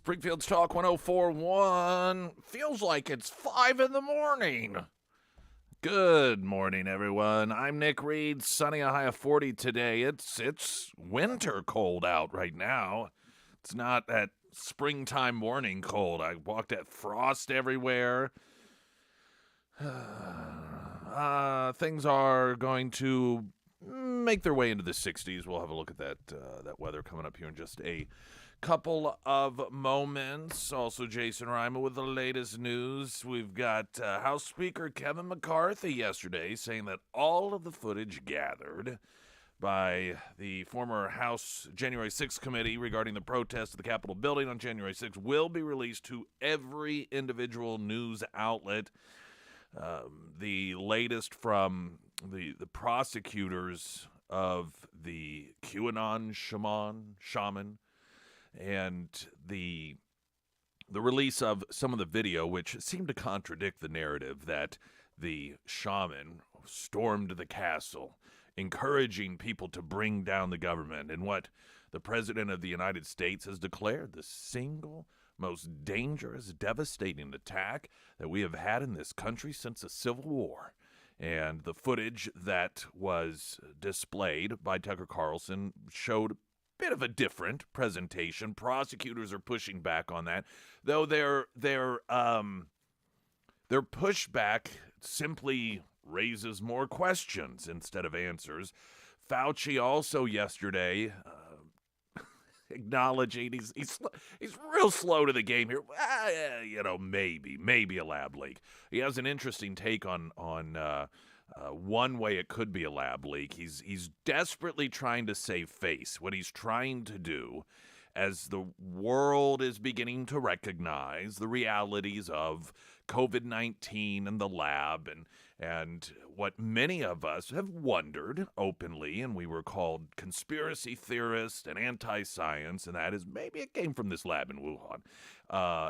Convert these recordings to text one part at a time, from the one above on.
Springfield's Talk 104.1. Feels like it's 5 in the morning. Good morning, everyone. I'm Nick Reed. Sunny, a high of 40 today. It's winter cold out right now. It's not that springtime morning cold. I walked at frost everywhere. Things are going to make their way into the 60s. We'll have a look at that weather coming up here in just a couple of moments. Also, Jason Reimer with the latest news. We've got House Speaker Kevin McCarthy yesterday saying that all of the footage gathered by the former House January 6th committee regarding the protest at the Capitol building on January 6th will be released to every individual news outlet. The latest from the prosecutors of the QAnon shaman, and the release of some of the video, which seemed to contradict the narrative that the shaman stormed the castle, encouraging people to bring down the government, and what the President of the United States has declared the single most dangerous, devastating attack that we have had in this country since the Civil War. And the footage that was displayed by Tucker Carlson showed a bit of a different presentation. Prosecutors are pushing back on that, though their pushback simply raises more questions instead of answers. Fauci also yesterday acknowledging he's real slow to the game here. Maybe a lab leak. He has an interesting take on one way it could be a lab leak. He's desperately trying to save face. What he's trying to do, as the world is beginning to recognize the realities of COVID-19 and the lab, and what many of us have wondered openly, and we were called conspiracy theorists and anti-science, and that is maybe it came from this lab in Wuhan.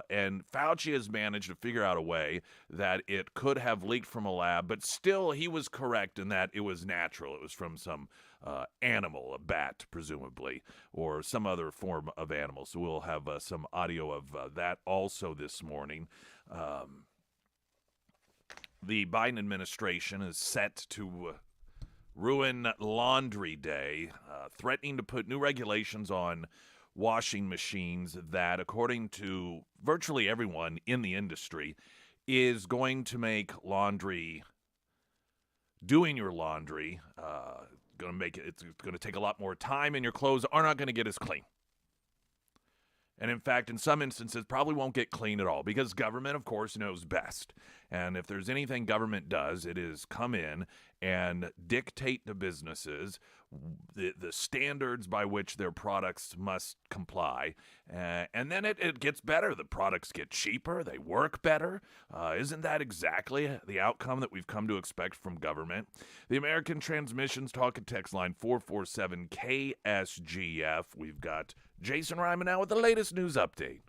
And Fauci has managed to figure out a way that it could have leaked from a lab, but still he was correct in that it was natural. It was from some animal, a bat, presumably, or some other form of animal. So we'll have some audio of that also this morning. The Biden administration is set to ruin Laundry Day, threatening to put new regulations on washing machines that, according to virtually everyone in the industry, is going to make doing your laundry, it's going to take a lot more time, and your clothes are not going to get as clean. And in fact, in some instances, probably won't get clean at all, because government, of course, knows best. And if there's anything government does, it is come in and dictate to businesses the standards by which their products must comply. And then it gets better. The products get cheaper. They work better. Isn't that exactly the outcome that we've come to expect from government? The American Transmissions Talk and Text line 447-KSGF. We've got Jason Reimer now with the latest news update.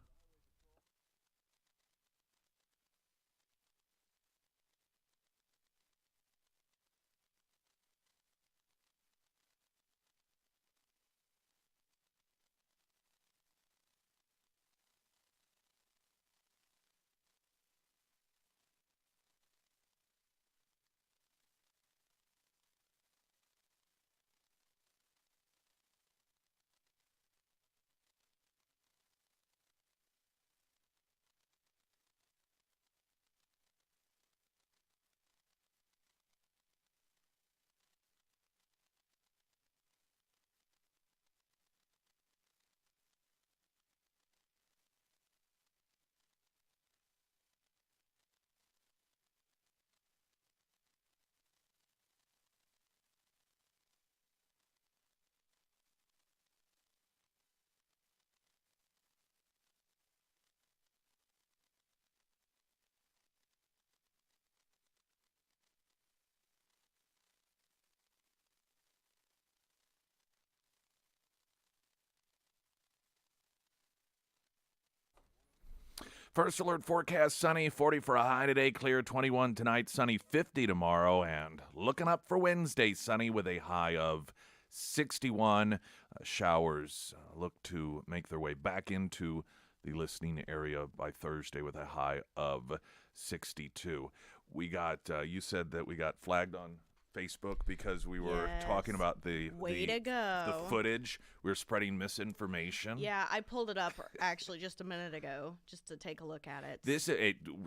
First alert forecast, sunny, 40 for a high today, clear 21 tonight, sunny 50 tomorrow, and looking up for Wednesday, sunny with a high of 61. Showers look to make their way back into the listening area by Thursday with a high of 62. We got, you said that we got flagged on Facebook because we were talking Yes. about the Way to the go. footage. We were spreading misinformation. Yeah, I pulled it up actually just a minute ago just to take a look at it.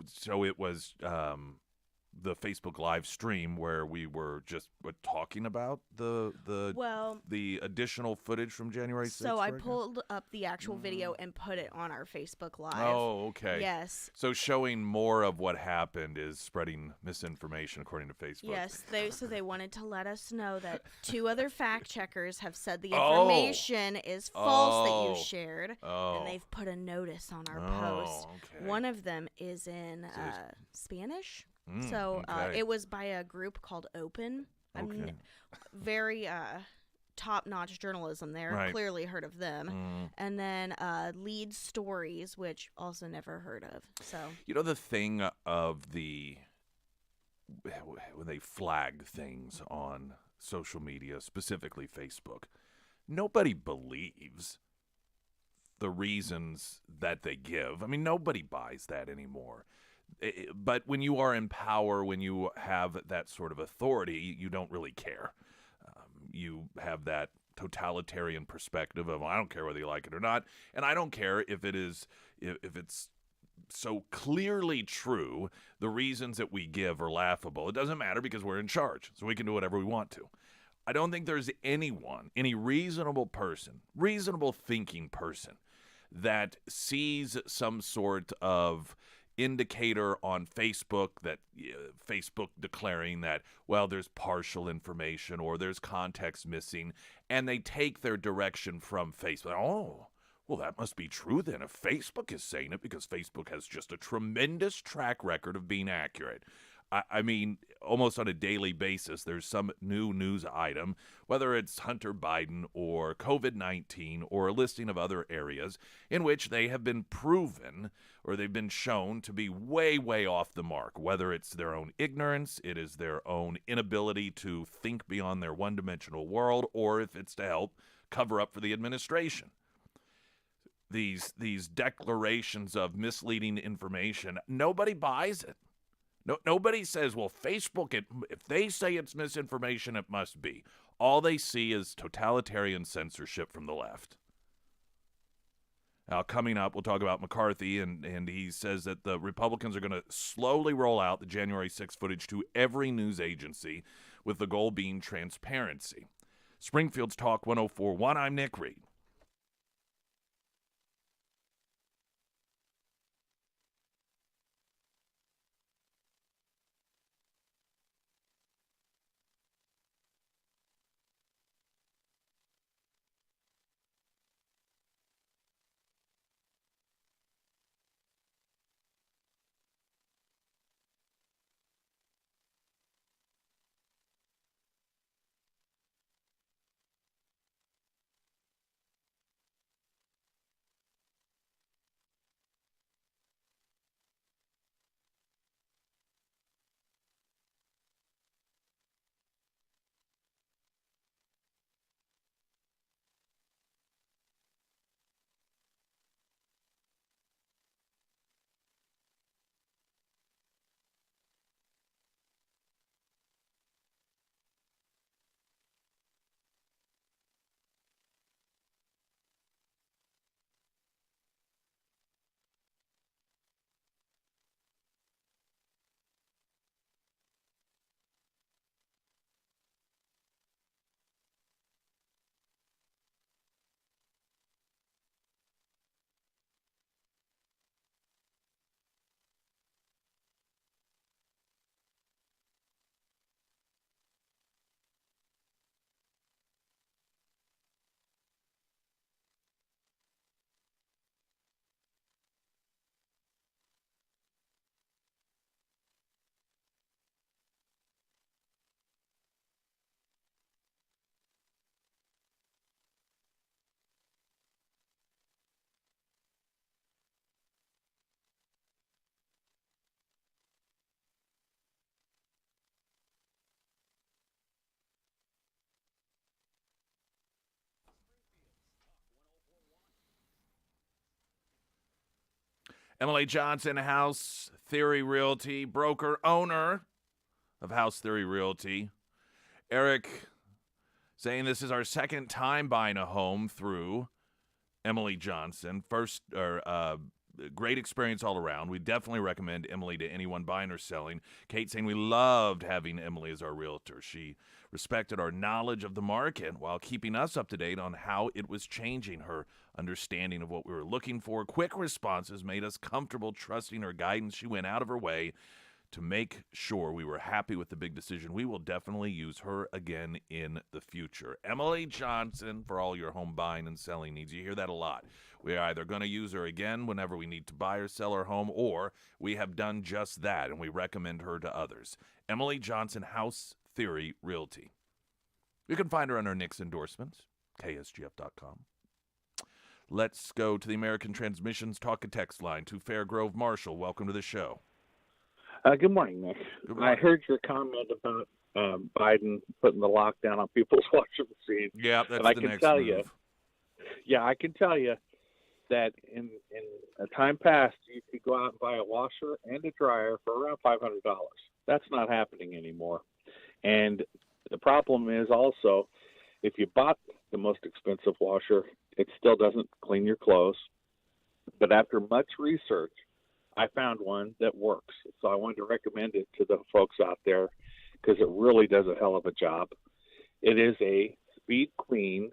So it was the Facebook live stream where we were just talking about Well, the additional footage from January 6th. so I right now? pulled up the actual video and put it on our Facebook Live. Oh, okay. Yes. So showing more of what happened is spreading misinformation according to Facebook. Yes, they wanted to let us know that 2 other fact checkers have said the Oh. information is false that Oh. you shared, Oh. and they've put a notice on our Oh, post. okay. One of them is in Spanish, Mm, so okay. it was by a group called Open. Okay. Very top-notch journalism there. Right. Clearly heard of them. Mm. And then Lead Stories, which also never heard of. So You know the thing of when they flag things on social media, specifically Facebook, nobody believes the reasons that they give. I mean, nobody buys that anymore. But when you are in power, when you have that sort of authority, you don't really care. You have that totalitarian perspective of, I don't care whether you like it or not, and I don't care if it's so clearly true. The reasons that we give are laughable. It doesn't matter because we're in charge, so we can do whatever we want to. I don't think there's anyone, any reasonable person, reasonable thinking person, that sees some sort of indicator on Facebook that Facebook declaring that, well, there's partial information or there's context missing, and they take their direction from Facebook. Oh, well, that must be true then if Facebook is saying it, because Facebook has just a tremendous track record of being accurate. I mean, almost on a daily basis, there's some new news item, whether it's Hunter Biden or COVID-19 or a listing of other areas in which they have been proven or they've been shown to be way, way off the mark, whether it's their own ignorance, it is their own inability to think beyond their one-dimensional world, or if it's to help cover up for the administration. These declarations of misleading information, nobody buys it. No, nobody says, well, Facebook, if they say it's misinformation, it must be. All they see is totalitarian censorship from the left. Now, coming up, we'll talk about McCarthy, and he says that the Republicans are going to slowly roll out the January 6th footage to every news agency, with the goal being transparency. Springfield's Talk 104.1, I'm Nick Reed. Emily Johnson, House Theory Realty, broker, owner of House Theory Realty. Eric saying this is our second time buying a home through Emily Johnson. Great experience all around. We definitely recommend Emily to anyone buying or selling. Kate saying we loved having Emily as our realtor. She respected our knowledge of the market while keeping us up to date on how it was changing. Her understanding of what we were looking for, quick responses made us comfortable trusting her guidance. She went out of her way to make sure we were happy with the big decision. We will definitely use her again in the future. Emily Johnson, for all your home buying and selling needs. You hear that a lot. We are either going to use her again whenever we need to buy or sell our home, or we have done just that, and we recommend her to others. Emily Johnson, House Theory Realty. You can find her under Nick's endorsements, ksgf.com. Let's go to the American Transmissions Talk and Text line to Fairgrove Marshall. Welcome to the show. Good morning, Nick. Good morning. I heard your comment about Biden putting the lockdown on people's washing machines. Yeah, that's and I the can next tell move. you, yeah, I can tell you that in a time past, you could go out and buy a washer and a dryer for around $500. That's not happening anymore. And the problem is also, if you bought the most expensive washer, it still doesn't clean your clothes. But after much research, I found one that works. So I wanted to recommend it to the folks out there because it really does a hell of a job. It is a Speed Clean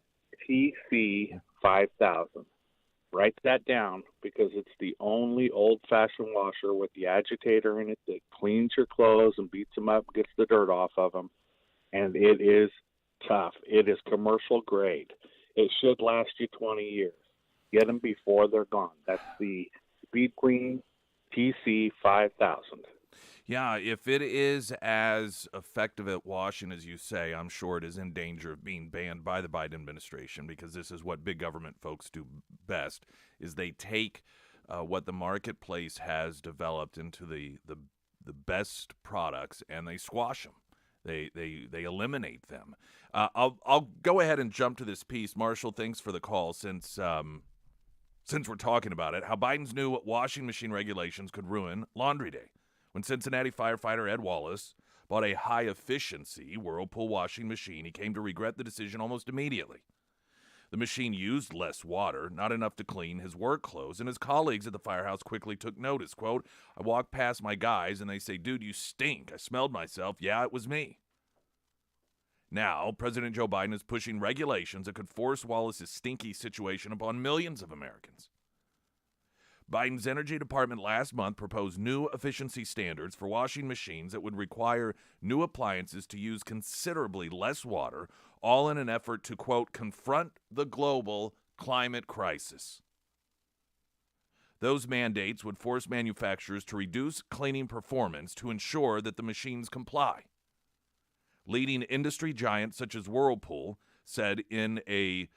TC 5000. Write that down because it's the only old-fashioned washer with the agitator in it that cleans your clothes and beats them up, gets the dirt off of them. And it is tough. It is commercial grade. It should last you 20 years. Get them before they're gone. That's the Speed Clean TC 5000. Yeah, if it is as effective at washing as you say, I'm sure it is in danger of being banned by the Biden administration, because this is what big government folks do best, is they take what the marketplace has developed into the best products and they squash them. They eliminate them. I'll go ahead and jump to this piece. Marshall, thanks for the call. Since we're talking about it, how Biden's new washing machine regulations could ruin Laundry Day. When Cincinnati firefighter Ed Wallace bought a high-efficiency Whirlpool washing machine, he came to regret the decision almost immediately. The machine used less water, not enough to clean his work clothes, and his colleagues at the firehouse quickly took notice. Quote, I walked past my guys, and they say, dude, you stink. I smelled myself. Yeah, it was me. Now, President Joe Biden is pushing regulations that could force Wallace's stinky situation upon millions of Americans. Biden's Energy Department last month proposed new efficiency standards for washing machines that would require new appliances to use considerably less water, all in an effort to, quote, confront the global climate crisis. Those mandates would force manufacturers to reduce cleaning performance to ensure that the machines comply. Leading industry giants such as Whirlpool said in a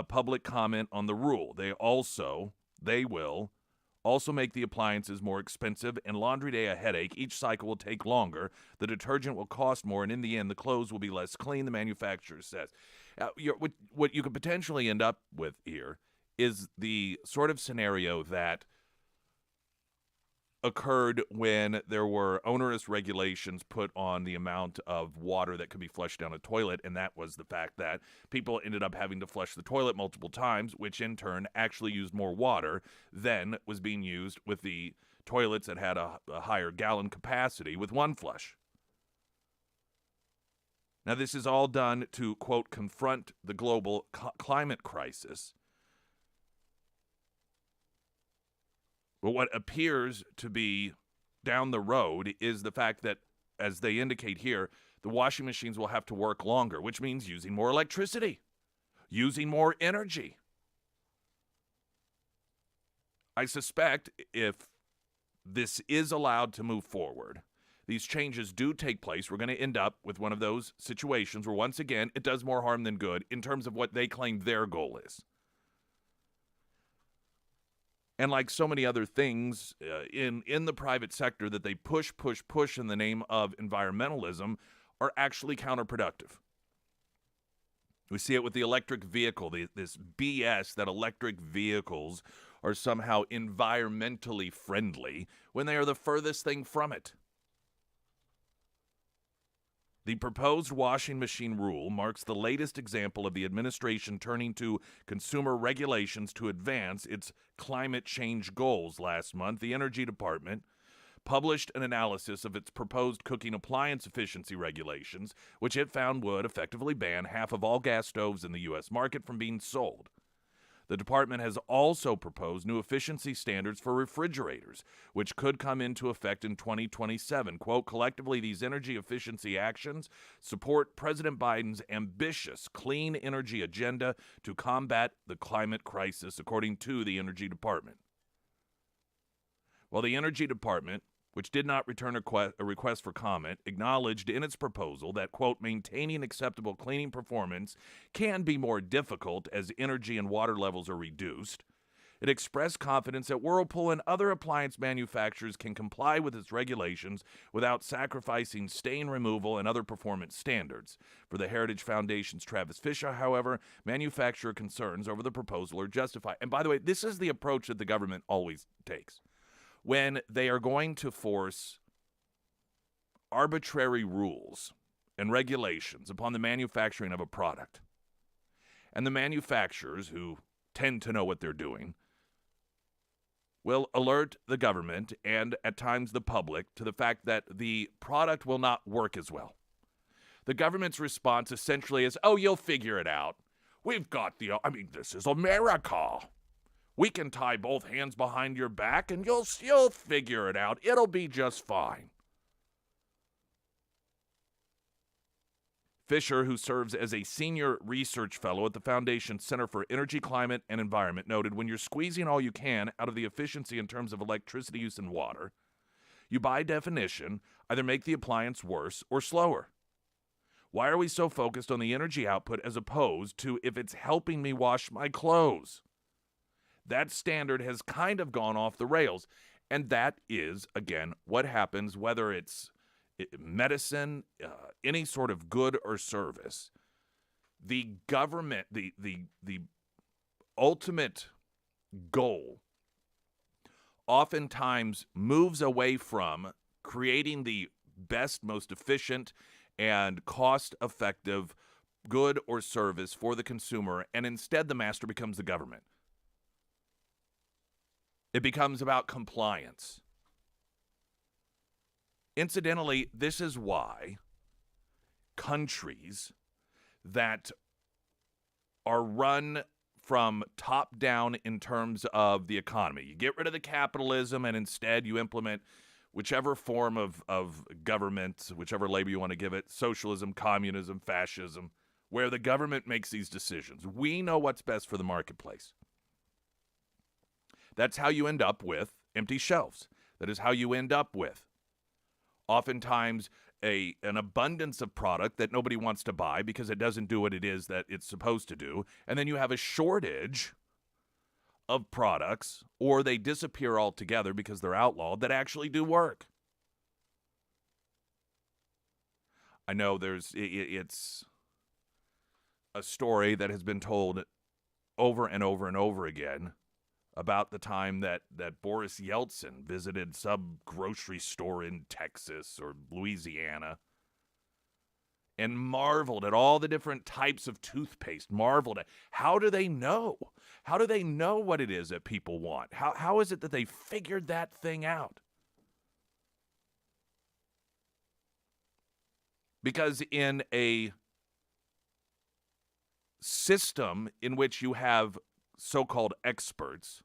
public comment on the rule, they will also make the appliances more expensive and Laundry Day a headache. Each cycle will take longer. The detergent will cost more, and in the end, the clothes will be less clean, the manufacturer says. What you could potentially end up with here is the sort of scenario that occurred when there were onerous regulations put on the amount of water that could be flushed down a toilet, and that was the fact that people ended up having to flush the toilet multiple times, which in turn actually used more water than was being used with the toilets that had a higher gallon capacity with one flush. Now, this is all done to, quote, confront the global climate crisis. But what appears to be down the road is the fact that, as they indicate here, the washing machines will have to work longer, which means using more electricity, using more energy. I suspect if this is allowed to move forward, these changes do take place, we're going to end up with one of those situations where, once again, it does more harm than good in terms of what they claim their goal is. And like so many other things in the private sector that they push in the name of environmentalism are actually counterproductive. We see it with the electric vehicle, this BS that electric vehicles are somehow environmentally friendly when they are the furthest thing from it. The proposed washing machine rule marks the latest example of the administration turning to consumer regulations to advance its climate change goals. Last month, the Energy Department published an analysis of its proposed cooking appliance efficiency regulations, which it found would effectively ban half of all gas stoves in the U.S. market from being sold. The department has also proposed new efficiency standards for refrigerators, which could come into effect in 2027. Quote, collectively, these energy efficiency actions support President Biden's ambitious clean energy agenda to combat the climate crisis, according to the Energy Department. While the Energy Department, which did not return a request for comment, acknowledged in its proposal that, quote, maintaining acceptable cleaning performance can be more difficult as energy and water levels are reduced. It expressed confidence that Whirlpool and other appliance manufacturers can comply with its regulations without sacrificing stain removal and other performance standards. For the Heritage Foundation's Travis Fisher, however, manufacturer concerns over the proposal are justified. And by the way, this is the approach that the government always takes. When they are going to force arbitrary rules and regulations upon the manufacturing of a product, and the manufacturers, who tend to know what they're doing, will alert the government and at times the public to the fact that the product will not work as well. The government's response essentially is, oh, you'll figure it out. We've got this is America. We can tie both hands behind your back and you'll figure it out. It'll be just fine. Fisher, who serves as a senior research fellow at the Foundation's Center for Energy, Climate, and Environment, noted when you're squeezing all you can out of the efficiency in terms of electricity use and water, you by definition either make the appliance worse or slower. Why are we so focused on the energy output as opposed to if it's helping me wash my clothes? That standard has kind of gone off the rails. And that is, again, what happens whether it's medicine, any sort of good or service. The government, the ultimate goal oftentimes moves away from creating the best, most efficient, and cost-effective good or service for the consumer, and instead the master becomes the government. It becomes about compliance. Incidentally, this is why countries that are run from top down in terms of the economy, you get rid of the capitalism and instead you implement whichever form of government, whichever label you want to give it, socialism, communism, fascism, where the government makes these decisions. We know what's best for the marketplace. That's how you end up with empty shelves. That is how you end up with oftentimes an abundance of product that nobody wants to buy because it doesn't do what it is that it's supposed to do. And then you have a shortage of products, or they disappear altogether because they're outlawed, that actually do work. I know it's a story that has been told over and over and over again about the time that Boris Yeltsin visited some grocery store in Texas or Louisiana and marveled at all the different types of toothpaste, marveled at how do they know? How do they know what it is that people want? How is it that they figured that thing out? Because in a system in which you have so-called experts,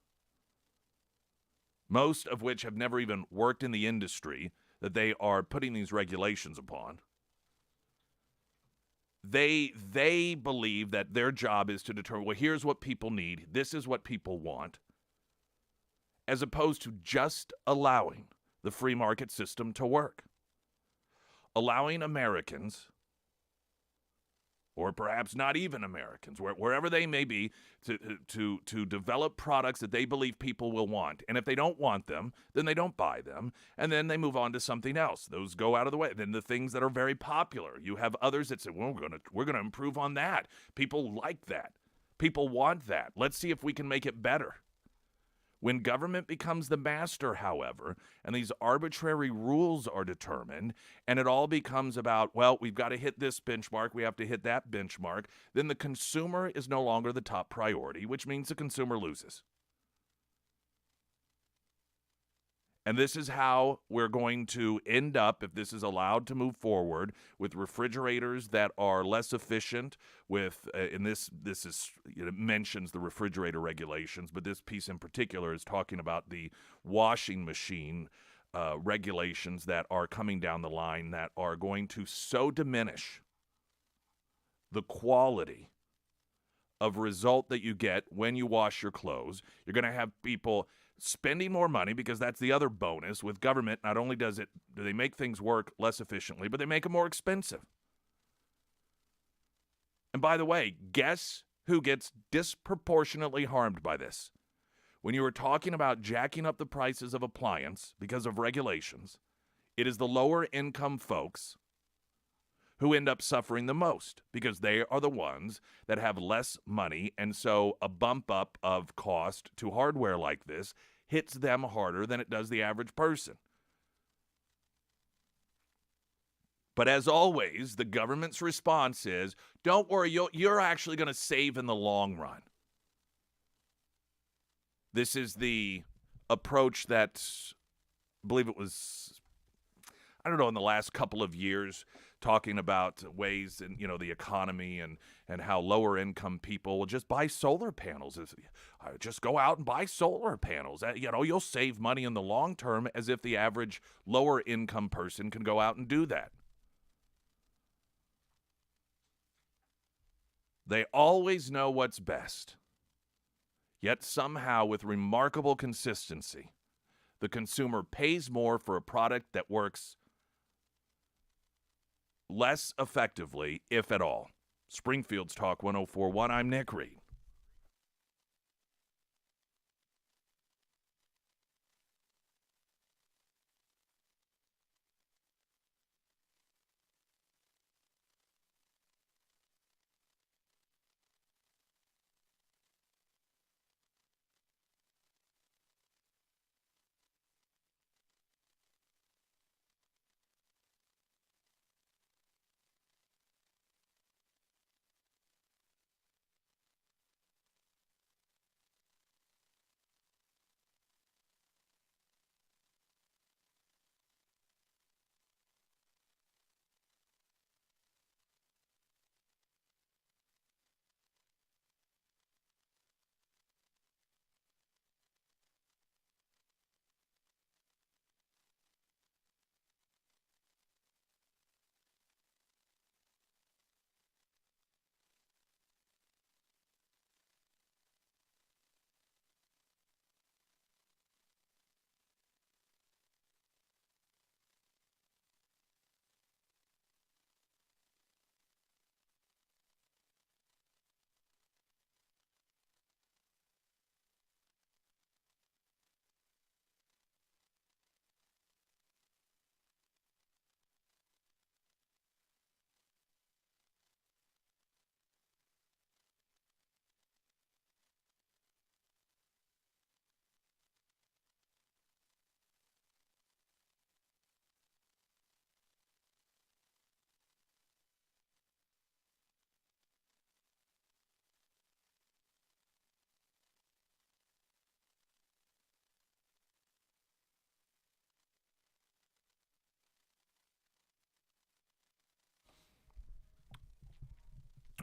most of which have never even worked in the industry that they are putting these regulations upon, they believe that their job is to determine, well, here's what people need, this is what people want, as opposed to just allowing the free market system to work. Allowing Americans, or perhaps not even Americans, wherever they may be, to develop products that they believe people will want. And if they don't want them, then they don't buy them, and then they move on to something else. Those go out of the way. Then the things that are very popular, you have others that say, well, we're gonna improve on that. People like that. People want that. Let's see if we can make it better. When government becomes the master, however, and these arbitrary rules are determined, and it all becomes about, well, we've got to hit this benchmark, we have to hit that benchmark, then the consumer is no longer the top priority, which means the consumer loses. And this is how we're going to end up, if this is allowed to move forward, with refrigerators that are less efficient. With and this is, it mentions the refrigerator regulations, but this piece in particular is talking about the washing machine regulations that are coming down the line that are going to so diminish the quality of result that you get when you wash your clothes. You're going to have people spending more money, because that's the other bonus with government. Not only do they make things work less efficiently, but they make them more expensive. And by the way, guess who gets disproportionately harmed by this? When you were talking about jacking up the prices of appliance because of regulations, it is the lower income folks who end up suffering the most, because they are the ones that have less money, and so a bump up of cost to hardware like this hits them harder than it does the average person. But as always, the government's response is, don't worry, you're actually going to save in the long run. This is the approach that, I believe it was, I don't know, in the last couple of years, talking about ways in, the economy and how lower income people will just buy solar panels. Just go out and buy solar panels. You'll save money in the long term, as if the average lower income person can go out and do that. They always know what's best. Yet somehow, with remarkable consistency, the consumer pays more for a product that works less effectively, if at all. Springfield's Talk 104.1. I'm Nick Reed.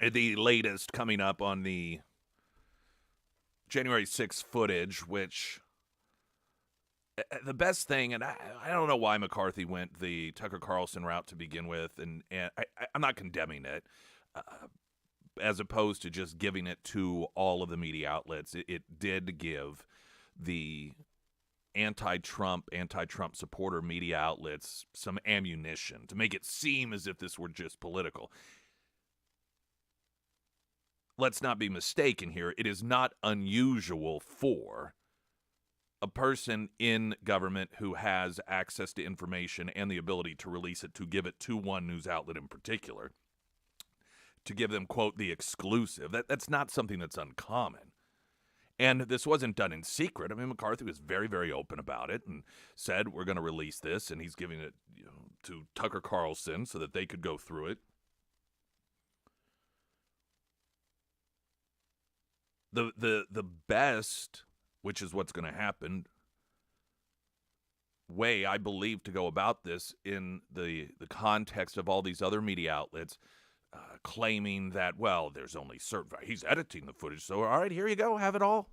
The latest coming up on the January 6th footage, which the best thing, and I don't know why McCarthy went the Tucker Carlson route to begin with, and I'm not condemning it, as opposed to just giving it to all of the media outlets. It did give the anti-Trump supporter media outlets some ammunition to make it seem as if this were just political. Let's not be mistaken here. It is not unusual for a person in government who has access to information and the ability to release it, to give it to one news outlet in particular, to give them, quote, the exclusive. That's not something that's uncommon. And this wasn't done in secret. I mean, McCarthy was very, very open about it and said, we're going to release this, and he's giving it to Tucker Carlson so that they could go through it. The best, which is what's going to happen, way I believe to go about this in the context of all these other media outlets claiming that, well, there's only certain, he's editing the footage, so all right, here you go, have it all.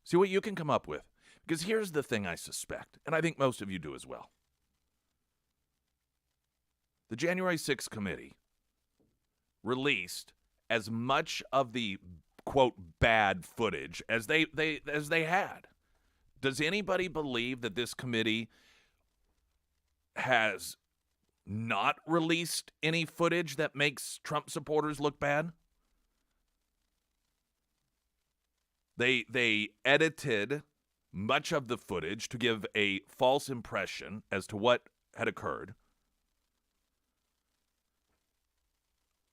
See what you can come up with. Because here's the thing I suspect, and I think most of you do as well. The January 6th committee released as much of the quote bad footage as they had. Does anybody believe that this committee has not released any footage that makes Trump supporters look bad? They edited much of the footage to give a false impression as to what had occurred.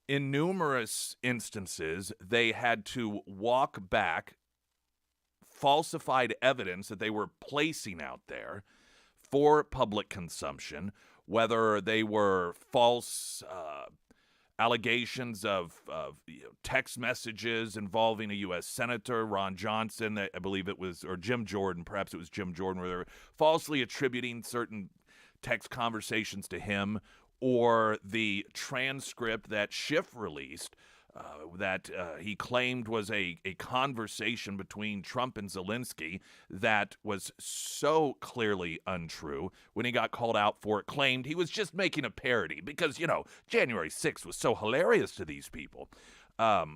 In numerous instances, they had to walk back falsified evidence that they were placing out there for public consumption, whether they were false allegations of text messages involving a U.S. Senator, Ron Johnson, I believe it was, or Jim Jordan, perhaps it was Jim Jordan, where they were falsely attributing certain text conversations to him, or the transcript that Schiff released that he claimed was a conversation between Trump and Zelensky that was so clearly untrue. When he got called out for it, claimed he was just making a parody because, January 6th was so hilarious to these people. I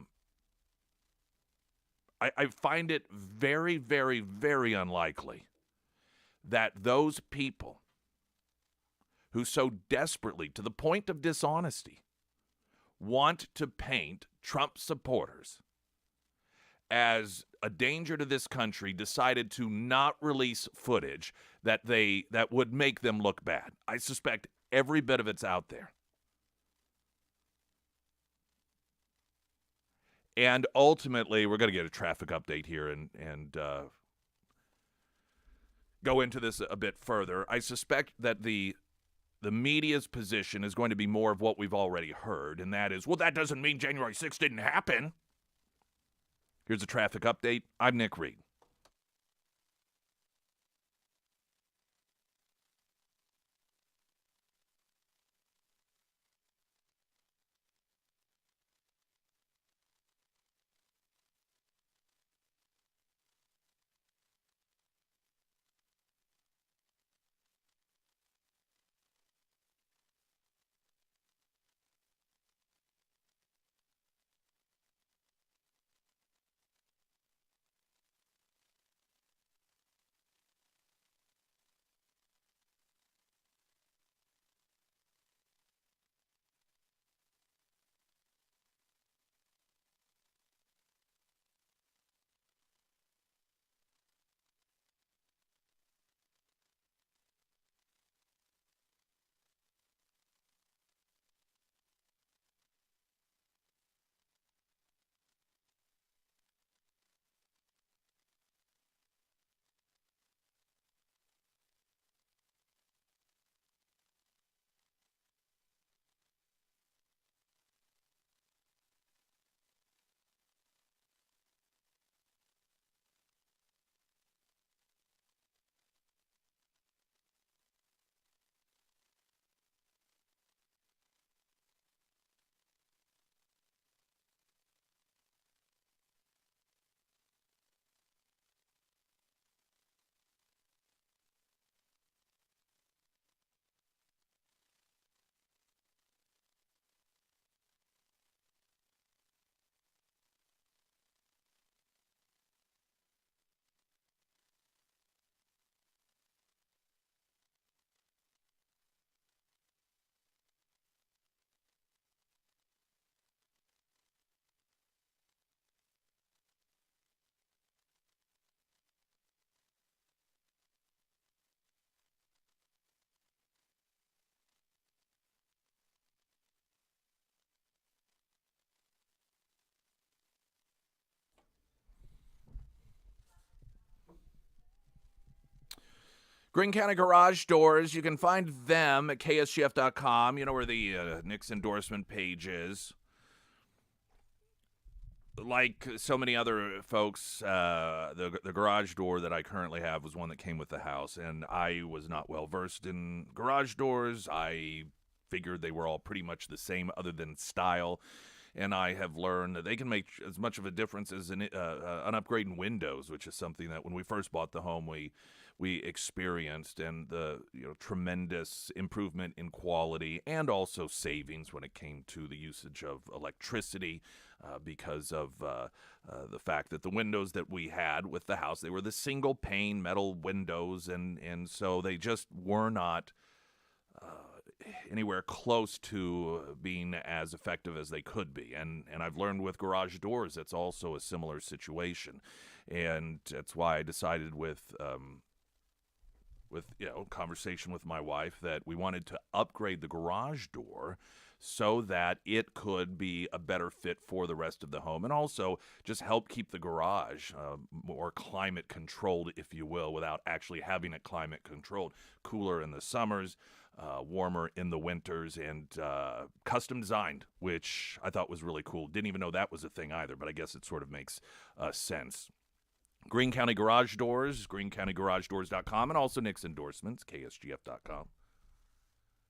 find it very, very, very unlikely that those people who so desperately, to the point of dishonesty, want to paint Trump supporters as a danger to this country decided to not release footage that would make them look bad. I suspect every bit of it's out there. And ultimately, we're going to get a traffic update here and go into this a bit further. I suspect that the media's position is going to be more of what we've already heard, and that is, well, that doesn't mean January 6th didn't happen. Here's a traffic update. I'm Nick Reed. Greene County Garage Doors, you can find them at ksgf.com. You know where the Nick's endorsement page is. Like so many other folks, the garage door that I currently have was one that came with the house, and I was not well versed in garage doors. I figured they were all pretty much the same other than style, and I have learned that they can make as much of a difference as an upgrade in windows, which is something that when we first bought the home we experienced, and the tremendous improvement in quality and also savings when it came to the usage of electricity, because of the fact that the windows that we had with the house, they were the single pane metal windows, and so they just were not anywhere close to being as effective as they could be. And I've learned with garage doors it's also a similar situation, and that's why I decided with conversation with my wife that we wanted to upgrade the garage door so that it could be a better fit for the rest of the home, and also just help keep the garage more climate controlled, if you will, without actually having it climate controlled. Cooler in the summers, warmer in the winters, and custom designed, which I thought was really cool. Didn't even know that was a thing either, but I guess it sort of makes sense. Greene County Garage Doors, greencountygaragedoors.com, and also Nick's endorsements, ksgf.com.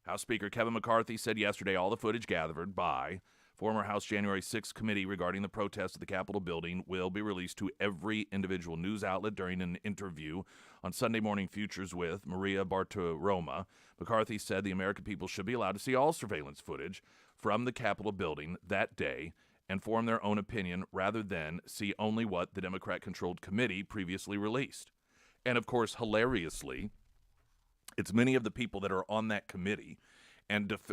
House Speaker Kevin McCarthy said yesterday all the footage gathered by former House January 6th committee regarding the protest at the Capitol building will be released to every individual news outlet during an interview on Sunday Morning Futures with Maria Bartiromo. McCarthy said the American people should be allowed to see all surveillance footage from the Capitol building that day and form their own opinion rather than see only what the Democrat-controlled committee previously released. And, of course, hilariously, it's many of the people that are on that committee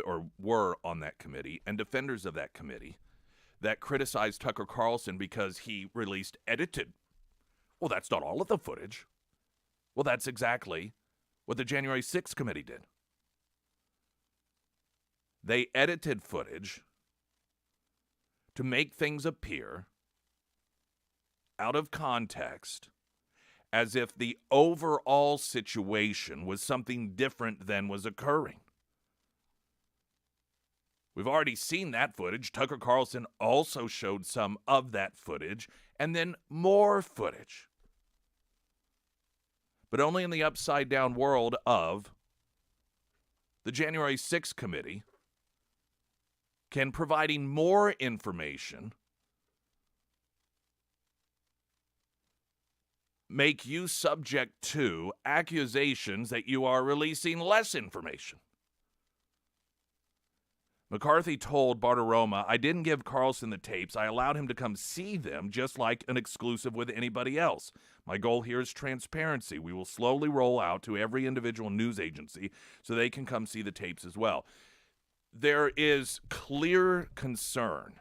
or were on that committee and defenders of that committee that criticized Tucker Carlson because he released edited. Well, that's not all of the footage. Well, that's exactly what the January 6th committee did. They edited footage to make things appear out of context as if the overall situation was something different than was occurring. We've already seen that footage. Tucker Carlson also showed some of that footage, and then more footage. But only in the upside-down world of the January 6th committee can providing more information make you subject to accusations that you are releasing less information. McCarthy told Bartiromo, I didn't give Carlson the tapes. I allowed him to come see them just like an exclusive with anybody else. My goal here is transparency. We will slowly roll out to every individual news agency so they can come see the tapes as well. There is clear concern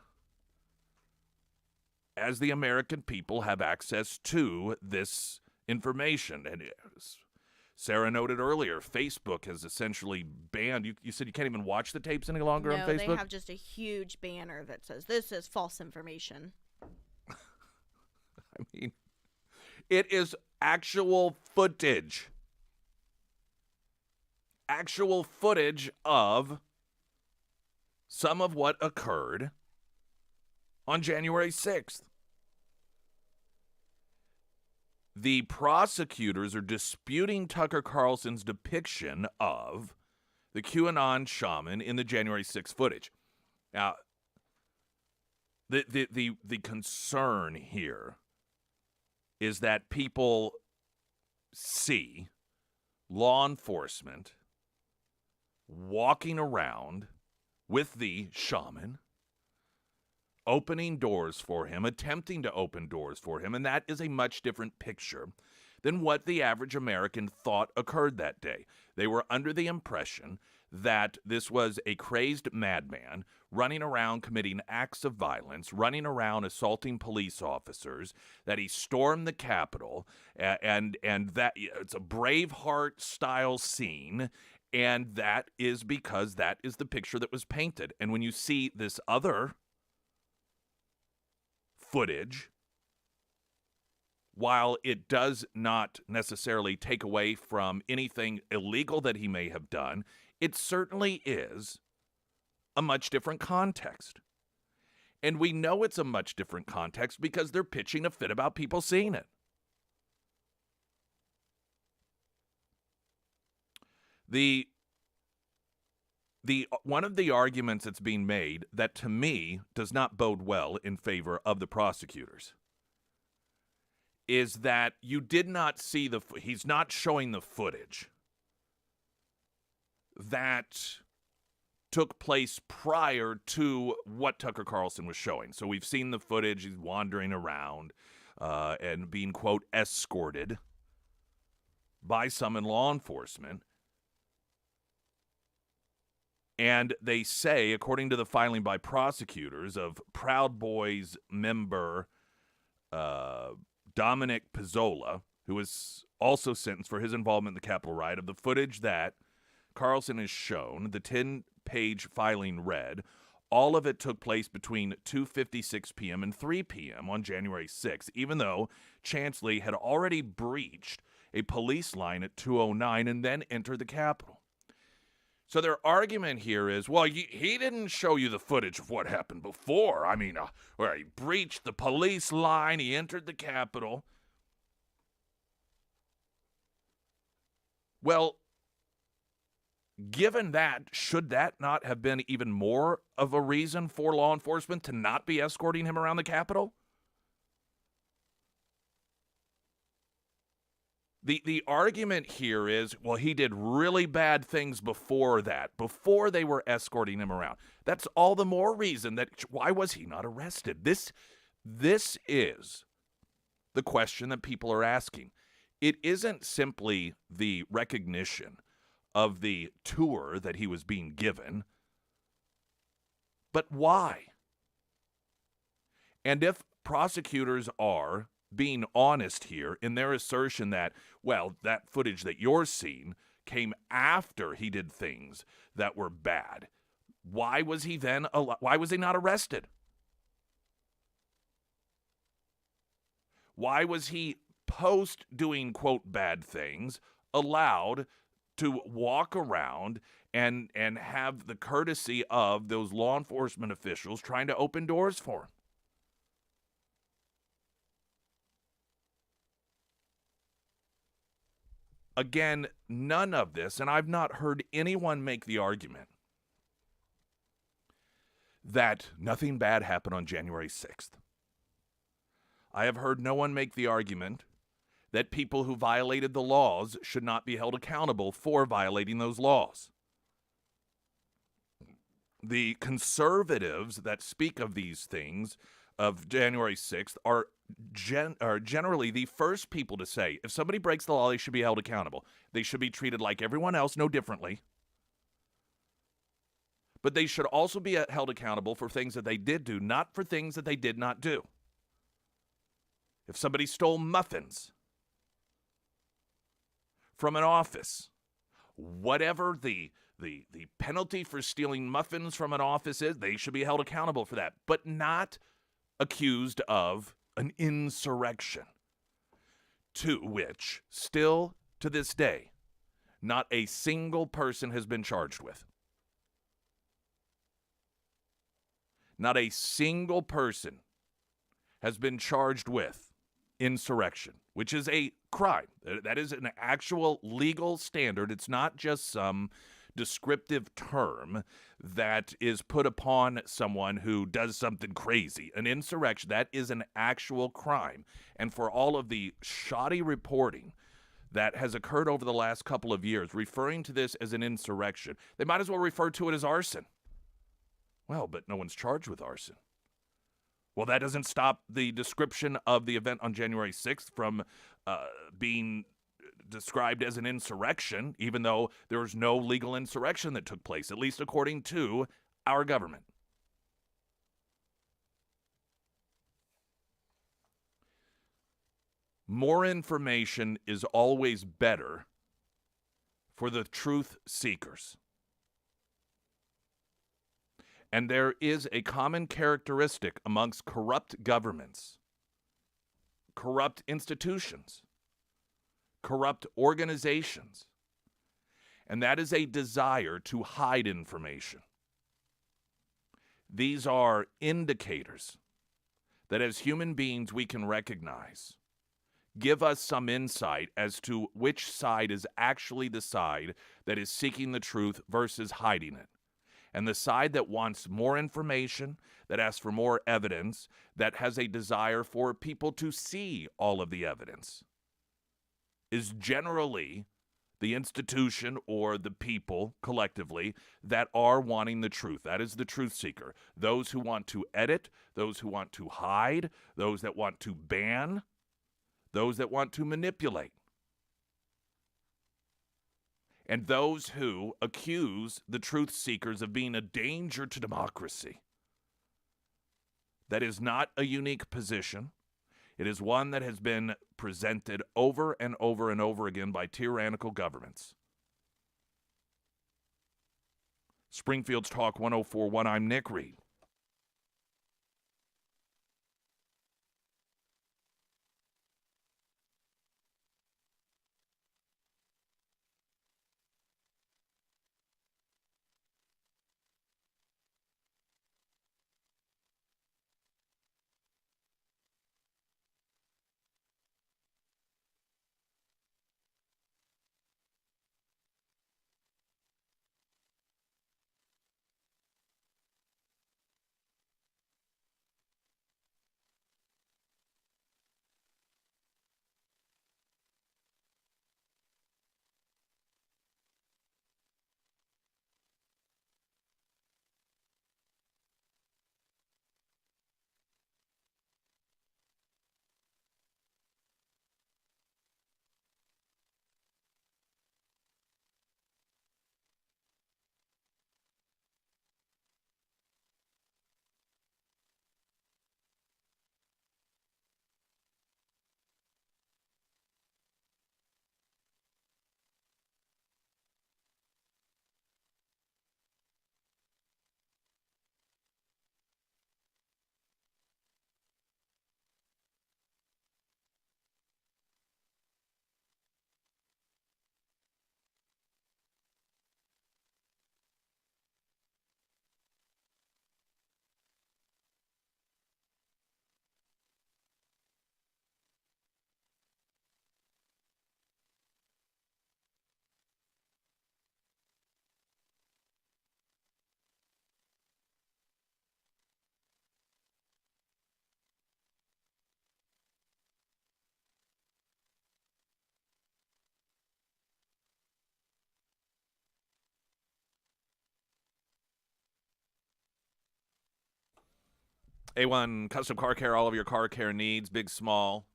as the American people have access to this information. And as Sarah noted earlier, Facebook has essentially banned, you said you can't even watch the tapes any longer on Facebook? No, they have just a huge banner that says, this is false information. I mean, it is actual footage. Actual footage of some of what occurred on January 6th. The prosecutors are disputing Tucker Carlson's depiction of the QAnon shaman in the January 6th footage. Now, the concern here is that people see law enforcement walking around with the shaman, opening doors for him, attempting to open doors for him, and that is a much different picture than what the average American thought occurred that day. They were under the impression that this was a crazed madman running around committing acts of violence, running around assaulting police officers, that he stormed the Capitol, and that it's a Braveheart-style scene, and that is because that is the picture that was painted. And when you see this other footage while it does not necessarily take away from anything illegal that he may have done, it certainly is a much different context. And we know it's a much different context because they're pitching a fit about people seeing it. The one of the arguments that's being made that to me does not bode well in favor of the prosecutors is that you did not see he's not showing the footage that took place prior to what Tucker Carlson was showing. So we've seen the footage. He's wandering around and being, quote, escorted by some in law enforcement. And they say, according to the filing by prosecutors of Proud Boys member Dominic Pizzola, who was also sentenced for his involvement in the Capitol riot, of the footage that Carlson has shown, the 10-page filing read, all of it took place between 2:56 p.m. and 3 p.m. on January 6th, even though Chansley had already breached a police line at 2:09 and then entered the Capitol. So their argument here is, well, he didn't show you the footage of what happened before. I mean, where he breached the police line, he entered the Capitol. Well, given that, should that not have been even more of a reason for law enforcement to not be escorting him around the Capitol? The argument here is, well, he did really bad things before that, before they were escorting him around. That's all the more reason that why was he not arrested? This is the question that people are asking. It isn't simply the recognition of the tour that he was being given, but why? And if prosecutors are being honest here in their assertion that, well, that footage that you're seeing came after he did things that were bad, why was he not arrested? Why was he, post doing, quote, bad things, allowed to walk around and have the courtesy of those law enforcement officials trying to open doors for him? Again, none of this, and I've not heard anyone make the argument that nothing bad happened on January 6th. I have heard no one make the argument that people who violated the laws should not be held accountable for violating those laws. The conservatives that speak of these things of January 6th are generally the first people to say, if somebody breaks the law, they should be held accountable. They should be treated like everyone else, no differently. But they should also be held accountable for things that they did do, not for things that they did not do. If somebody stole muffins from an office, whatever the penalty for stealing muffins from an office is, they should be held accountable for that, but not accused of an insurrection, to which, still to this day, not a single person has been charged with. Not a single person has been charged with insurrection, which is a crime. That is an actual legal standard. It's not just some descriptive term that is put upon someone who does something crazy. An insurrection, that is an actual crime. And for all of the shoddy reporting that has occurred over the last couple of years, referring to this as an insurrection, they might as well refer to it as arson. Well, but no one's charged with arson. Well, that doesn't stop the description of the event on January 6th from being described as an insurrection, even though there was no legal insurrection that took place, at least according to our government. More information is always better for the truth seekers. And there is a common characteristic amongst corrupt governments corrupt institutions, corrupt organizations. And that is a desire to hide information. These are indicators that as human beings we can recognize, give us some insight as to which side is actually the side that is seeking the truth versus hiding it. And the side that wants more information, that asks for more evidence, that has a desire for people to see all of the evidence, is generally the institution or the people collectively that are wanting the truth. That is the truth seeker. Those who want to edit, those who want to hide, those that want to ban, those that want to manipulate. And those who accuse the truth seekers of being a danger to democracy. That is not a unique position. It is one that has been presented over and over and over again by tyrannical governments. Springfield's Talk 104.1, I'm Nick Reed. A1 Custom Car Care, all of your car care needs, big, small,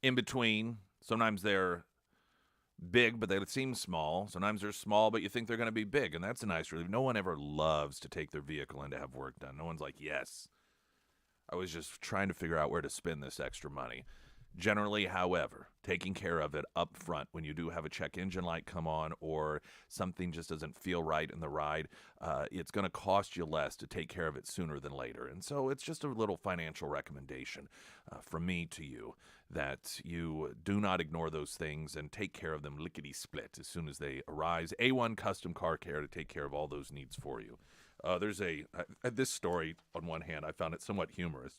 in between. Sometimes they're big, but they seem small. Sometimes they're small, but you think they're going to be big, and that's a nice relief. No one ever loves to take their vehicle in to have work done. No one's like, yes. I was just trying to figure out where to spend this extra money. Generally, however, taking care of it up front when you do have a check engine light come on or something just doesn't feel right in the ride, it's going to cost you less to take care of it sooner than later. And so it's just a little financial recommendation from me to you that you do not ignore those things and take care of them lickety-split as soon as they arise. A1 Custom Car Care to take care of all those needs for you. There's this story, on one hand, I found it somewhat humorous.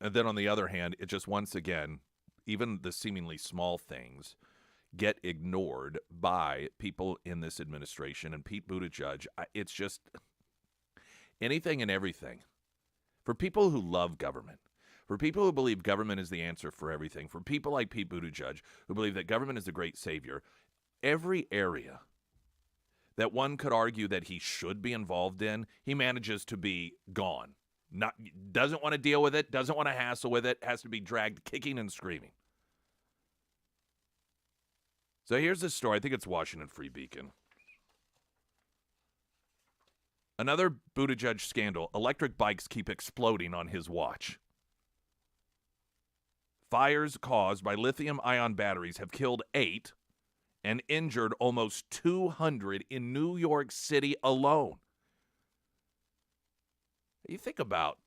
And then on the other hand, it just once again, even the seemingly small things get ignored by people in this administration. And Pete Buttigieg, it's just anything and everything. For people who love government, for people who believe government is the answer for everything, for people like Pete Buttigieg who believe that government is the great savior, every area that one could argue that he should be involved in, he manages to be gone. Doesn't want to deal with it, doesn't want to hassle with it, has to be dragged kicking and screaming. So here's this story. I think it's Washington Free Beacon. Another Buttigieg scandal. Electric bikes keep exploding on his watch. Fires caused by lithium-ion batteries have killed 8 and injured almost 200 in New York City alone. You think about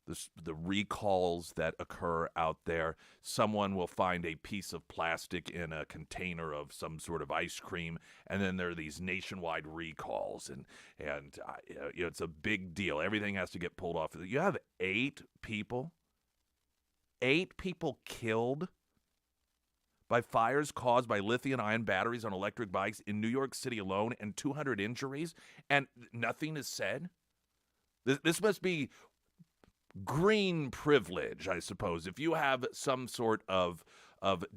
the recalls that occur out there. Someone will find a piece of plastic in a container of some sort of ice cream, and then there are these nationwide recalls, and it's a big deal. Everything has to get pulled off. You have 8 people killed by fires caused by lithium-ion batteries on electric bikes in New York City alone, and 200 injuries, and nothing is said. This must be green privilege, I suppose. If you have some sort of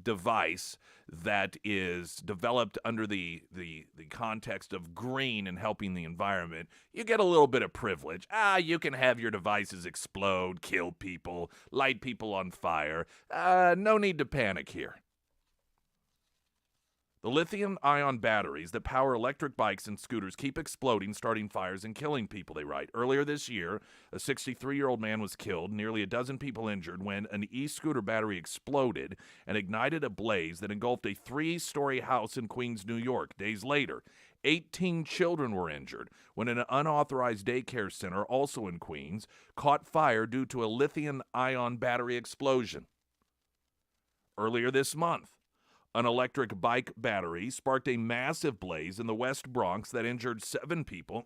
device that is developed under the context of green and helping the environment, you get a little bit of privilege. You can have your devices explode, kill people, light people on fire. No need to panic here. The lithium-ion batteries that power electric bikes and scooters keep exploding, starting fires and killing people, they write. Earlier this year, a 63-year-old man was killed, nearly a dozen people injured, when an e-scooter battery exploded and ignited a blaze that engulfed a 3-story house in Queens, New York. Days later, 18 children were injured when an unauthorized daycare center, also in Queens, caught fire due to a lithium-ion battery explosion. Earlier this month, an electric bike battery sparked a massive blaze in the West Bronx that injured 7 people,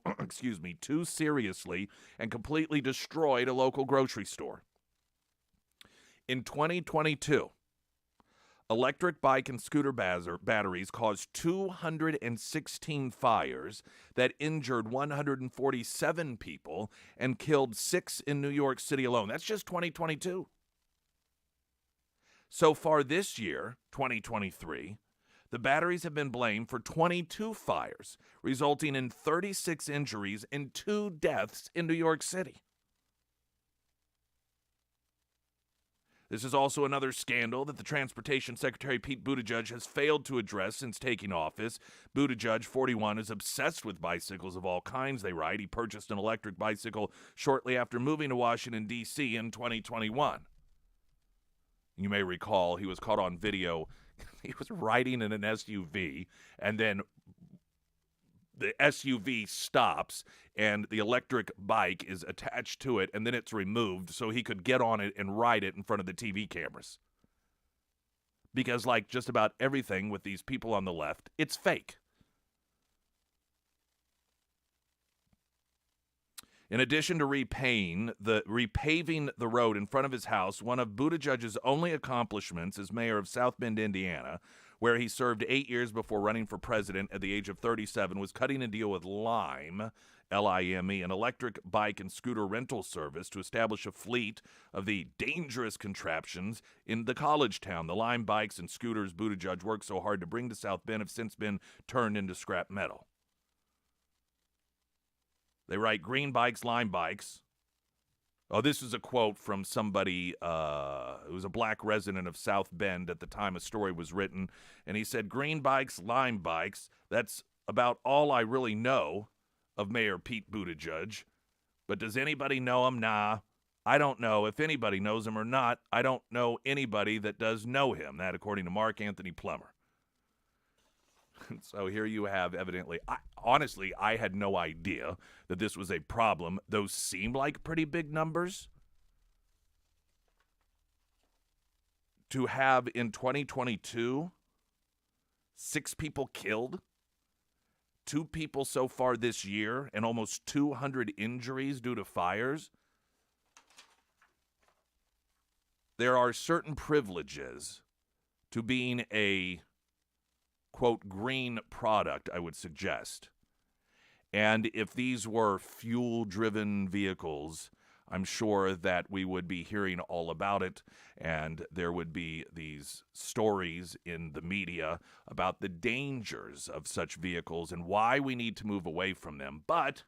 2 seriously, and completely destroyed a local grocery store. In 2022, electric bike and scooter batteries caused 216 fires that injured 147 people and killed 6 in New York City alone. That's just 2022. So far this year, 2023, the batteries have been blamed for 22 fires, resulting in 36 injuries and 2 deaths in New York City. This is also another scandal that the Transportation Secretary Pete Buttigieg has failed to address since taking office. Buttigieg, 41, is obsessed with bicycles of all kinds, they write. He purchased an electric bicycle shortly after moving to Washington, D.C. in 2021. You may recall he was caught on video. He was riding in an SUV, and then the SUV stops, and the electric bike is attached to it, and then it's removed so he could get on it and ride it in front of the TV cameras. Because like just about everything with these people on the left, it's fake. In addition to repaving the road in front of his house, one of Buttigieg's only accomplishments as mayor of South Bend, Indiana, where he served 8 years before running for president at the age of 37, was cutting a deal with Lime, Lime, an electric bike and scooter rental service to establish a fleet of the dangerous contraptions in the college town. The Lime bikes and scooters Buttigieg worked so hard to bring to South Bend have since been turned into scrap metal. They write green bikes, lime bikes. Oh, this is a quote from somebody who was a black resident of South Bend at the time a story was written. And he said, green bikes, lime bikes, that's about all I really know of Mayor Pete Buttigieg. But does anybody know him? Nah, I don't know if anybody knows him or not. I don't know anybody that does know him. That according to Mark Anthony Plummer. So here you have, evidently, honestly, I had no idea that this was a problem. Those seemed like pretty big numbers. To have in 2022, 6 people killed, 2 people so far this year, and almost 200 injuries due to fires. There are certain privileges to being a quote, green product, I would suggest. And if these were fuel-driven vehicles, I'm sure that we would be hearing all about it, and there would be these stories in the media about the dangers of such vehicles and why we need to move away from them. But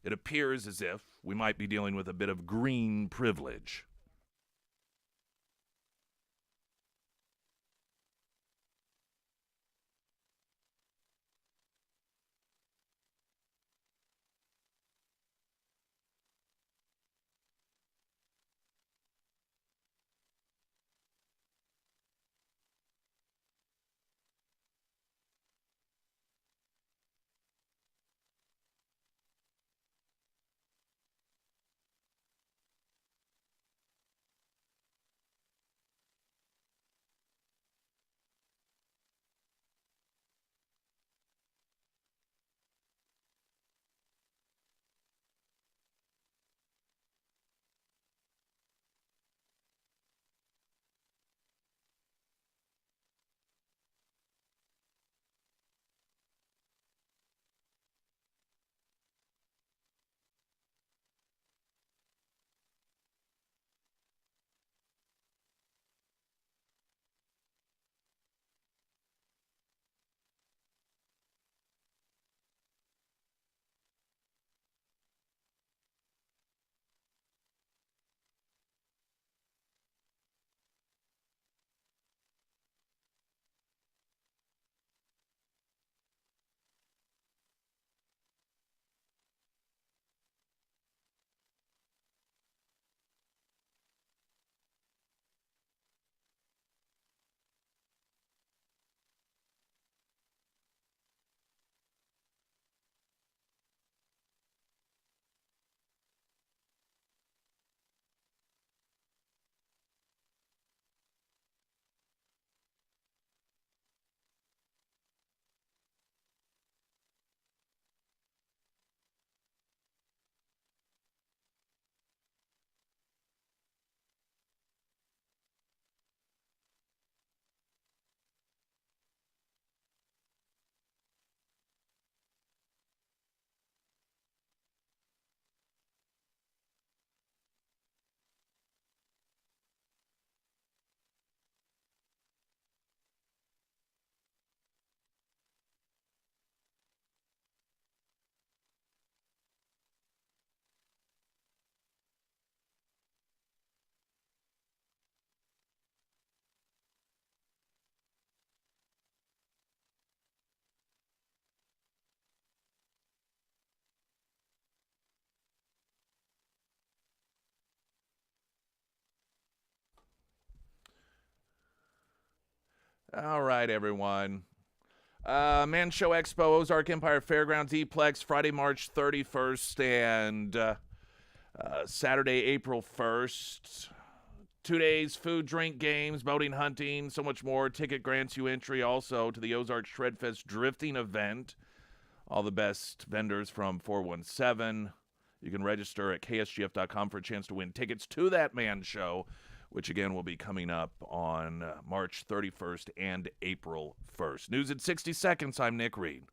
it appears as if we might be dealing with a bit of green privilege. All right, everyone. Man Show Expo, Ozark Empire Fairgrounds, Eplex, Friday, March 31st, and Saturday, April 1st. 2 days, food, drink, games, boating, hunting, so much more. Ticket grants you entry also to the Ozark Shredfest drifting event. All the best vendors from 417. You can register at ksgf.com for a chance to win tickets to that Man Show, which again will be coming up on March 31st and April 1st. News in 60 seconds. I'm Nick Reed.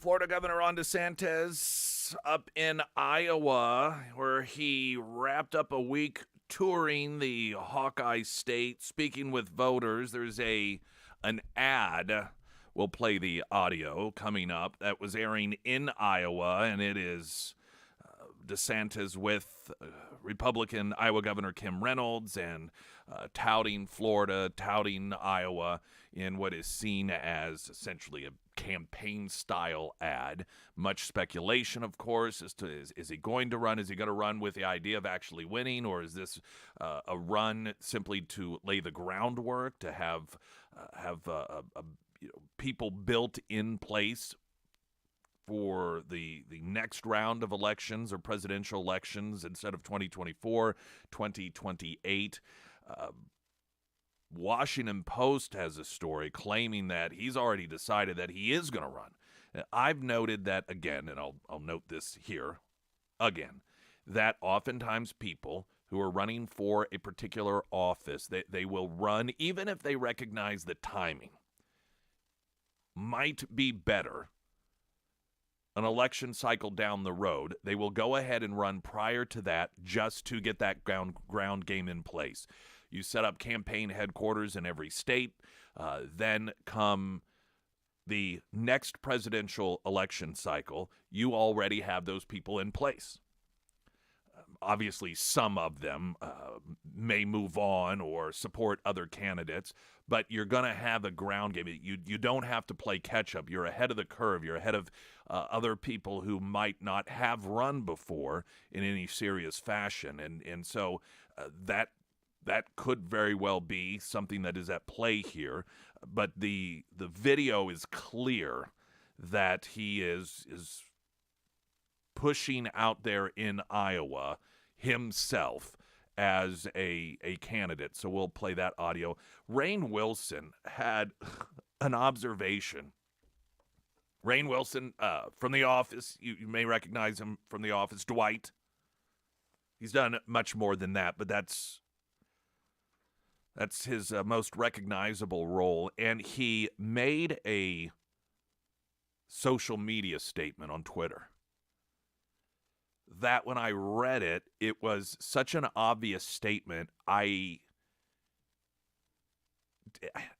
Florida Governor Ron DeSantis up in Iowa, where he wrapped up a week touring the Hawkeye State, speaking with voters. There's an ad. We'll play the audio coming up that was airing in Iowa, and it is DeSantis with Republican Iowa Governor Kim Reynolds and touting Florida, touting Iowa in what is seen as essentially a campaign-style ad. Much speculation, of course, as to is he going to run? Is he going to run with the idea of actually winning, or is this a run simply to lay the groundwork to have people built in place for the next round of elections or presidential elections instead of 2024, 2028. Washington Post has a story claiming that he's already decided that he is going to run. I've noted that again, and I'll note this here again, that oftentimes people who are running for a particular office, they will run even if they recognize the timing might be better an election cycle down the road. They will go ahead and run prior to that just to get that ground game in place. You set up campaign headquarters in every state. Then come the next presidential election cycle, you already have those people in place. Obviously, some of them may move on or support other candidates, but you're going to have a ground game. You don't have to play catch-up. You're ahead of the curve. You're ahead of other people who might not have run before in any serious fashion. And so that could very well be something that is at play here. But the video is clear that he is pushing out there in Iowa himself as a candidate. So we'll play that audio. Rainn Wilson had an observation. Rainn Wilson from The Office. You may recognize him from The Office. Dwight. He's done much more than that, but that's his most recognizable role. And he made a social media statement on Twitter that when I read it, it was such an obvious statement. I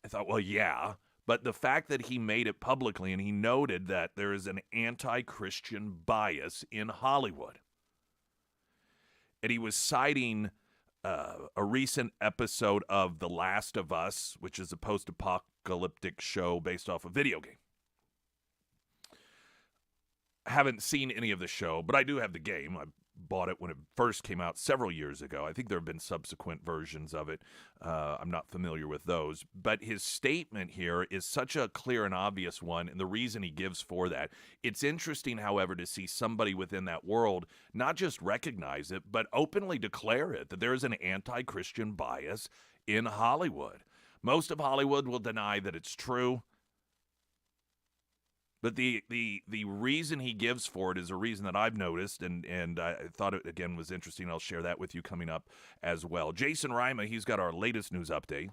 thought, well, yeah. But the fact that he made it publicly and he noted that there is an anti-Christian bias in Hollywood. And he was citing a recent episode of The Last of Us, which is a post-apocalyptic show based off a video game. I haven't seen any of the show, but I do have the game. I bought it when it first came out several years ago. I think there have been subsequent versions of it. I'm not familiar with those. But his statement here is such a clear and obvious one, and the reason he gives for that. It's interesting, however, to see somebody within that world not just recognize it, but openly declare it, that there is an anti-Christian bias in Hollywood. Most of Hollywood will deny that it's true. But the reason he gives for it is a reason that I've noticed, and I thought it, again, was interesting. I'll share that with you coming up as well. Jason Rima, he's got our latest news update.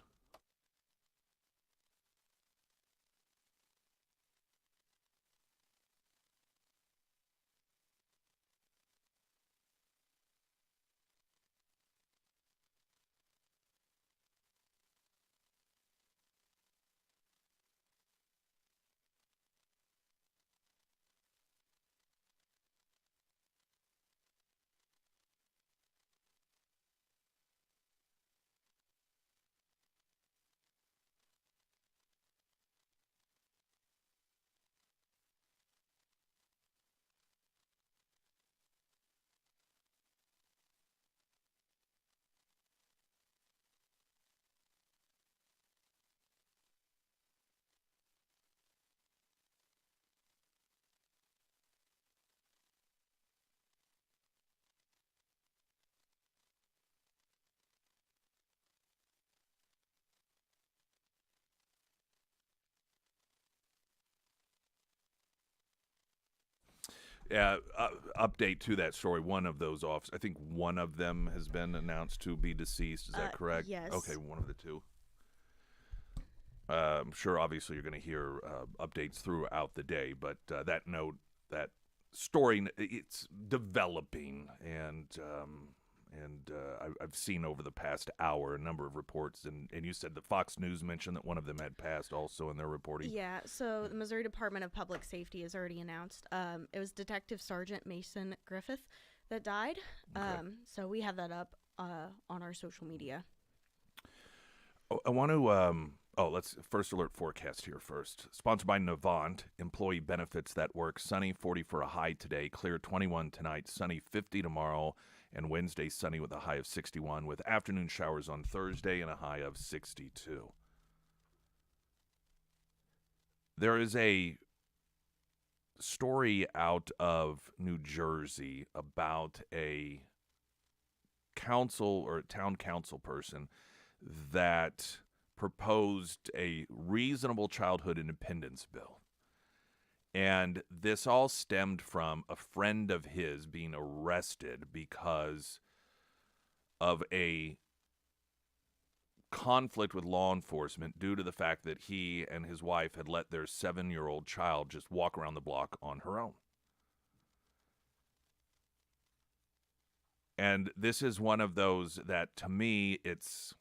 Update to that story. One of those officers, I think one of them has been announced to be deceased. Is that correct? Yes. Okay, one of the two. I'm sure, obviously, you're going to hear updates throughout the day, but that note, that story, it's developing, and I've seen over the past hour a number of reports, and you said that Fox News mentioned that one of them had passed also in their reporting. Yeah, so the Missouri Department of Public Safety has already announced. It was Detective Sergeant Mason Griffith that died. Okay. So we have that up on our social media. I want to. Let's first alert forecast here first. Sponsored by Navant. Employee benefits that work. Sunny 40 for a high today. Clear 21 tonight. Sunny 50 tomorrow. And Wednesday sunny with a high of 61 with afternoon showers on Thursday and a high of 62. There is a story out of New Jersey about a council or town council person that proposed a reasonable childhood independence bill. And this all stemmed from a friend of his being arrested because of a conflict with law enforcement due to the fact that he and his wife had let their 7-year-old child just walk around the block on her own. And this is one of those that, to me, it's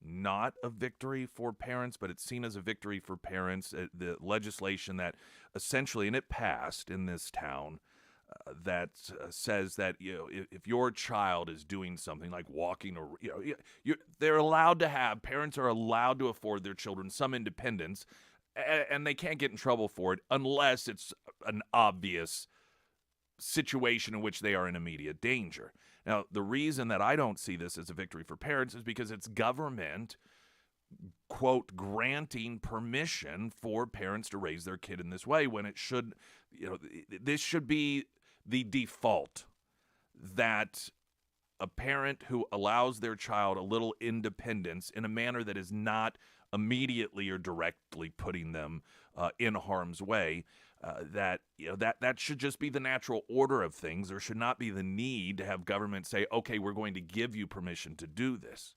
not a victory for parents, but it's seen as a victory for parents. The legislation that essentially, and it passed in this town, that says that if your child is doing something like walking, or they're allowed to have, parents are allowed to afford their children some independence, and they can't get in trouble for it unless it's an obvious situation in which they are in immediate danger. Now, the reason that I don't see this as a victory for parents is because it's government, quote, granting permission for parents to raise their kid in this way when it should, this should be the default, that a parent who allows their child a little independence in a manner that is not immediately or directly putting them in harm's way, that should just be the natural order of things. There should not be the need to have government say, okay, we're going to give you permission to do this.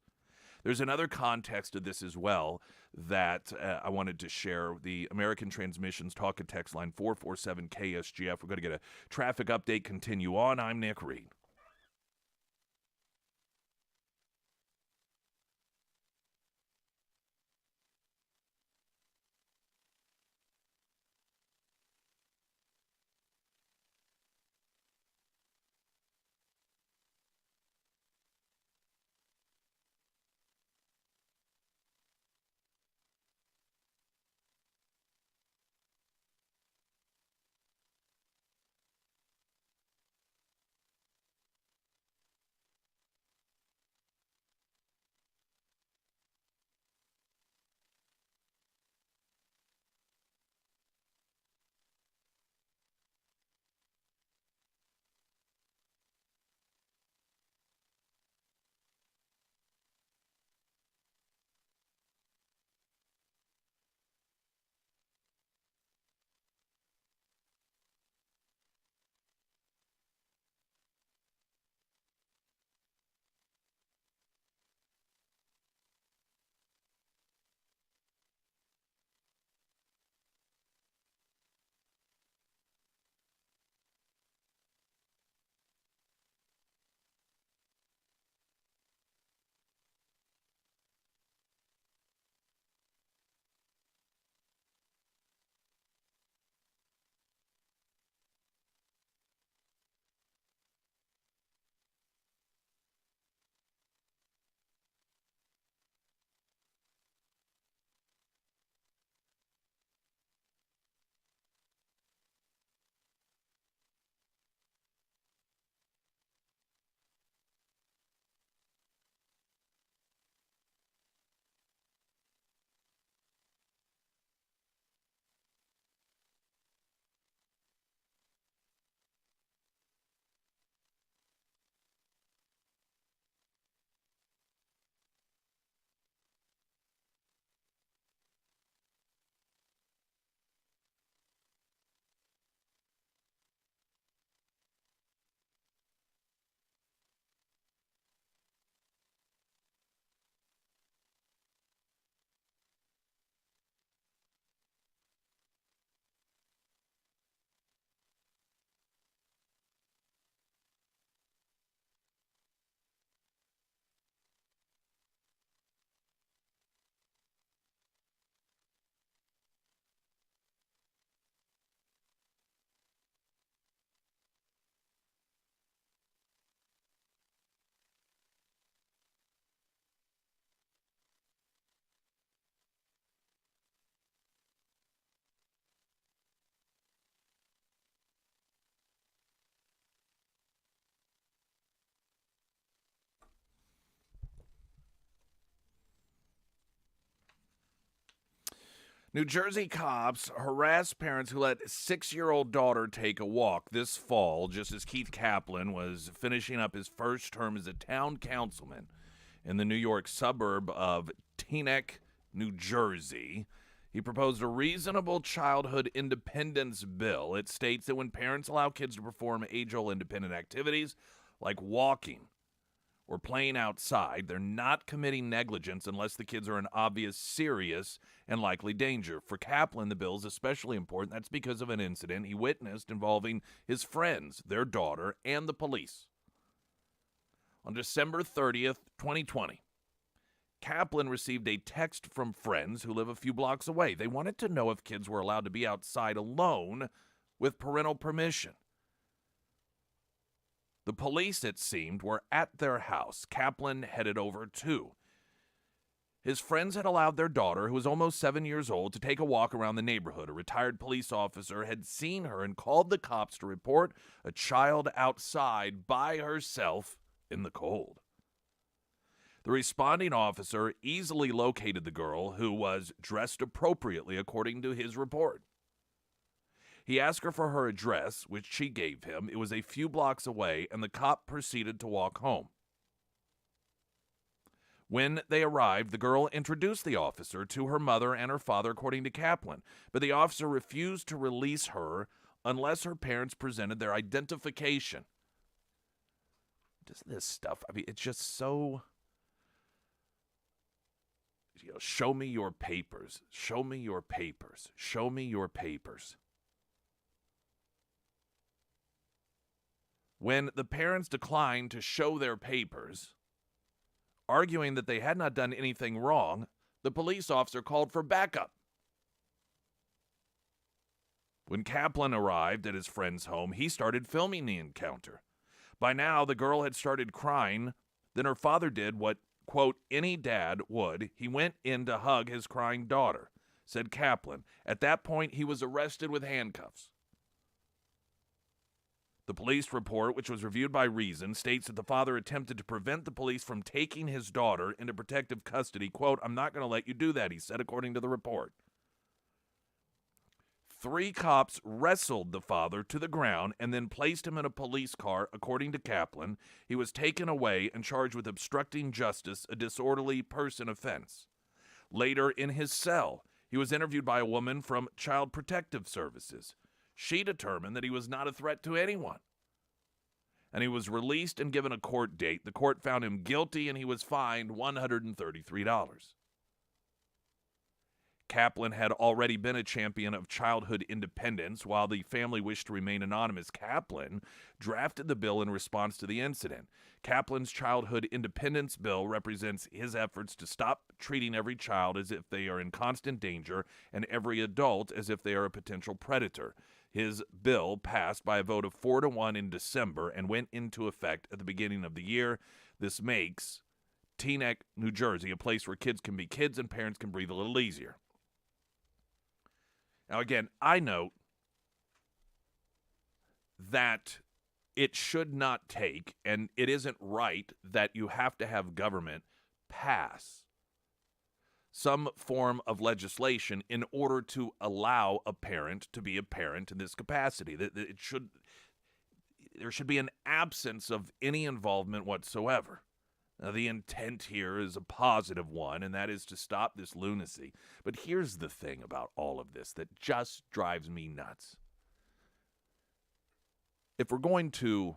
There's another context to this as well that I wanted to share. The American Transmissions Talk and Text line 447-KSGF. We're going to get a traffic update. Continue on. I'm Nick Reed. New Jersey cops harassed parents who let 6-year-old daughter take a walk this fall, just as Keith Kaplan was finishing up his first term as a town councilman in the New York suburb of Teaneck, New Jersey. He proposed a reasonable childhood independence bill. It states that when parents allow kids to perform age-old independent activities like walking or playing outside, they're not committing negligence unless the kids are in obvious, serious, and likely danger. For Kaplan, the bill is especially important. That's because of an incident he witnessed involving his friends, their daughter, and the police. On December 30th, 2020, Kaplan received a text from friends who live a few blocks away. They wanted to know if kids were allowed to be outside alone with parental permission. The police, it seemed, were at their house. Kaplan headed over too. His friends had allowed their daughter, who was almost 7 years old, to take a walk around the neighborhood. A retired police officer had seen her and called the cops to report a child outside by herself in the cold. The responding officer easily located the girl, who was dressed appropriately according to his report. He asked her for her address, which she gave him. It was a few blocks away, and the cop proceeded to walk home. When they arrived, the girl introduced the officer to her mother and her father, according to Kaplan, but the officer refused to release her unless her parents presented their identification. Just this stuff, I mean, it's just so... show me your papers. Show me your papers. Show me your papers. When the parents declined to show their papers, arguing that they had not done anything wrong, the police officer called for backup. When Kaplan arrived at his friend's home, he started filming the encounter. By now, the girl had started crying. Then her father did what, quote, any dad would. He went in to hug his crying daughter, said Kaplan. At that point, he was arrested with handcuffs. The police report, which was reviewed by Reason, states that the father attempted to prevent the police from taking his daughter into protective custody. Quote, I'm not going to let you do that, he said, according to the report. 3 cops wrestled the father to the ground and then placed him in a police car, according to Kaplan. He was taken away and charged with obstructing justice, a disorderly person offense. Later, in his cell, he was interviewed by a woman from Child Protective Services. She determined that he was not a threat to anyone. And he was released and given a court date. The court found him guilty and he was fined $133. Kaplan had already been a champion of childhood independence. While the family wished to remain anonymous, Kaplan drafted the bill in response to the incident. Kaplan's childhood independence bill represents his efforts to stop treating every child as if they are in constant danger and every adult as if they are a potential predator. His bill passed by a vote of 4-1 in December and went into effect at the beginning of the year. This makes Teaneck, New Jersey, a place where kids can be kids and parents can breathe a little easier. Now, again, I note that it should not take, and it isn't right that you have to have government pass some form of legislation in order to allow a parent to be a parent in this capacity. There should be an absence of any involvement whatsoever. Now, the intent here is a positive one, and that is to stop this lunacy. But here's the thing about all of this that just drives me nuts. If we're going to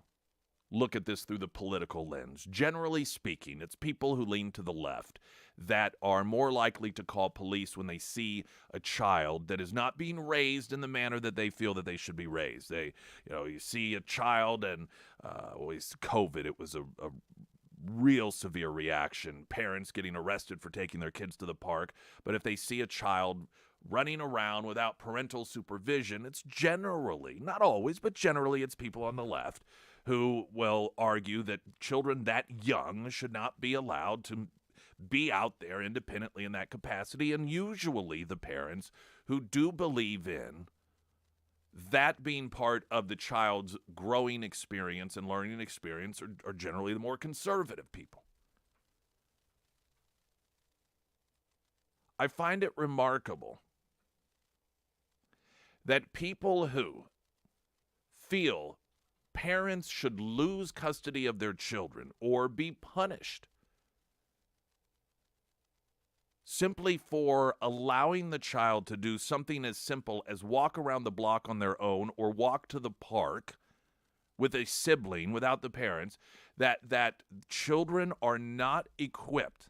look at this through the political lens, generally speaking, it's people who lean to the left that are more likely to call police when they see a child that is not being raised in the manner that they feel that they should be raised. You see a child, and always COVID, it was a real severe reaction, parents getting arrested for taking their kids to the park. But if they see a child running around without parental supervision, it's generally, not always, but generally it's people on the left who will argue that children that young should not be allowed to be out there independently in that capacity. And usually the parents who do believe in that being part of the child's growing experience and learning experience are generally the more conservative people. I find it remarkable that people who feel parents should lose custody of their children or be punished simply for allowing the child to do something as simple as walk around the block on their own or walk to the park with a sibling without the parents, that children are not equipped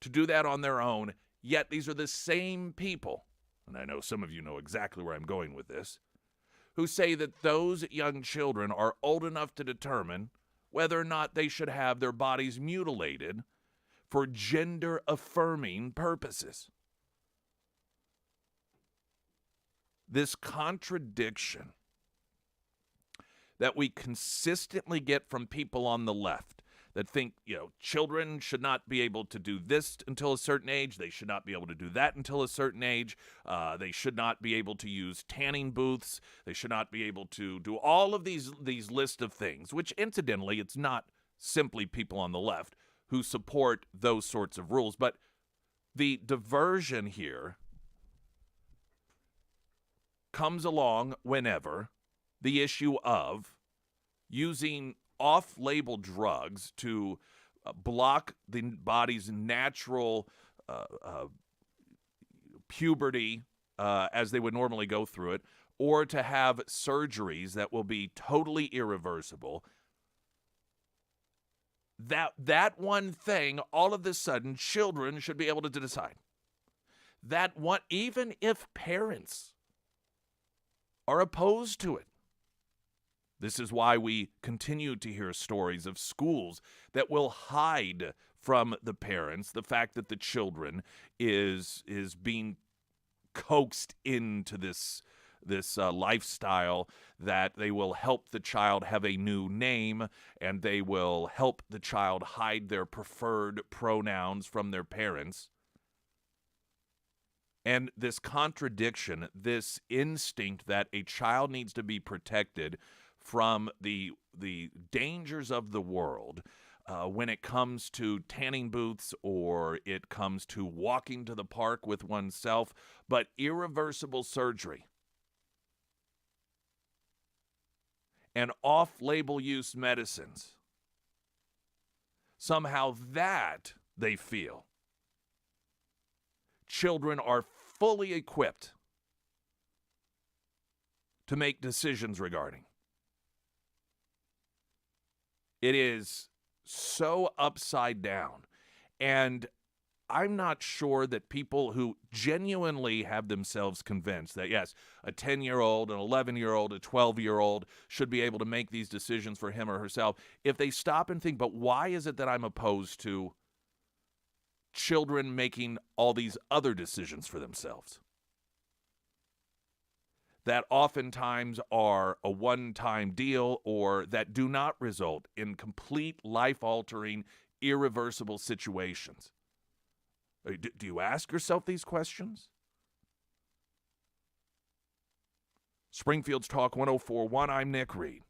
to do that on their own, yet these are the same people, and I know some of you know exactly where I'm going with this, who say that those young children are old enough to determine whether or not they should have their bodies mutilated for gender-affirming purposes. This contradiction that we consistently get from people on the left that think, children should not be able to do this until a certain age. They should not be able to do that until a certain age. They should not be able to use tanning booths. They should not be able to do all of these list of things, which incidentally, it's not simply people on the left who support those sorts of rules. But the diversion here comes along whenever the issue of using off-label drugs to block the body's natural puberty as they would normally go through it, or to have surgeries that will be totally irreversible. That one thing, all of a sudden, children should be able to decide. That one, even if parents are opposed to it. This is why we continue to hear stories of schools that will hide from the parents the fact that the children is being coaxed into this lifestyle, that they will help the child have a new name, and they will help the child hide their preferred pronouns from their parents. And this contradiction, this instinct that a child needs to be protected from the dangers of the world when it comes to tanning booths or it comes to walking to the park with oneself, but irreversible surgery and off-label use medicines, somehow that, they feel, children are fully equipped to make decisions regarding. It is so upside down. And I'm not sure that people who genuinely have themselves convinced that, yes, a 10-year-old, an 11-year-old, a 12-year-old should be able to make these decisions for him or herself, if they stop and think, but why is it that I'm opposed to children making all these other decisions for themselves that oftentimes are a one-time deal or that do not result in complete life-altering, irreversible situations? Do you ask yourself these questions? Springfield's Talk 104.1, I'm Nick Reed.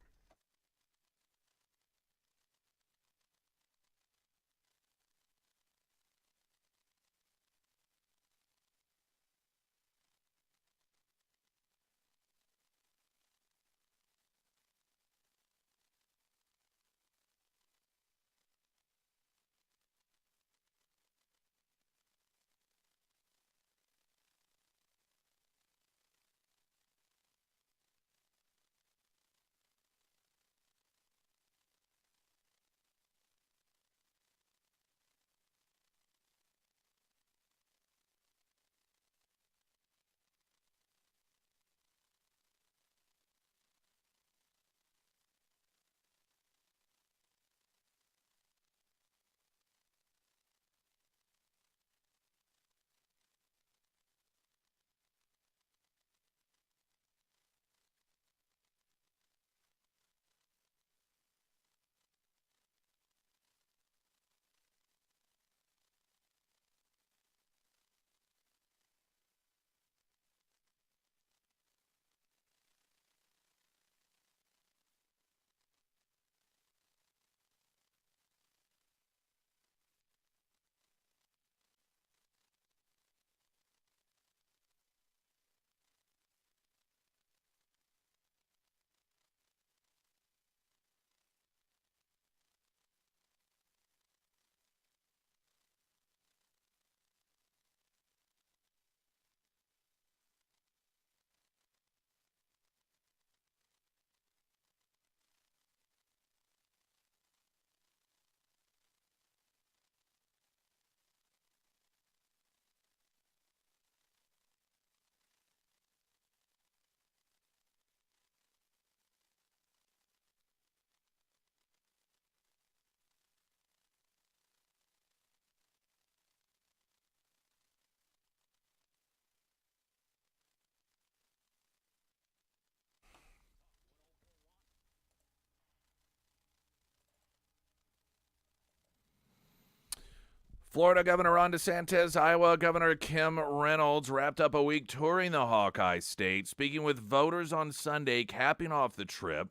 Florida Governor Ron DeSantis, Iowa Governor Kim Reynolds wrapped up a week touring the Hawkeye State, speaking with voters on Sunday, capping off the trip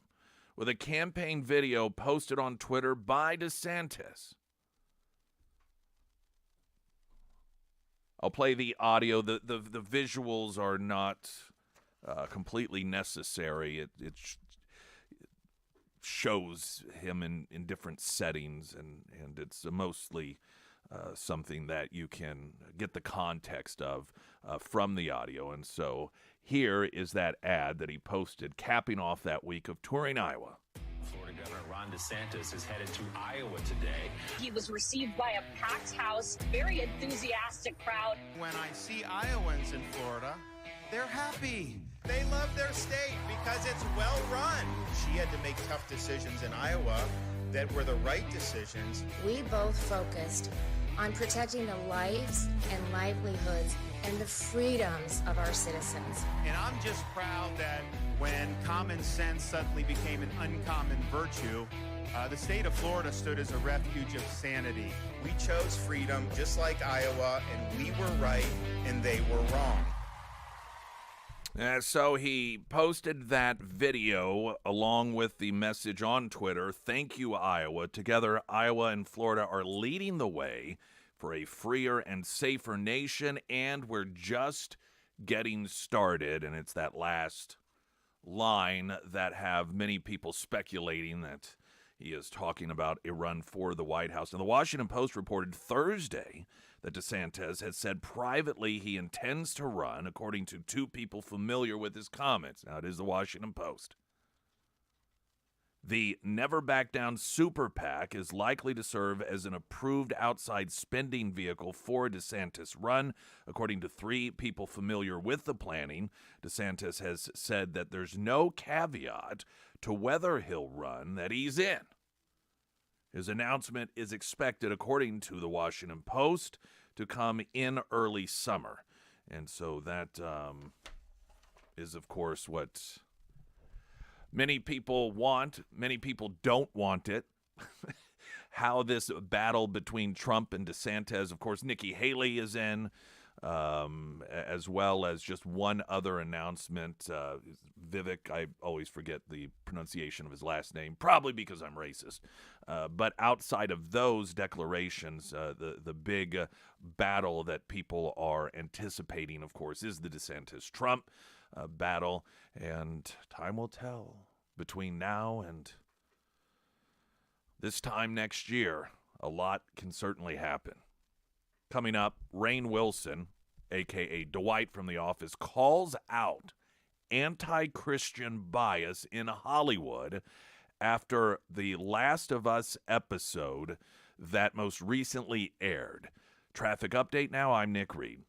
with a campaign video posted on Twitter by DeSantis. I'll play the audio. The visuals are not completely necessary. It shows him in different settings, and it's mostly something that you can get the context of from the audio. And so here is that ad that he posted capping off that week of touring Iowa. Florida Governor Ron DeSantis is headed to Iowa today. He was received by a packed house, very enthusiastic crowd. When I see Iowans in Florida, they're happy. They love their state because it's well run. She had to make tough decisions in Iowa that were the right decisions. We both focused on protecting the lives and livelihoods and the freedoms of our citizens. And I'm just proud that when common sense suddenly became an uncommon virtue, the state of Florida stood as a refuge of sanity. We chose freedom just like Iowa, and we were right and they were wrong. So he posted that video along with the message on Twitter, "Thank you, Iowa. Together, Iowa and Florida are leading the way for a freer and safer nation, and we're just getting started." And it's that last line that have many people speculating that he is talking about a run for the White House. And the Washington Post reported Thursday that DeSantis has said privately he intends to run, according to two people familiar with his comments. Now, it is the Washington Post. The Never Back Down Super PAC is likely to serve as an approved outside spending vehicle for a DeSantis run, according to three people familiar with the planning. DeSantis has said that there's no caveat to whether he'll run that he's in. His announcement is expected, according to the Washington Post, to come in early summer. And so that is, of course, what many people want. Many people don't want it. How this battle between Trump and DeSantis, of course, Nikki Haley is in, as well as just one other announcement. Vivek, I always forget the pronunciation of his last name, probably because I'm racist. But outside of those declarations, the big battle that people are anticipating, of course, is the DeSantis-Trump battle. And time will tell between now and this time next year. A lot can certainly happen. Coming up, Rainn Wilson, a.k.a. Dwight from The Office, calls out anti-Christian bias in Hollywood after the Last of Us episode that most recently aired. Traffic update now, I'm Nick Reed.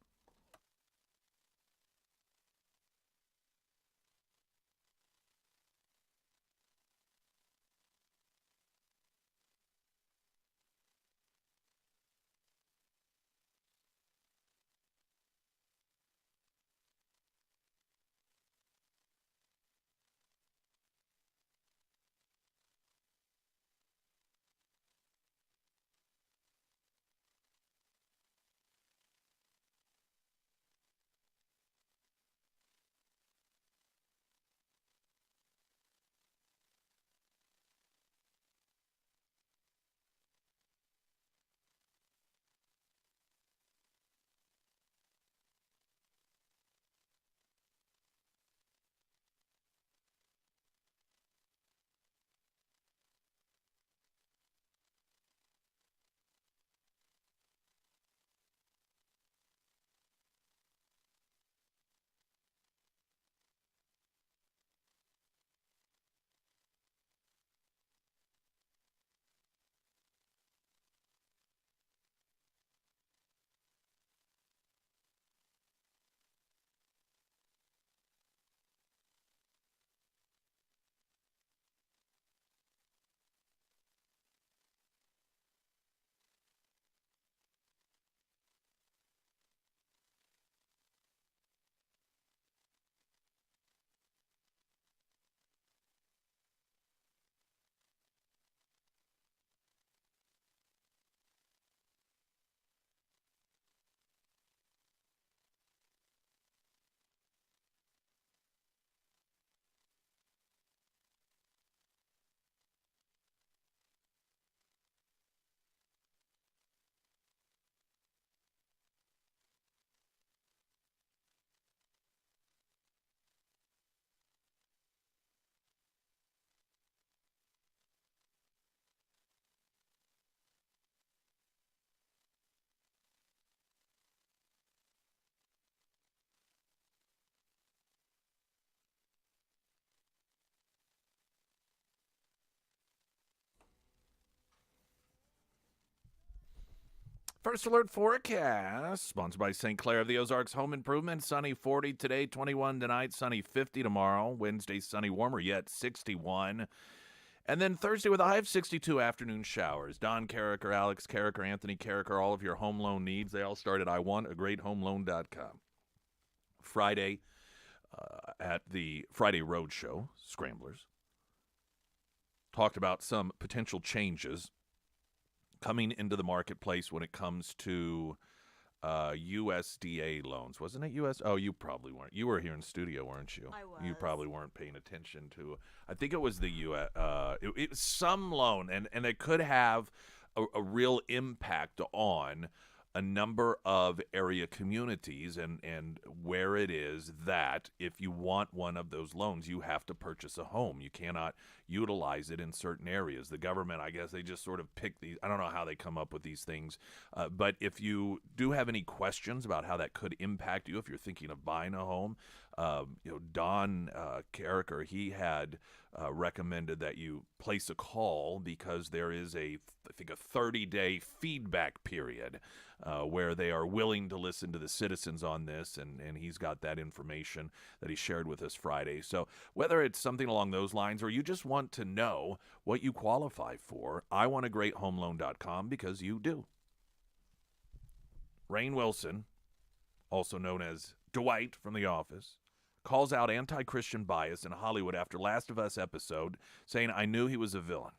First Alert Forecast, sponsored by St. Clair of the Ozarks Home Improvement. Sunny 40 today, 21 tonight, sunny 50 tomorrow. Wednesday, sunny, warmer yet, 61. And then Thursday with a high of 62, afternoon showers. Don Carricker, Alex Carricker, Anthony Carricker, all of your home loan needs. They all start at iwantagreathomeloan.com. Friday at the Friday Road Show, Scramblers, talked about some potential changes coming into the marketplace when it comes to USDA loans. Wasn't it US? Oh, you probably weren't. You were here in studio, weren't you? I was. You probably weren't paying attention to, I think it was the US, it was some loan, and it could have a real impact on a number of area communities and where it is that if you want one of those loans, you have to purchase a home. You cannot utilize it in certain areas. The government, I guess, they just sort of pick these. I don't know how they come up with these things. But if you do have any questions about how that could impact you, if you're thinking of buying a home, Don Carricker, he had recommended that you place a call because there is I think a 30-day feedback period where they are willing to listen to the citizens on this, and he's got that information that he shared with us Friday. So whether it's something along those lines or you just want to know what you qualify for, iwantagreathomeloan.com, because you do. Rainn Wilson, also known as Dwight from The Office, calls out anti-Christian bias in Hollywood after Last of Us episode, saying, "I knew he was a villain."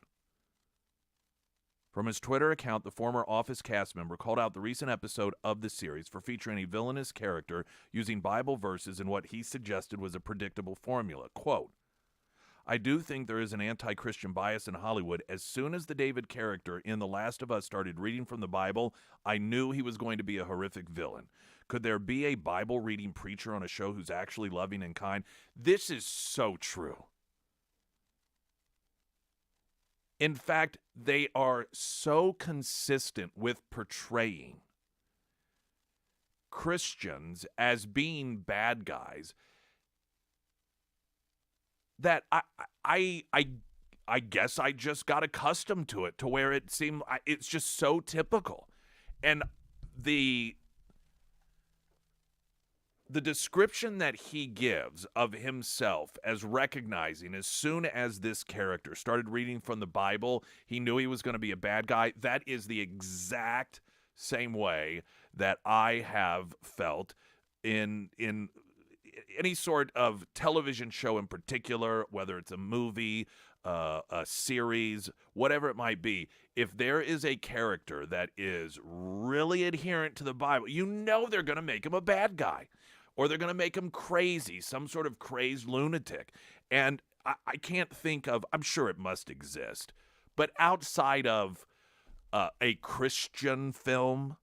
From his Twitter account, the former Office cast member called out the recent episode of the series for featuring a villainous character using Bible verses in what he suggested was a predictable formula. Quote, "I do think there is an anti-Christian bias in Hollywood. As soon as the David character in The Last of Us started reading from the Bible, I knew he was going to be a horrific villain. Could there be a Bible-reading preacher on a show who's actually loving and kind?" This is so true. In fact, they are so consistent with portraying Christians as being bad guys that I guess I just got accustomed to it, to where it seemed it's just so typical. And the description that he gives of himself as recognizing as soon as this character started reading from the Bible, he knew he was going to be a bad guy. That is the exact same way that I have felt in any sort of television show in particular, whether it's a movie, a series, whatever it might be. If there is a character that is really adherent to the Bible, you know they're going to make him a bad guy. Or they're going to make him crazy, some sort of crazed lunatic. And I can't think of, I'm sure it must exist, but outside of a Christian film,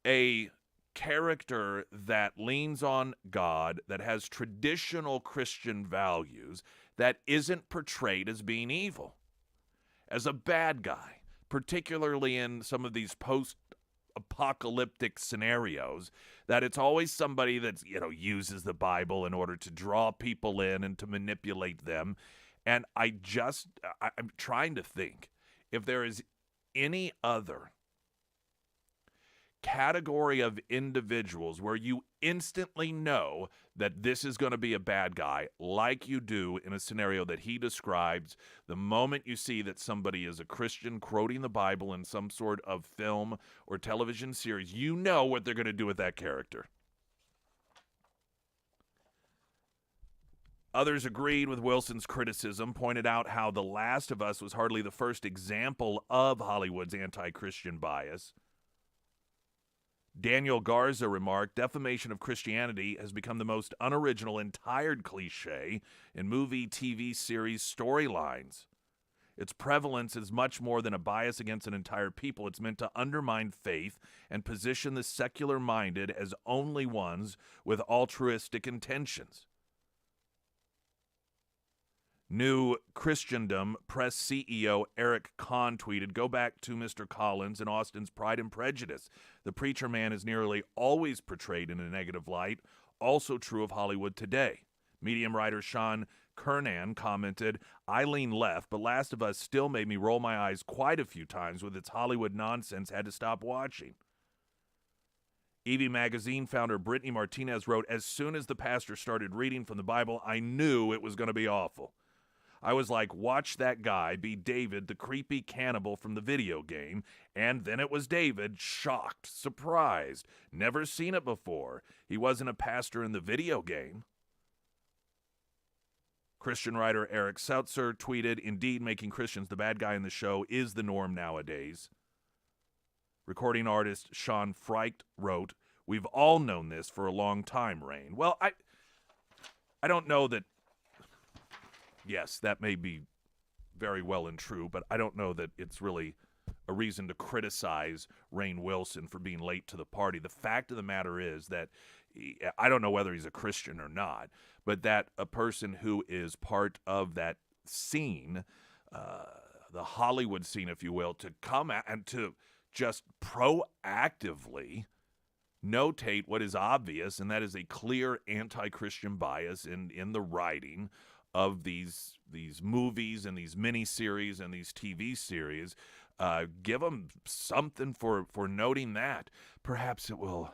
a character that leans on God, that has traditional Christian values, that isn't portrayed as being evil, as a bad guy, particularly in some of these post-apocalyptic scenarios, that it's always somebody that's, uses the Bible in order to draw people in and to manipulate them. And I'm trying to think if there is any other category of individuals where you instantly know that this is going to be a bad guy, like you do in a scenario that he describes. The moment you see that somebody is a Christian quoting the Bible in some sort of film or television series, you know what they're going to do with that character. Others agreed with Wilson's criticism, pointed out how The Last of Us was hardly the first example of Hollywood's anti-Christian bias. Daniel Garza remarked, "Defamation of Christianity has become the most unoriginal and tired cliche in movie, TV series storylines. Its prevalence is much more than a bias against an entire people. It's meant to undermine faith and position the secular-minded as only ones with altruistic intentions." New Christendom Press CEO Eric Kahn tweeted, "Go back to Mr. Collins in Austin's Pride and Prejudice. The preacher man is nearly always portrayed in a negative light, also true of Hollywood today. Medium writer Sean Kernan commented, I lean left, but Last of Us still made me roll my eyes quite a few times with its Hollywood nonsense. Had to stop watching. Evie Magazine founder Brittany Martinez wrote, as soon as the pastor started reading from the Bible, I knew it was going to be awful. I was like, watch that guy be David, the creepy cannibal from the video game. And then it was David, shocked, surprised, never seen it before. He wasn't a pastor in the video game. Christian writer Eric Sautzer tweeted, indeed, making Christians the bad guy in the show is the norm nowadays. Recording artist Sean Freicht wrote, we've all known this for a long time, Rain. Well, I don't know that. Yes, that may be very well and true, but I don't know that it's really a reason to criticize Rainn Wilson for being late to the party. The fact of the matter is that I don't know whether he's a Christian or not, but that a person who is part of that scene, the Hollywood scene, if you will, to come out and to just proactively notate what is obvious, and that is a clear anti-Christian bias in the writing of these movies and these miniseries and these TV series. Give them something for noting that. Perhaps it will,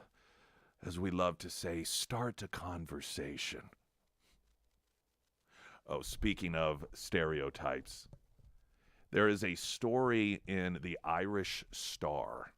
as we love to say, start a conversation. Oh, speaking of stereotypes, there is a story in the Irish Star.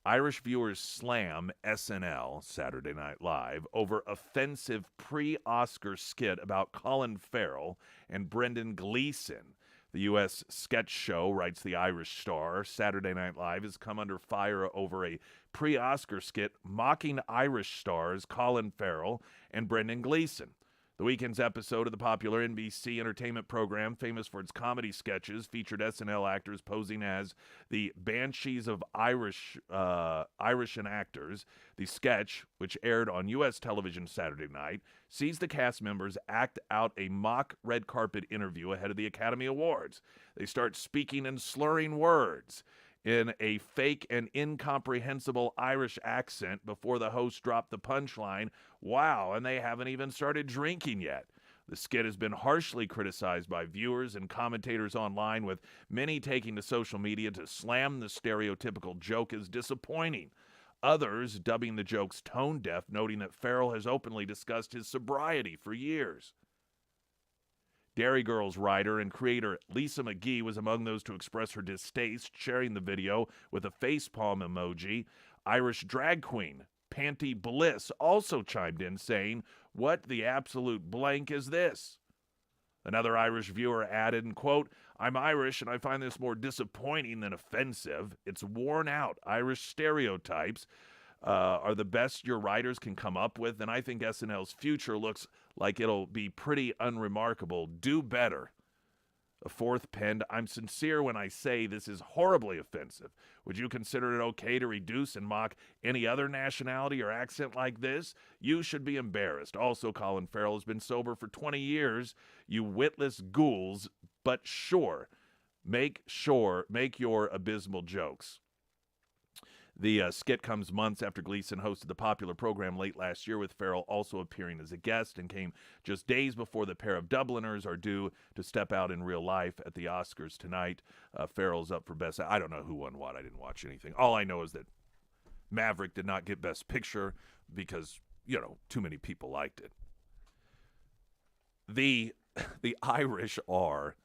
Irish viewers slam SNL, Saturday Night Live, over offensive pre-Oscar skit about Colin Farrell and Brendan Gleeson. The U.S. sketch show, writes the Irish Star, Saturday Night Live has come under fire over a pre-Oscar skit mocking Irish stars Colin Farrell and Brendan Gleeson. The weekend's episode of the popular NBC entertainment program, famous for its comedy sketches, featured SNL actors posing as the Banshees of Irish and actors. The sketch, which aired on U.S. television Saturday night, sees the cast members act out a mock red carpet interview ahead of the Academy Awards. They start speaking and slurring words in a fake and incomprehensible Irish accent before the host dropped the punchline, wow, and they haven't even started drinking yet. The skit has been harshly criticized by viewers and commentators online, with many taking to social media to slam the stereotypical joke as disappointing. Others dubbing the jokes tone deaf, noting that Farrell has openly discussed his sobriety for years. Dairy Girls writer and creator Lisa McGee was among those to express her distaste, sharing the video with a facepalm emoji. Irish drag queen Panty Bliss also chimed in, saying, what the absolute blank is this? Another Irish viewer added, and quote, I'm Irish and I find this more disappointing than offensive. It's worn out. Irish stereotypes are the best your writers can come up with, and I think SNL's future looks like it'll be pretty unremarkable. Do better. A fourth penned, I'm sincere when I say this is horribly offensive. Would you consider it okay to reduce and mock any other nationality or accent like this? You should be embarrassed. Also, Colin Farrell has been sober for 20 years. You witless ghouls, but make your abysmal jokes. The skit comes months after Gleeson hosted the popular program late last year, with Farrell also appearing as a guest, and came just days before the pair of Dubliners are due to step out in real life at the Oscars tonight. Farrell's up for Best. I don't know who won what. I didn't watch anything. All I know is that Maverick did not get Best Picture because, too many people liked it. The Irish are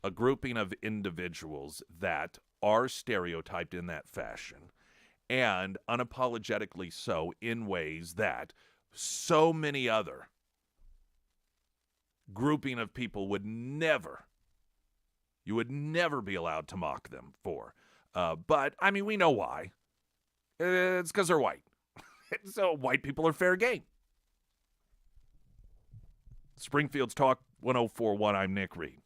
a grouping of individuals that are stereotyped in that fashion, and unapologetically so, in ways that so many other grouping of people would never be allowed to mock them for. But, I mean, we know why. It's because they're white. So white people are fair game. Springfield's Talk 104.1, I'm Nick Reed.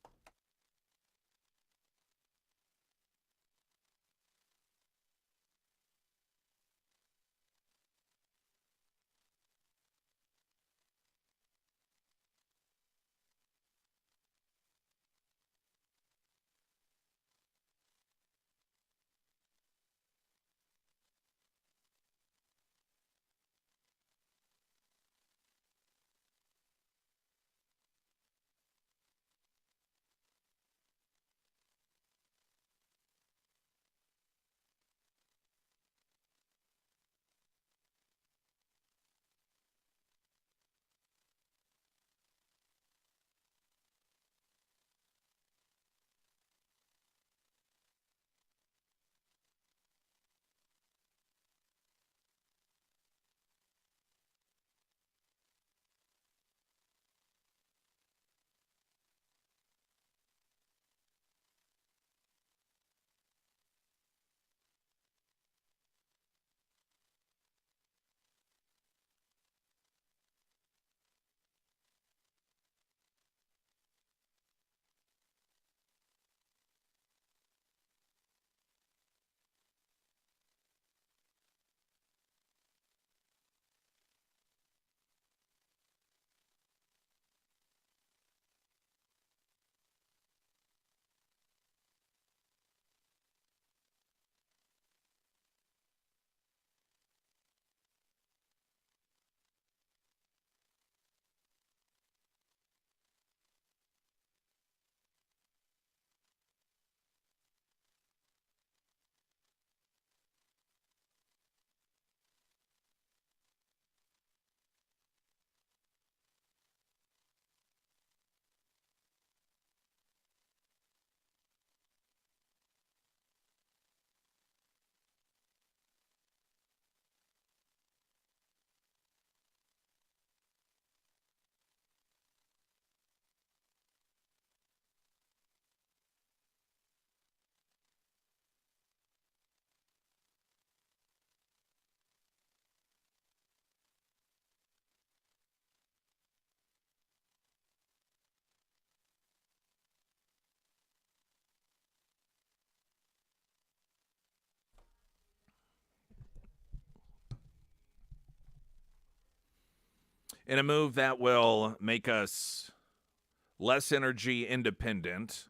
In a move that will make us less energy independent,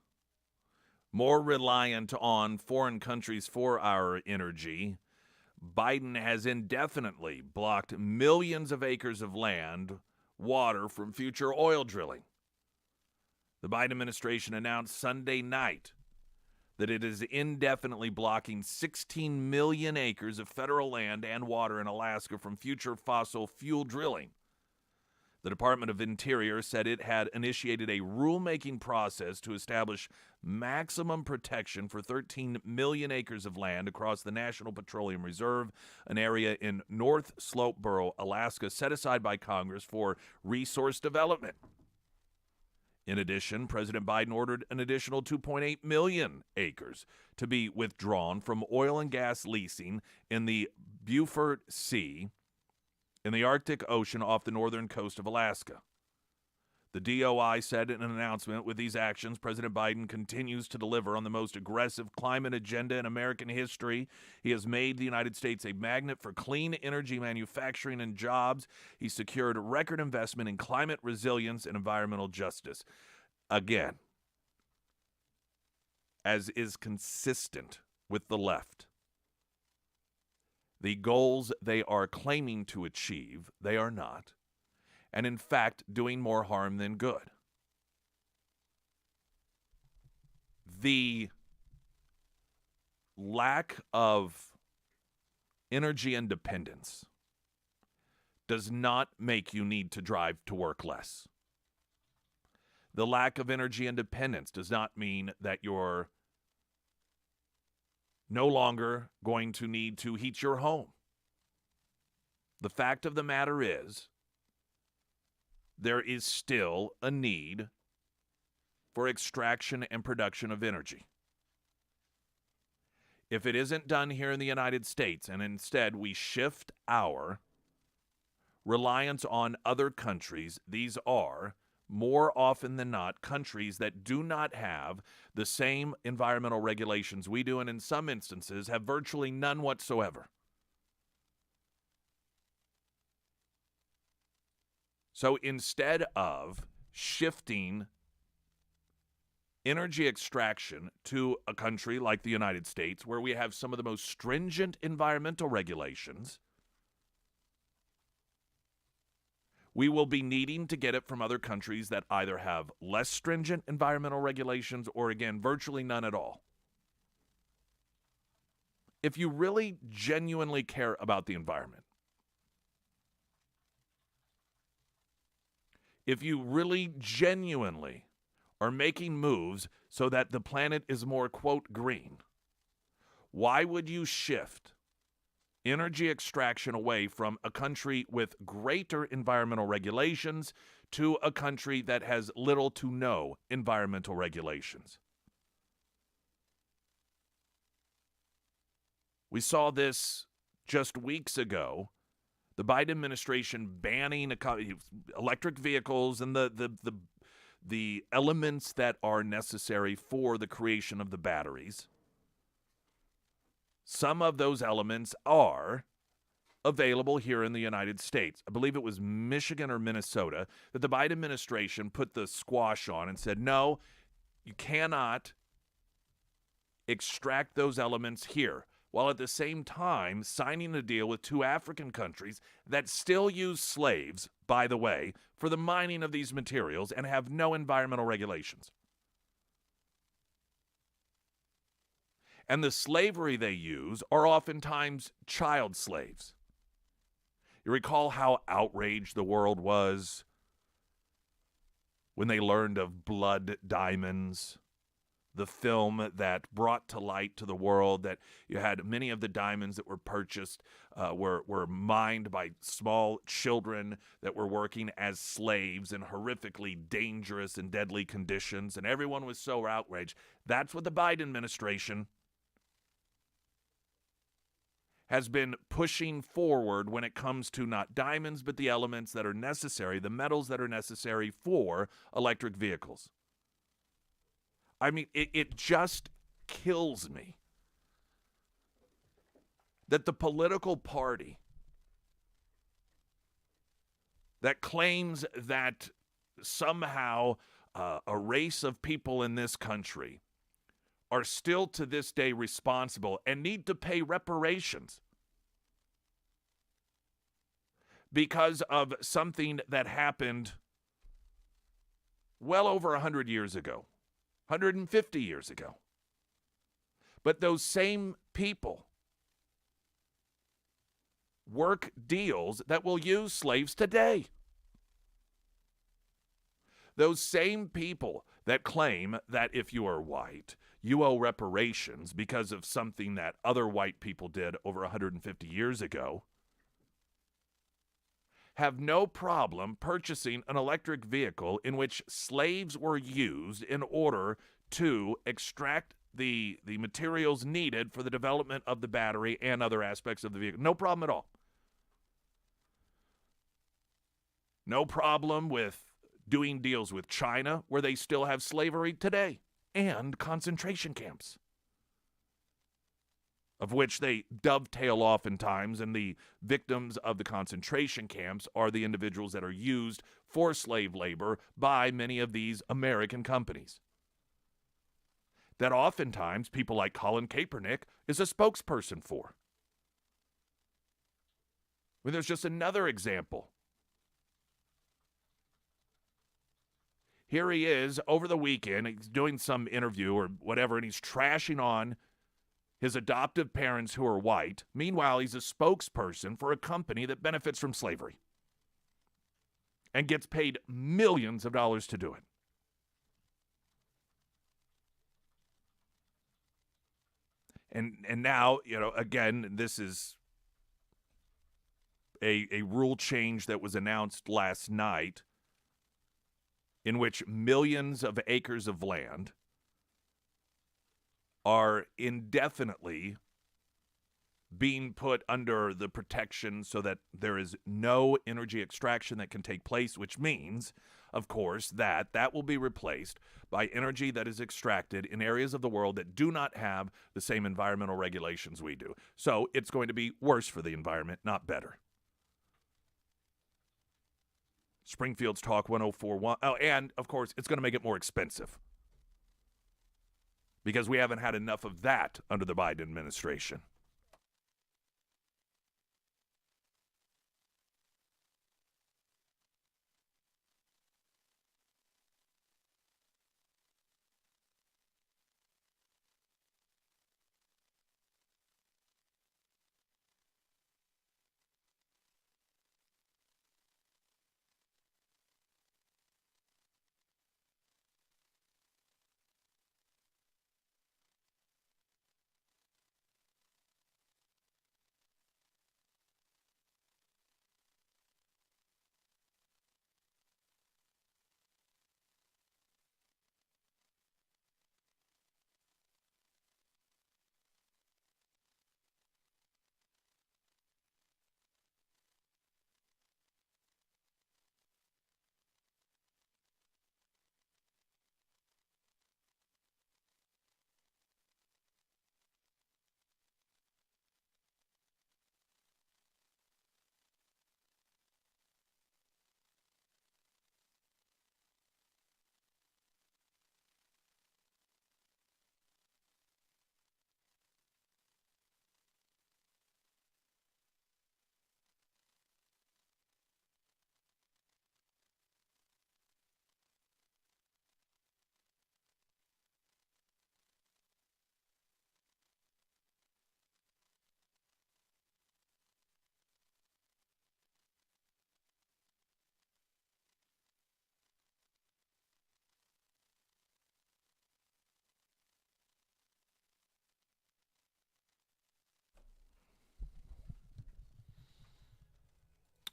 more reliant on foreign countries for our energy, Biden has indefinitely blocked millions of acres of land, water from future oil drilling. The Biden administration announced Sunday night that it is indefinitely blocking 16 million acres of federal land and water in Alaska from future fossil fuel drilling. The Department of Interior said it had initiated a rulemaking process to establish maximum protection for 13 million acres of land across the National Petroleum Reserve, an area in North Slopeboro, Alaska, set aside by Congress for resource development. In addition, President Biden ordered an additional 2.8 million acres to be withdrawn from oil and gas leasing in the Beaufort Sea in the Arctic Ocean off the northern coast of Alaska. The DOI said in an announcement, with these actions, President Biden continues to deliver on the most aggressive climate agenda in American history. He has made the United States a magnet for clean energy manufacturing and jobs. He secured record investment in climate resilience and environmental justice. Again, as is consistent with the left, the goals they are claiming to achieve, they are not, and in fact, doing more harm than good. The lack of energy independence does not make you need to drive to work less. The lack of energy independence does not mean that you're no longer going to need to heat your home. The fact of the matter is, there is still a need for extraction and production of energy. If it isn't done here in the United States, and instead we shift our reliance on other countries, these are more often than not countries that do not have the same environmental regulations we do, and in some instances have virtually none whatsoever. So instead of shifting energy extraction to a country like the United States, where we have some of the most stringent environmental regulations, we will be needing to get it from other countries that either have less stringent environmental regulations or, again, virtually none at all. If you really genuinely care about the environment, if you really genuinely are making moves so that the planet is more, quote, green, why would you shift energy extraction away from a country with greater environmental regulations to a country that has little to no environmental regulations? We saw this just weeks ago, the Biden administration banning electric vehicles and the elements that are necessary for the creation of the batteries. Some of those elements are available here in the United States. I believe it was Michigan or Minnesota that the Biden administration put the squash on and said, no, you cannot extract those elements here, while at the same time signing a deal with two African countries that still use slaves, by the way, for the mining of these materials and have no environmental regulations. And the slavery they use are oftentimes child slaves. You recall how outraged the world was when they learned of blood diamonds, the film that brought to light to the world that you had many of the diamonds that were purchased were mined by small children that were working as slaves in horrifically dangerous and deadly conditions, and everyone was so outraged. That's what the Biden administration has been pushing forward when it comes to not diamonds, but the elements that are necessary, the metals that are necessary for electric vehicles. I mean, it just kills me that the political party that claims that somehow a race of people in this country are still to this day responsible and need to pay reparations because of something that happened well over 100 years ago, 150 years ago. But those same people work deals that will use slaves today. Those same people that claim that if you are white, you owe reparations because of something that other white people did over 150 years ago, have no problem purchasing an electric vehicle in which slaves were used in order to extract the materials needed for the development of the battery and other aspects of the vehicle. No problem at all. No problem with doing deals with China, where they still have slavery today, and concentration camps, of which they dovetail oftentimes, and the victims of the concentration camps are the individuals that are used for slave labor by many of these American companies. That oftentimes people like Colin Kaepernick is a spokesperson for. Well, there's just another example. Here he is over the weekend, he's doing some interview or whatever, and he's trashing on his adoptive parents who are white. Meanwhile, he's a spokesperson for a company that benefits from slavery and gets paid millions of dollars to do it. And now, again, this is a rule change that was announced last night in which millions of acres of land are indefinitely being put under the protection so that there is no energy extraction that can take place, which means, of course, that will be replaced by energy that is extracted in areas of the world that do not have the same environmental regulations we do. So it's going to be worse for the environment, not better. Springfield's Talk 104.1. Oh, and, of course, it's going to make it more expensive because we haven't had enough of that under the Biden administration.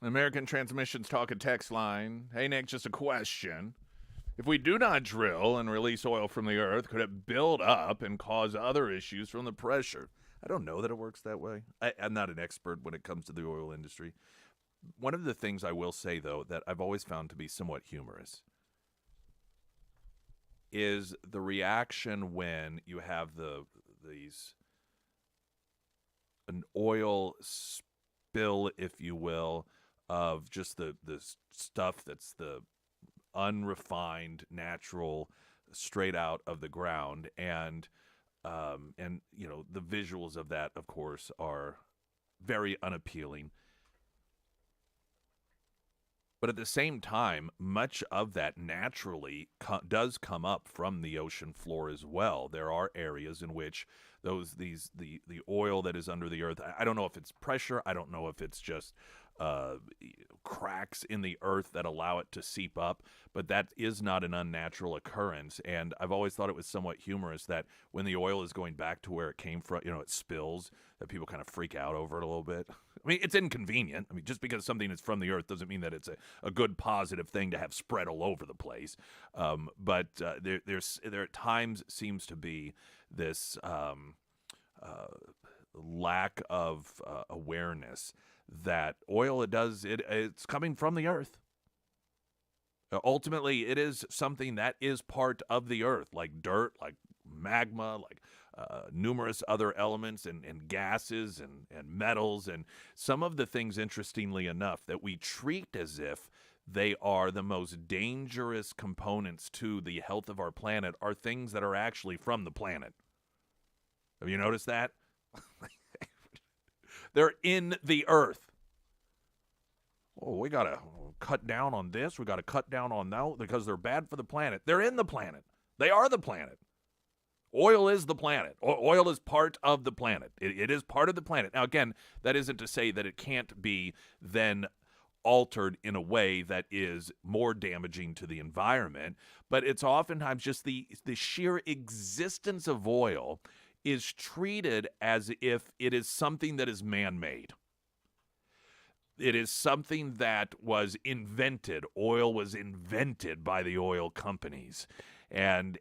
American Transmissions Talk and Text line. Hey, Nick, just a question. If we do not drill and release oil from the earth, could it build up and cause other issues from the pressure? I don't know that it works that way. I'm not an expert when it comes to the oil industry. One of the things I will say, though, that I've always found to be somewhat humorous is the reaction when you have an oil spill, if you will, of just the stuff that's the unrefined, natural, straight out of the ground, and the visuals of that, of course, are very unappealing. But at the same time, much of that naturally does come up from the ocean floor as well. There are areas in which the oil that is under the earth, I don't know if it's pressure, I don't know if it's just cracks in the earth that allow it to seep up, but that is not an unnatural occurrence. And I've always thought it was somewhat humorous that when the oil is going back to where it came from, it spills, that people kind of freak out over it a little bit. I mean, it's inconvenient. I mean, just because something is from the earth doesn't mean that it's a good, positive thing to have spread all over the place. But there at times seems to be this lack of awareness that oil, it's coming from the earth. Ultimately, it is something that is part of the earth, like dirt, like magma, like numerous other elements and gases and metals, and some of the things, interestingly enough, that we treat as if they are the most dangerous components to the health of our planet are things that are actually from the planet. Have you noticed that? They're in the earth. Oh, we got to cut down on this. We got to cut down on that because they're bad for the planet. They're in the planet. They are the planet. Oil is the planet. Oil is part of the planet. It is part of the planet. Now, again, that isn't to say that it can't be then altered in a way that is more damaging to the environment, but it's oftentimes just the sheer existence of oil is treated as if it is something that is man-made. It is something that was invented. Oil was invented by the oil companies. And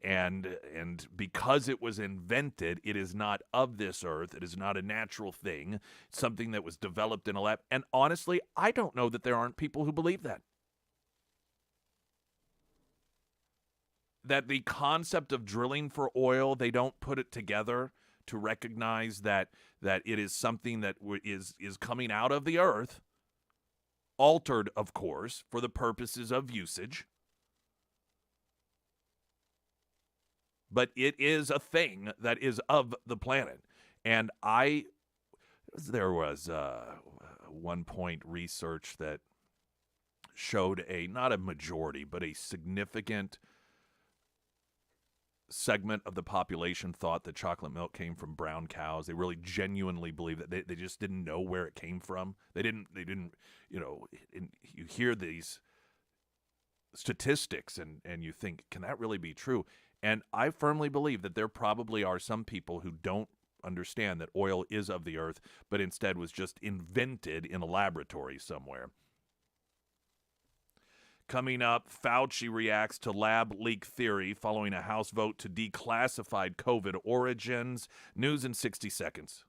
because it was invented, it is not of this earth. It is not a natural thing. It's something that was developed in a lab. And honestly, I don't know that there aren't people who believe that. That the concept of drilling for oil, they don't put it together to recognize that it is something that is coming out of the earth, altered, of course, for the purposes of usage. But it is a thing that is of the planet. And there was one point research that showed not a majority, but a significant segment of the population thought that chocolate milk came from brown cows. They really genuinely believe that they just didn't know where it came from. They didn't, you hear these statistics and you think, can that really be true? And I firmly believe that there probably are some people who don't understand that oil is of the earth, but instead was just invented in a laboratory somewhere. Coming up, Fauci reacts to lab leak theory following a House vote to declassify COVID origins. News in 60 seconds.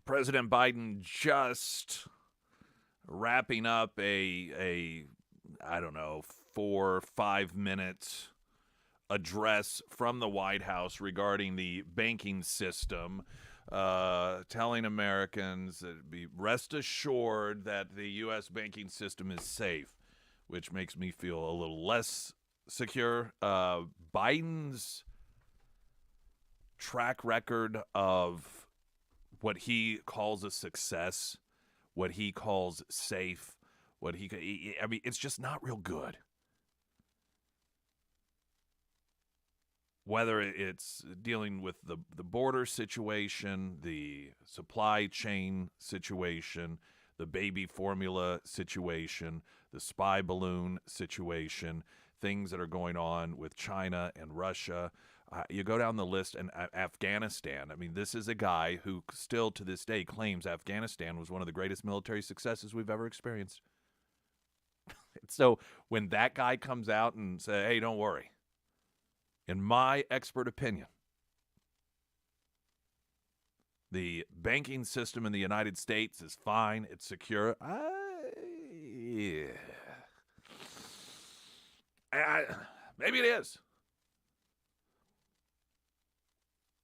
President Biden just wrapping up a I don't know, 4 or 5 minute address from the White House regarding the banking system, telling Americans that be rest assured that the U.S. banking system is safe, which makes me feel a little less secure. Biden's track record of what he calls a success, what he calls safe, I mean, it's just not real good. Whether it's dealing with the border situation, the supply chain situation, the baby formula situation, the spy balloon situation, things that are going on with China and Russia. You go down the list, and Afghanistan. I mean, this is a guy who still to this day claims Afghanistan was one of the greatest military successes we've ever experienced. So when that guy comes out and says, hey, don't worry, in my expert opinion, the banking system in the United States is fine, it's secure. Maybe it is.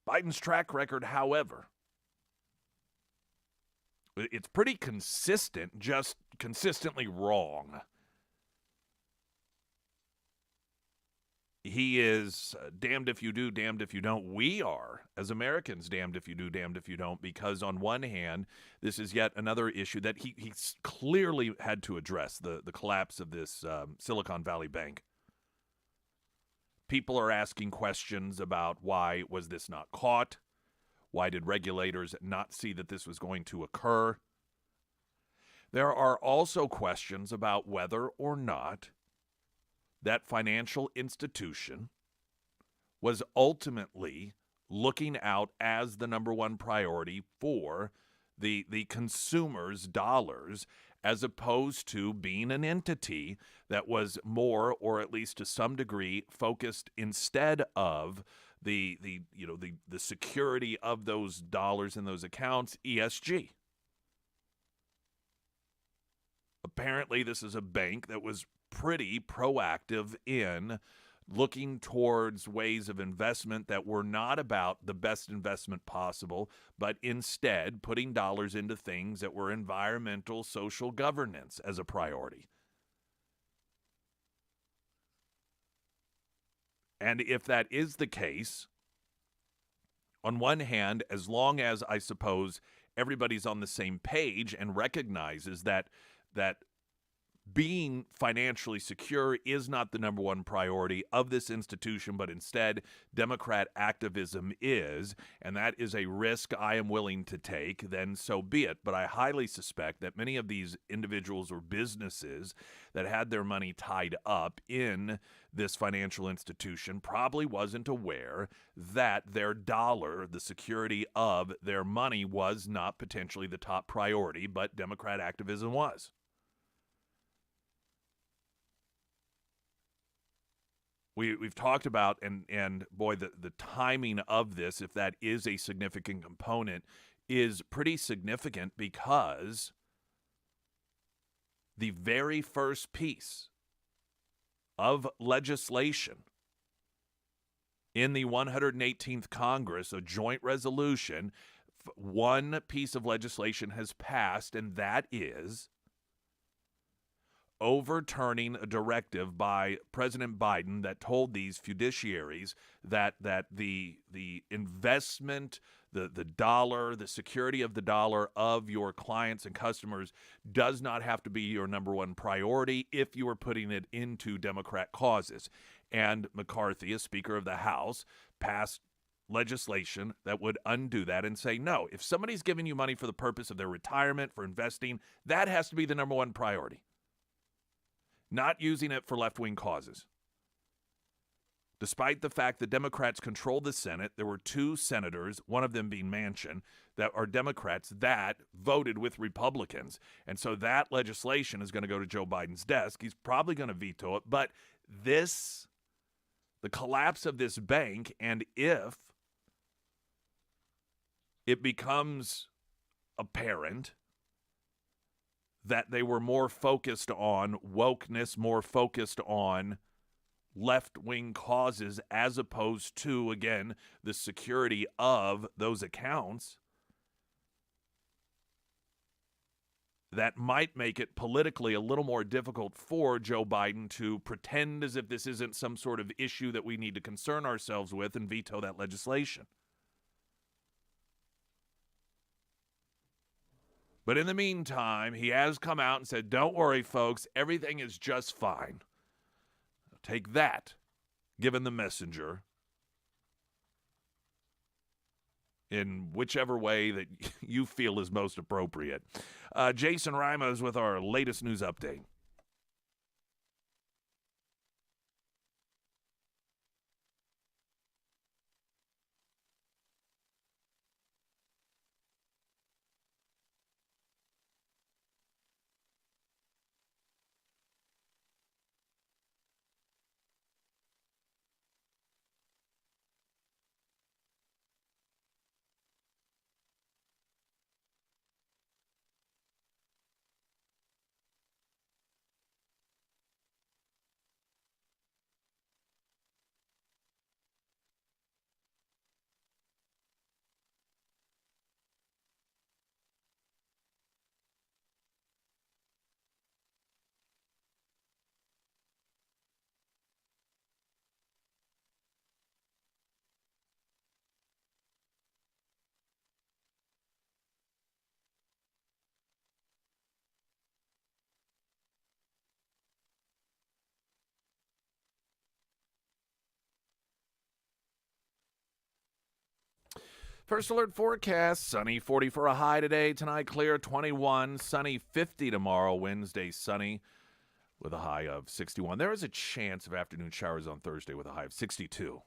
Biden's track record, however, it's pretty consistent, just consistently wrong. He is damned if you do, damned if you don't. We are, as Americans, damned if you do, damned if you don't, because on one hand, this is yet another issue that he clearly had to address, the collapse of this Silicon Valley Bank. People are asking questions about why was this not caught? Why did regulators not see that this was going to occur? There are also questions about whether or not that financial institution was ultimately looking out as the number one priority for the consumers' dollars, as opposed to being an entity that was more, or at least to some degree, focused instead of the security of those dollars in those accounts, ESG. Apparently, this is a bank that was pretty proactive in looking towards ways of investment that were not about the best investment possible, but instead putting dollars into things that were environmental, social governance as a priority. And if that is the case, on one hand, as long as I suppose everybody's on the same page and recognizes that being financially secure is not the number one priority of this institution, but instead Democrat activism is, and that is a risk I am willing to take, then so be it. But I highly suspect that many of these individuals or businesses that had their money tied up in this financial institution probably wasn't aware that their dollar, the security of their money, was not potentially the top priority, but Democrat activism was. We've talked about, and boy, the timing of this, if that is a significant component, is pretty significant, because the very first piece of legislation in the 118th Congress, a joint resolution, one piece of legislation has passed, and that is overturning a directive by President Biden that told these fiduciaries that the investment, the dollar, the security of the dollar of your clients and customers does not have to be your number one priority if you are putting it into Democrat causes. And McCarthy, as Speaker of the House, passed legislation that would undo that and say, no, if somebody's giving you money for the purpose of their retirement, for investing, that has to be the number one priority. Not using it for left-wing causes. Despite the fact that Democrats control the Senate, there were 2 senators, one of them being Manchin, that are Democrats that voted with Republicans. And so that legislation is going to go to Joe Biden's desk. He's probably going to veto it. But the collapse of this bank, and if it becomes apparent that they were more focused on wokeness, more focused on left-wing causes as opposed to, again, the security of those accounts. That might make it politically a little more difficult for Joe Biden to pretend as if this isn't some sort of issue that we need to concern ourselves with and veto that legislation. But in the meantime, he has come out and said, don't worry, folks, everything is just fine. Take that, given the messenger, in whichever way that you feel is most appropriate. Jason Ramos with our latest news update. First alert forecast, sunny 40 for a high today. Tonight clear 21, sunny 50 tomorrow. Wednesday sunny with a high of 61. There is a chance of afternoon showers on Thursday with a high of 62.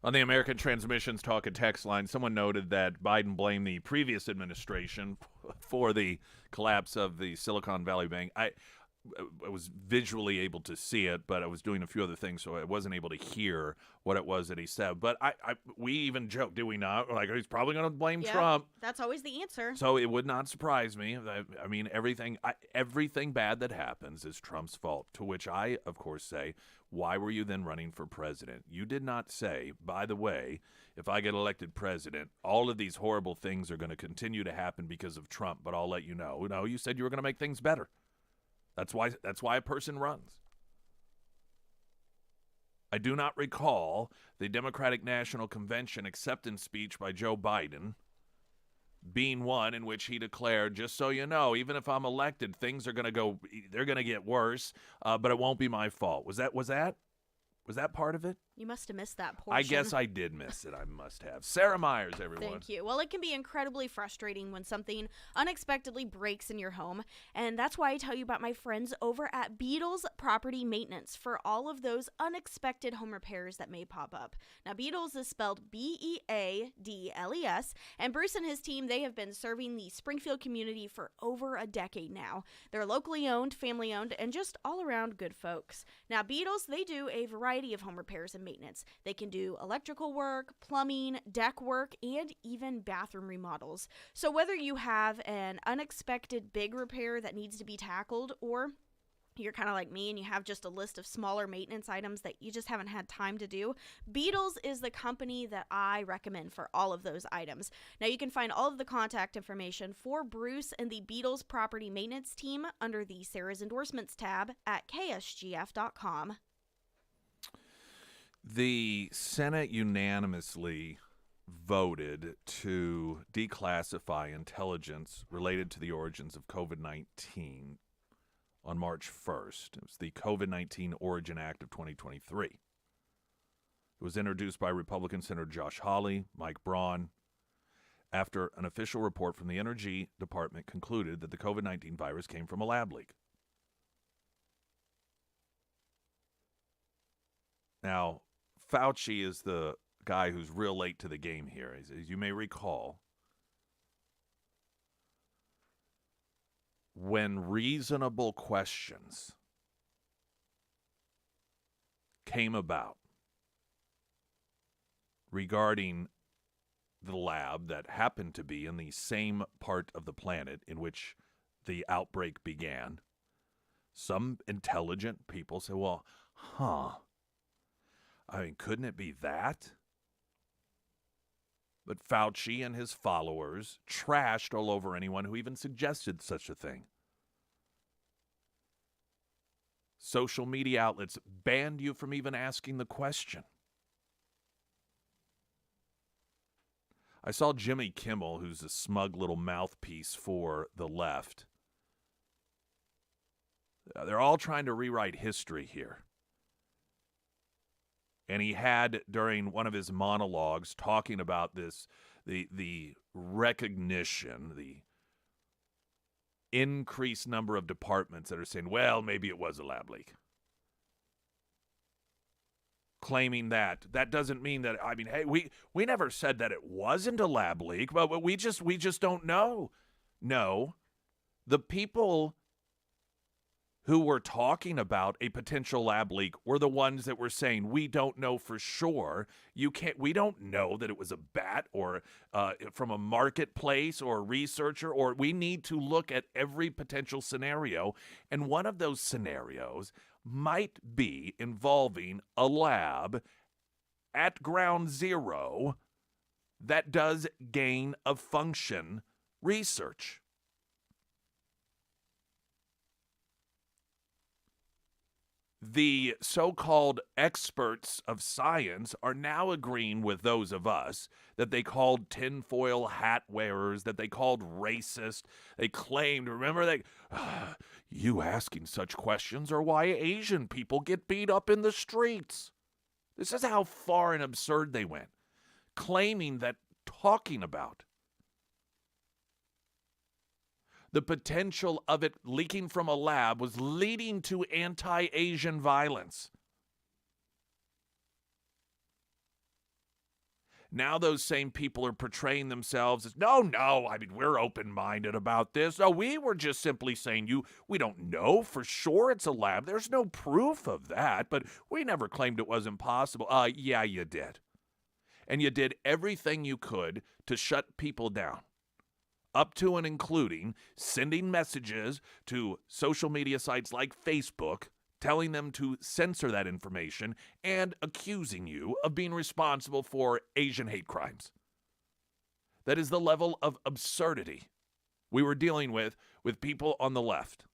On the American Transmissions Talk and Text line, someone noted that Biden blamed the previous administration for the collapse of the Silicon Valley Bank. I was visually able to see it, but I was doing a few other things, so I wasn't able to hear what it was that he said. But we even joked, did we not? Like, he's probably going to blame Trump. That's always the answer. So it would not surprise me. I mean, everything bad that happens is Trump's fault, to which I, of course, say, why were you then running for president? You did not say, by the way, if I get elected president, all of these horrible things are going to continue to happen because of Trump, but I'll let you know. No, you said you were going to make things better. That's why a person runs. I do not recall the Democratic National Convention acceptance speech by Joe Biden being one in which he declared, just so you know, even if I'm elected, they're going to get worse, but it won't be my fault. Was that? Was that part of it? You must have missed that portion. I guess I did miss it. I must have. Sarah Myers, everyone. Thank you. Well, it can be incredibly frustrating when something unexpectedly breaks in your home, and that's why I tell you about my friends over at Beatles Property Maintenance for all of those unexpected home repairs that may pop up. Now, Beatles is spelled Beadles, and Bruce and his team, they have been serving the Springfield community for over a decade now. They're locally owned, family owned, and just all around good folks. Now, Beatles, they do a variety of home repairs and maintenance. They can do electrical work, plumbing, deck work, and even bathroom remodels. So whether you have an unexpected big repair that needs to be tackled, or you're kind of like me and you have just a list of smaller maintenance items that you just haven't had time to do, Beatles is the company that I recommend for all of those items. Now, you can find all of the contact information for Bruce and the Beatles Property Maintenance team under the Sarah's Endorsements tab at ksgf.com. The Senate unanimously voted to declassify intelligence related to the origins of COVID-19 on March 1st. It was the COVID-19 Origin Act of 2023. It was introduced by Republican Senator Josh Hawley, Mike Braun, after an official report from the Energy Department concluded that the COVID-19 virus came from a lab leak. Now, Fauci is the guy who's real late to the game here. As you may recall, when reasonable questions came about regarding the lab that happened to be in the same part of the planet in which the outbreak began, some intelligent people said, well, I mean, couldn't it be that? But Fauci and his followers trashed all over anyone who even suggested such a thing. Social media outlets banned you from even asking the question. I saw Jimmy Kimmel, who's a smug little mouthpiece for the left. They're all trying to rewrite history here. And he had, during one of his monologues, talking about this, the recognition, the increased number of departments that are saying, well, maybe it was a lab leak. Claiming that doesn't mean that, I mean, hey, we never said that it wasn't a lab leak, but we just don't know. No, the people who were talking about a potential lab leak were the ones that were saying, we don't know for sure. We don't know that it was a bat or from a marketplace or a researcher, or we need to look at every potential scenario. And one of those scenarios might be involving a lab at ground zero that does gain of function research. The so-called experts of science are now agreeing with those of us that they called tinfoil hat wearers, that they called racist. They claimed, remember, you asking such questions are why Asian people get beat up in the streets. This is how far and absurd they went, claiming that talking about the potential of it leaking from a lab was leading to anti-Asian violence. Now those same people are portraying themselves as, no, I mean, we're open-minded about this. No, we were just simply saying we don't know for sure it's a lab. There's no proof of that, but we never claimed it was impossible. Yeah, you did. And you did everything you could to shut people down, up to and including sending messages to social media sites like Facebook, telling them to censor that information and accusing you of being responsible for Asian hate crimes. That is the level of absurdity we were dealing with people on the left.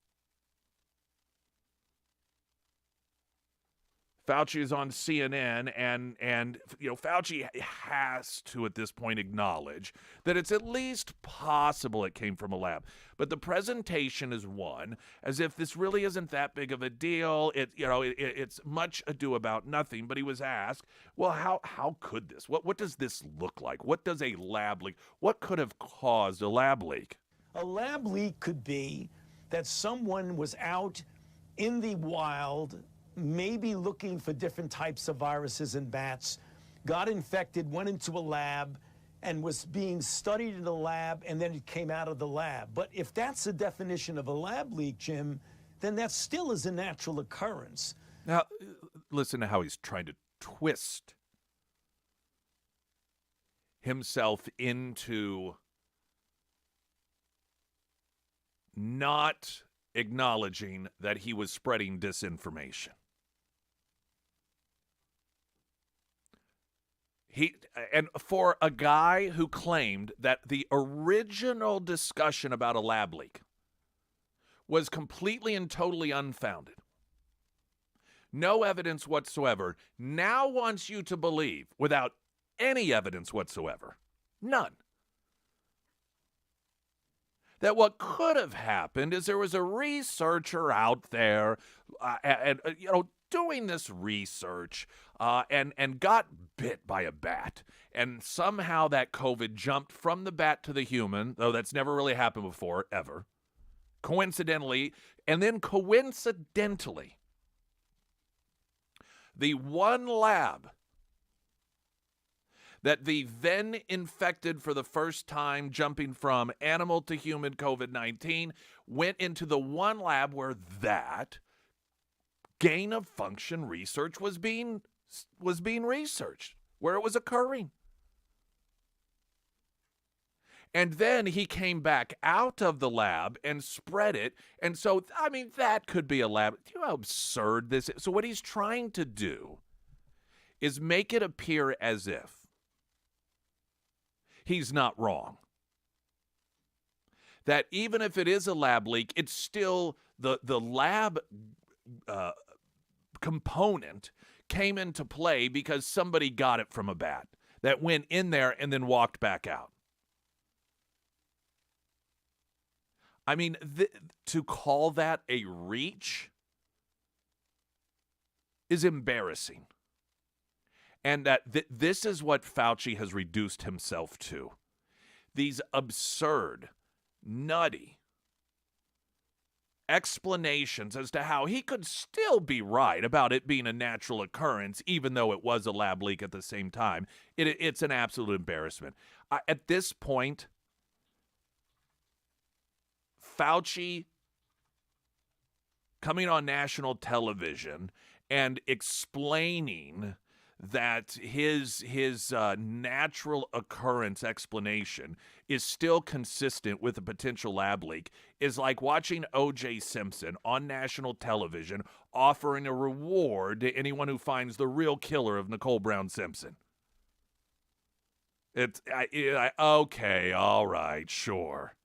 Fauci is on CNN, and Fauci has to at this point acknowledge that it's at least possible it came from a lab. But the presentation is one as if this really isn't that big of a deal. It's much ado about nothing. But he was asked, well, how could this? What does this look like? What does a lab leak? What could have caused a lab leak? A lab leak could be that someone was out in the wild, maybe looking for different types of viruses in bats, got infected, went into a lab, and was being studied in the lab, and then it came out of the lab. But if that's the definition of a lab leak, Jim, then that still is a natural occurrence. Now, listen to how he's trying to twist himself into not acknowledging that he was spreading disinformation. And for a guy who claimed that the original discussion about a lab leak was completely and totally unfounded, no evidence whatsoever, now wants you to believe, without any evidence whatsoever, none, that what could have happened is there was a researcher out there doing this research and got bit by a bat. And somehow that COVID jumped from the bat to the human, though that's never really happened before, ever. Coincidentally, the one lab that the then infected for the first time, jumping from animal to human COVID-19, went into the one lab where that gain of function research was being researched, where it was occurring. And then he came back out of the lab and spread it. And so, that could be a lab. Do you know how absurd this is? So what he's trying to do is make it appear as if he's not wrong. That even if it is a lab leak, it's still the lab component came into play because somebody got it from a bat that went in there and then walked back out. To call that a reach is embarrassing. And that this is what Fauci has reduced himself to. These absurd, nutty explanations as to how he could still be right about it being a natural occurrence, even though it was a lab leak at the same time. It's an absolute embarrassment. At this point, Fauci coming on national television and explaining that his natural occurrence explanation is still consistent with a potential lab leak is like watching O.J. Simpson on national television offering a reward to anyone who finds the real killer of Nicole Brown Simpson. Okay, all right, sure.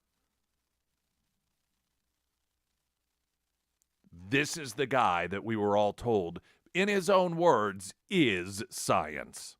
This is the guy that we were all told, in his own words, is science.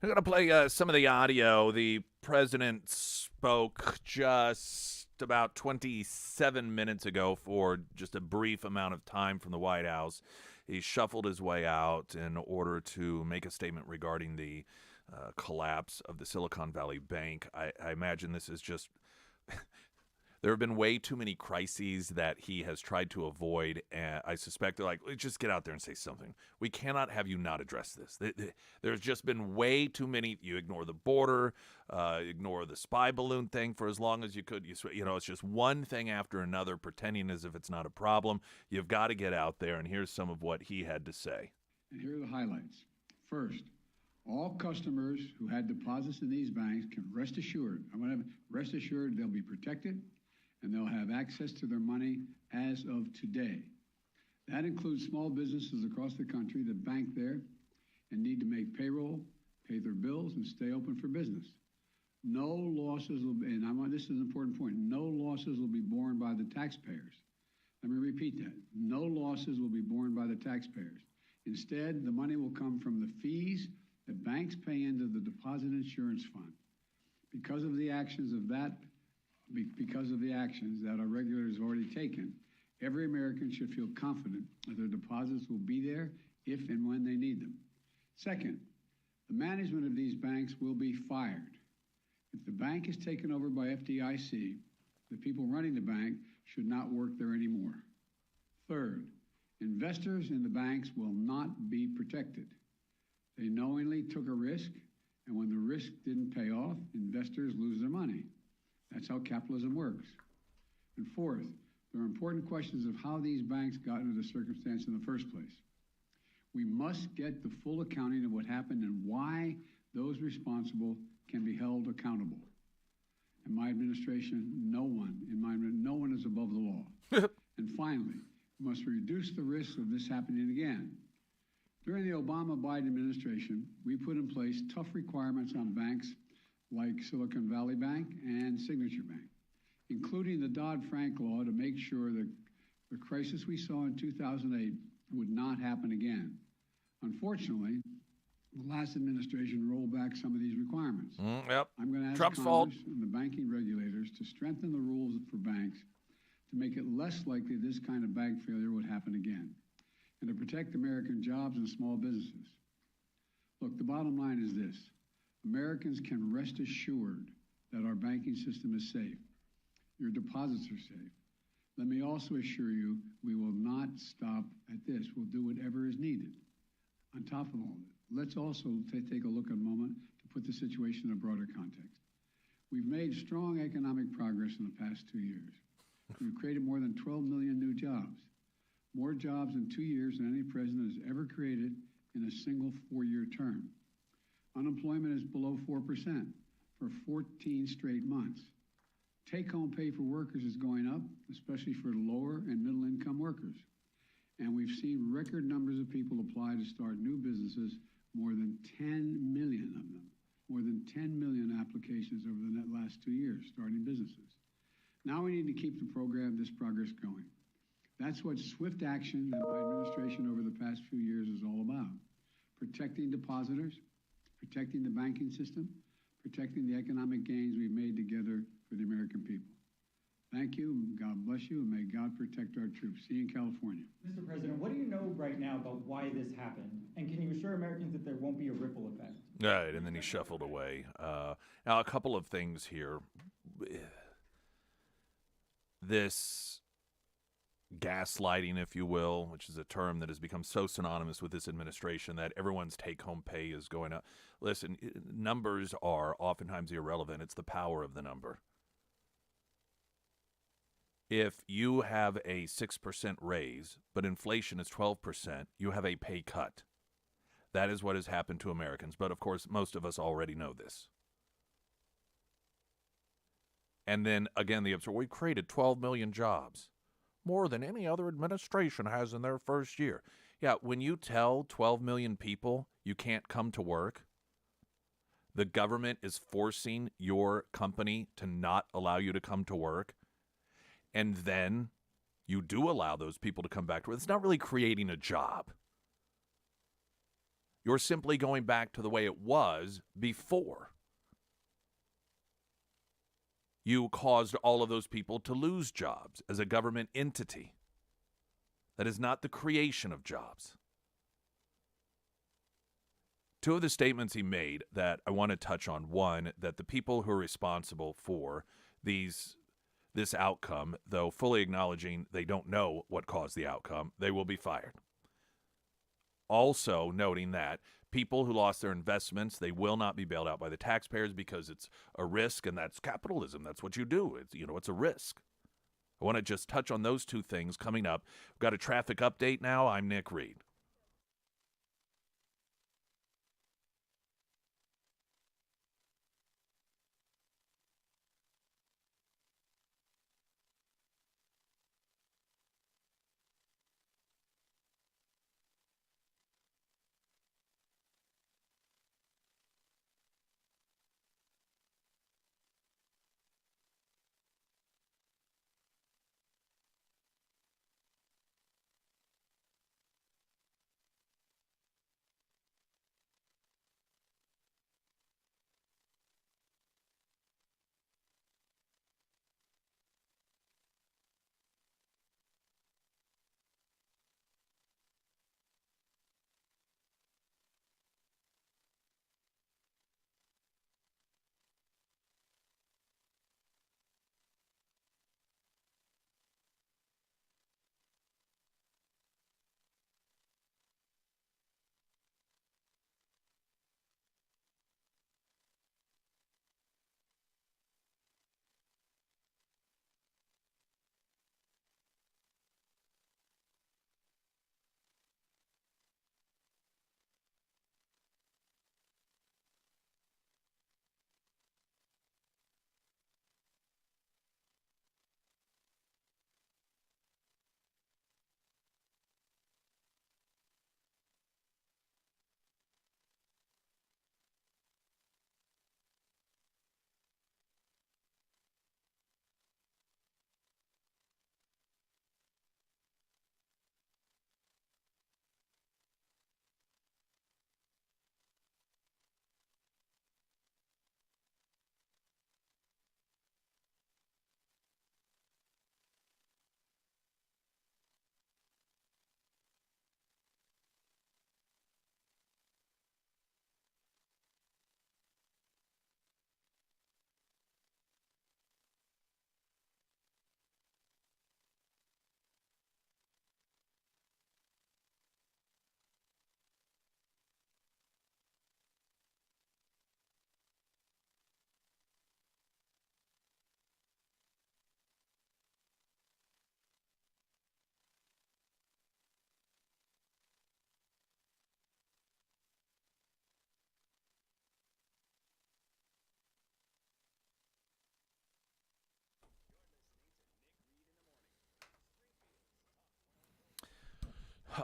I'm going to play some of the audio. The president spoke just about 27 minutes ago for just a brief amount of time from the White House. He shuffled his way out in order to make a statement regarding the collapse of the Silicon Valley Bank. I imagine this is just... There have been way too many crises that he has tried to avoid, and I suspect they're like, just get out there and say something. We cannot have you not address this. There's just been way too many. You ignore the border, ignore the spy balloon thing for as long as you could. You know, it's just one thing after another, pretending as if it's not a problem. You've got to get out there, and here's some of what he had to say. And here are the highlights. First, all customers who had deposits in these banks can rest assured. I want to rest assured they'll be protected, and they'll have access to their money as of today. That includes small businesses across the country that bank there and need to make payroll, pay their bills, and stay open for business. No losses will be, and this is an important point, no losses will be borne by the taxpayers. Let me repeat that. No losses will be borne by the taxpayers. Instead, the money will come from the fees that banks pay into the Deposit Insurance Fund. Because of the actions that our regulators have already taken, every American should feel confident that their deposits will be there if and when they need them. Second, the management of these banks will be fired. If the bank is taken over by FDIC, the people running the bank should not work there anymore. Third, investors in the banks will not be protected. They knowingly took a risk, and when the risk didn't pay off, investors lose their money. That's how capitalism works. And fourth, there are important questions of how these banks got into the circumstance in the first place. We must get the full accounting of what happened and why those responsible can be held accountable. In my administration, no one is above the law. And finally, we must reduce the risk of this happening again. During the Obama-Biden administration, we put in place tough requirements on banks like Silicon Valley Bank and Signature Bank, including the Dodd-Frank law to make sure that the crisis we saw in 2008 would not happen again. Unfortunately, the last administration rolled back some of these requirements. Yep. I'm going to ask Trump's Congress fault. and the banking regulators to strengthen the rules for banks to make it less likely this kind of bank failure would happen again, and to protect American jobs and small businesses. Look, the bottom line is this. Americans can rest assured that our banking system is safe. Your deposits are safe. Let me also assure you we will not stop at this. We'll do whatever is needed. On top of all that, let's also take a look at a moment to put the situation in a broader context. We've made strong economic progress in the past 2 years. We've created more than 12 million new jobs, more jobs in 2 years than any president has ever created in a single 4-year term. Unemployment is below 4% for 14 straight months. Take-home pay for workers is going up, especially for lower and middle-income workers. And we've seen record numbers of people apply to start new businesses, more than 10 million of them. More than 10 million applications over the last 2 years starting businesses. Now we need to keep this progress going. That's what swift action that my administration over the past few years is all about. Protecting depositors, protecting the banking system, protecting the economic gains we've made together for the American people. Thank you, God bless you, and may God protect our troops. See you in California. Mr. President, what do you know right now about why this happened? And can you assure Americans that there won't be a ripple effect? All right, and then he shuffled away. Now, a couple of things here. This gaslighting, if you will, which is a term that has become so synonymous with this administration that everyone's take-home pay is going up. Listen, numbers are oftentimes irrelevant. It's the power of the number. If you have a 6% raise, but inflation is 12%, you have a pay cut. That is what has happened to Americans. But, of course, most of us already know this. And then, again, the absurd, we created 12 million jobs, more than any other administration has in their first year. Yeah, when you tell 12 million people you can't come to work, the government is forcing your company to not allow you to come to work, and then you do allow those people to come back to work. It's not really creating a job. You're simply going back to the way it was before. You caused all of those people to lose jobs as a government entity. That is not the creation of jobs. Two of the statements he made that I want to touch on. One, that the people who are responsible for this outcome, though fully acknowledging they don't know what caused the outcome, they will be fired. Also noting that people who lost their investments, they will not be bailed out by the taxpayers because it's a risk, and that's capitalism. That's what you do. It's a risk. I want to just touch on those two things coming up. We've got a traffic update now. I'm Nick Reed.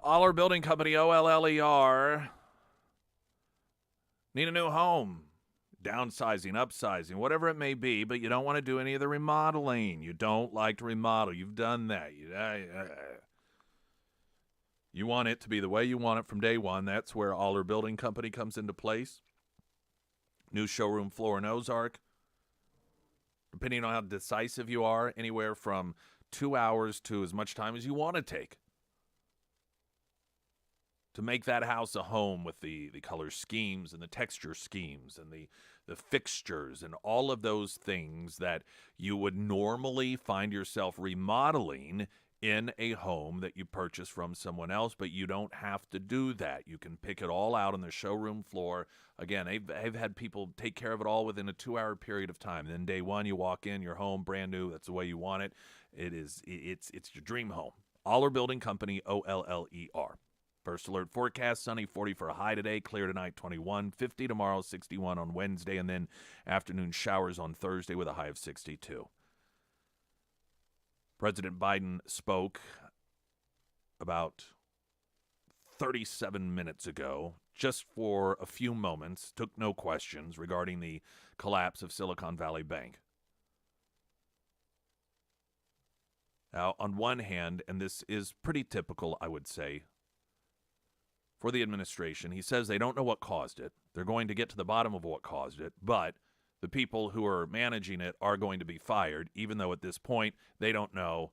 Aller Building Company, OLLER. Need a new home. Downsizing, upsizing, whatever it may be, but you don't want to do any of the remodeling. You don't like to remodel. You've done that. You want it to be the way you want it from day one. That's where Aller Building Company comes into place. New showroom floor in Ozark. Depending on how decisive you are, anywhere from 2 hours to as much time as you want to take to make that house a home with the color schemes and the texture schemes and the fixtures and all of those things that you would normally find yourself remodeling in a home that you purchase from someone else, but you don't have to do that. You can pick it all out on the showroom floor. Again, they've had people take care of it all within a 2-hour period of time. Then day one, you walk in, your home, brand new. That's the way you want it. It's your dream home. Aller Building Company, OLLER. First alert forecast, sunny, 40 for a high today, clear tonight, 21, 50 tomorrow, 61 on Wednesday, and then afternoon showers on Thursday with a high of 62. President Biden spoke about 37 minutes ago, just for a few moments, took no questions regarding the collapse of Silicon Valley Bank. Now, on one hand, and this is pretty typical, I would say, for the administration. He says they don't know what caused it. They're going to get to the bottom of what caused it, but the people who are managing it are going to be fired, even though at this point they don't know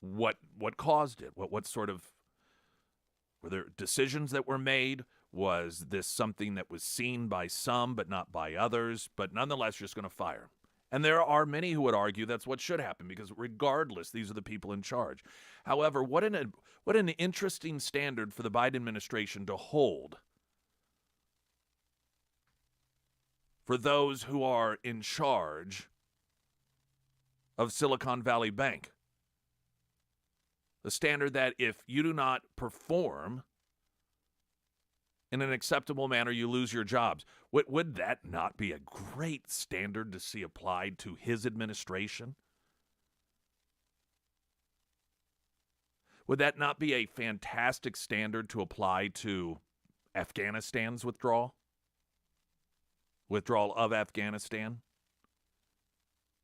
what caused it. What sort of, were there decisions that were made? Was this something that was seen by some but not by others? But nonetheless, you're just going to fire. And there are many who would argue that's what should happen, because regardless, these are the people in charge. However, what an interesting standard for the Biden administration to hold for those who are in charge of Silicon Valley Bank. The standard that if you do not perform in an acceptable manner, you lose your jobs. Would that not be a great standard to see applied to his administration? Would that not be a fantastic standard to apply to Afghanistan's withdrawal of Afghanistan?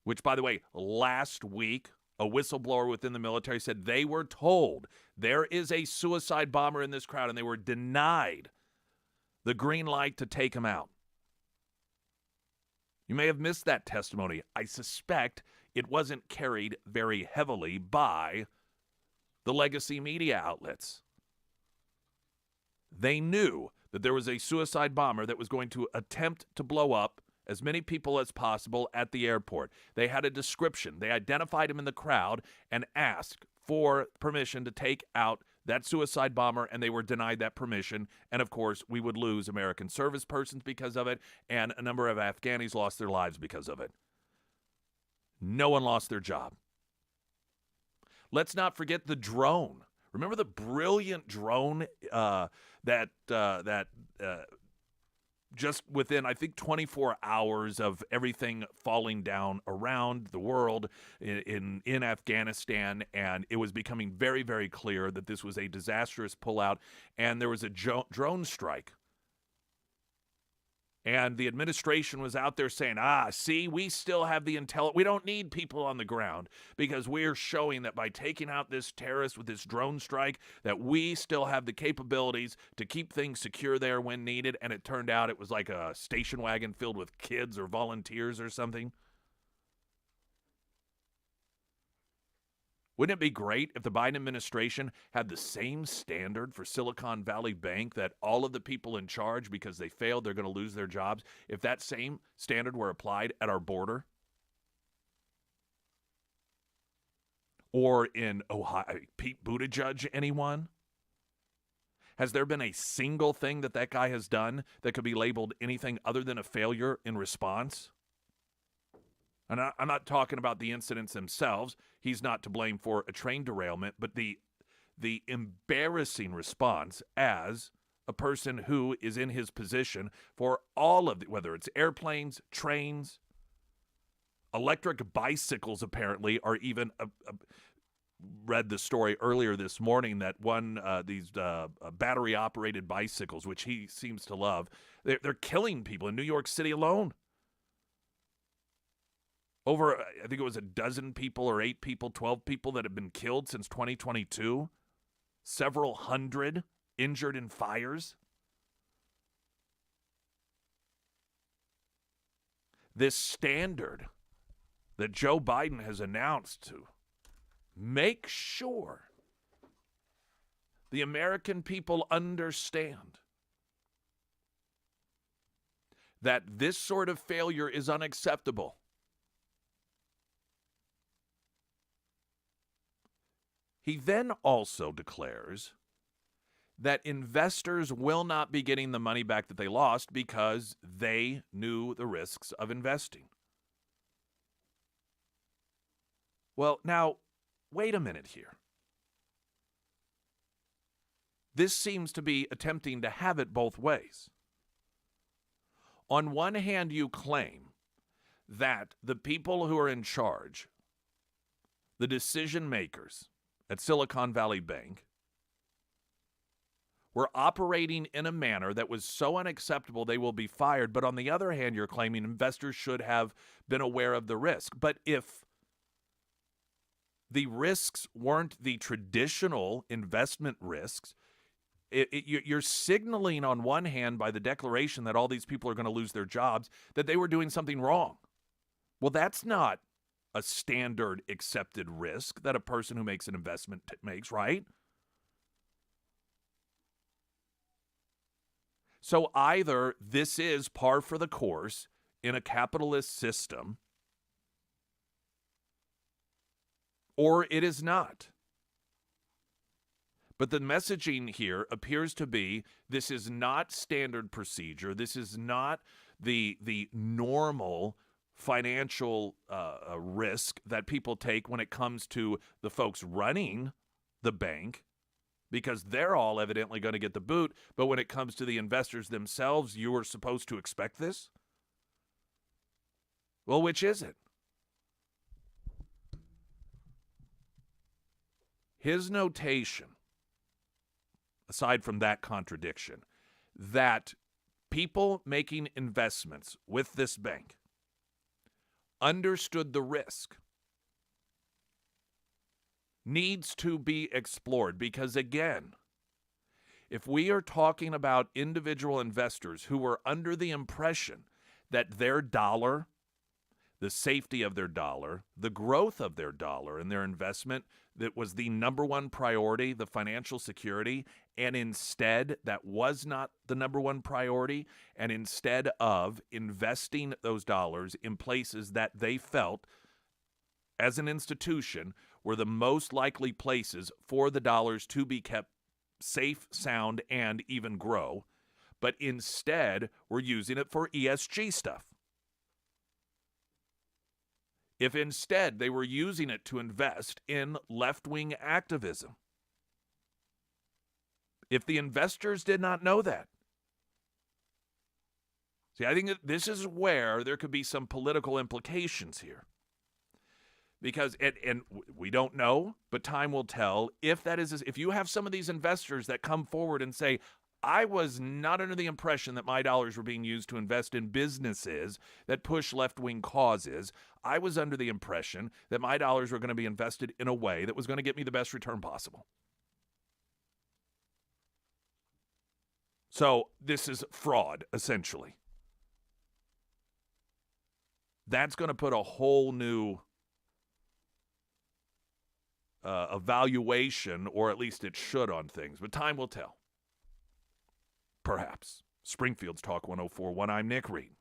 Which, by the way, last week, a whistleblower within the military said they were told there is a suicide bomber in this crowd, and they were denied the green light to take him out. You may have missed that testimony. I suspect it wasn't carried very heavily by the legacy media outlets. They knew that there was a suicide bomber that was going to attempt to blow up as many people as possible at the airport. They had a description. They identified him in the crowd and asked for permission to take out that suicide bomber, and they were denied that permission. And, of course, we would lose American service persons because of it, and a number of Afghanis lost their lives because of it. No one lost their job. Let's not forget the drone. Remember the brilliant drone that just within, I think, 24 hours of everything falling down around the world in Afghanistan, and it was becoming very, very clear that this was a disastrous pullout, and there was a drone strike. And the administration was out there saying, see, we still have the intel. We don't need people on the ground, because we're showing that by taking out this terrorist with this drone strike, that we still have the capabilities to keep things secure there when needed. And it turned out it was like a station wagon filled with kids or volunteers or something. Wouldn't it be great if the Biden administration had the same standard for Silicon Valley Bank, that all of the people in charge, because they failed, they're going to lose their jobs, if that same standard were applied at our border? Or in Ohio, Pete Buttigieg, anyone? Has there been a single thing that guy has done that could be labeled anything other than a failure in response? And I'm not talking about the incidents themselves. He's not to blame for a train derailment, but the embarrassing response as a person who is in his position for all of whether it's airplanes, trains, electric bicycles apparently are even read the story earlier this morning that these battery-operated bicycles, which he seems to love, they're killing people in New York City alone. Over, I think it was a dozen people or 8 people, 12 people that have been killed since 2022. Several hundred injured in fires. This standard that Joe Biden has announced to make sure the American people understand that this sort of failure is unacceptable. He then also declares that investors will not be getting the money back that they lost because they knew the risks of investing. Well, now, wait a minute here. This seems to be attempting to have it both ways. On one hand, you claim that the people who are in charge, the decision makers at Silicon Valley Bank, were operating in a manner that was so unacceptable they will be fired. But on the other hand, you're claiming investors should have been aware of the risk. But if the risks weren't the traditional investment risks, You're signaling on one hand by the declaration that all these people are going to lose their jobs that they were doing something wrong. Well, that's not a standard accepted risk that a person who makes an investment makes, right? So either this is par for the course in a capitalist system, or it is not. But the messaging here appears to be this is not standard procedure. This is not the normal financial risk that people take when it comes to the folks running the bank, because they're all evidently going to get the boot. But when it comes to the investors themselves, you are supposed to expect this? Well, which is it? His notation, aside from that contradiction, that people making investments with this bank understood the risk, needs to be explored. Because again, if we are talking about individual investors who were under the impression that their dollar, the safety of their dollar, the growth of their dollar and their investment, that was the number one priority, the financial security, and instead that was not the number one priority, and instead of investing those dollars in places that they felt as an institution were the most likely places for the dollars to be kept safe, sound, and even grow, but instead we're using it for ESG stuff. If instead they were using it to invest in left-wing activism, if the investors did not know that. See, I think that this is where there could be some political implications here. Because, and we don't know, but time will tell, if that is, if you have some of these investors that come forward and say, I was not under the impression that my dollars were being used to invest in businesses that push left-wing causes. I was under the impression that my dollars were going to be invested in a way that was going to get me the best return possible. So this is fraud, essentially. That's going to put a whole new evaluation, or at least it should, on things. But time will tell. Perhaps. Springfield's Talk 104.1. I'm Nick Reed.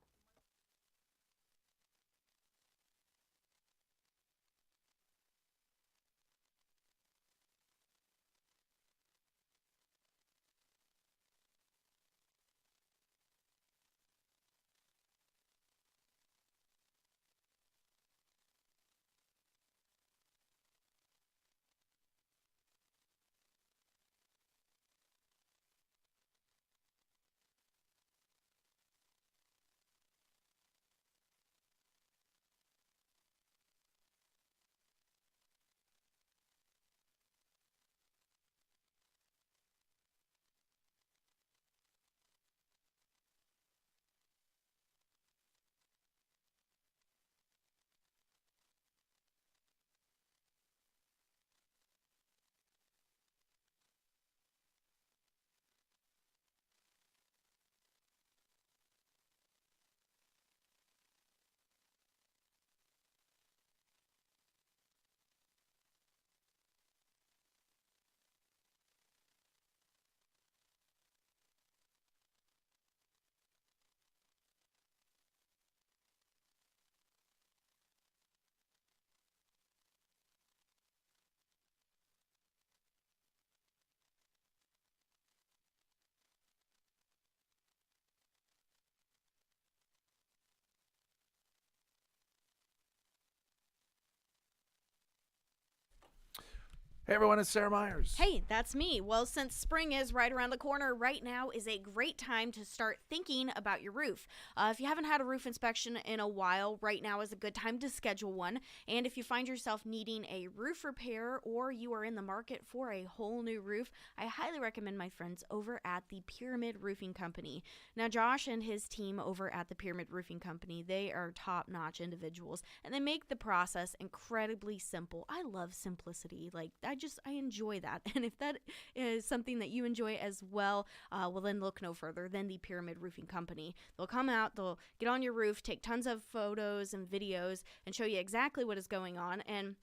Hey everyone, it's Sarah Myers. Hey, that's me. Well, since spring is right around the corner, right now is a great time to start thinking about your roof. If you haven't had a roof inspection in a while, right now is a good time to schedule one. And if you find yourself needing a roof repair or you are in the market for a whole new roof, I highly recommend my friends over at the Pyramid Roofing Company. Now, Josh and his team over at the Pyramid Roofing Company, they are top-notch individuals, and they make the process incredibly simple. I love simplicity. Like, I I enjoy that. And if that is something that you enjoy as well, well, then look no further than the Pyramid Roofing Company. They'll come out, they'll get on your roof, take tons of photos and videos, and show you exactly what is going on. And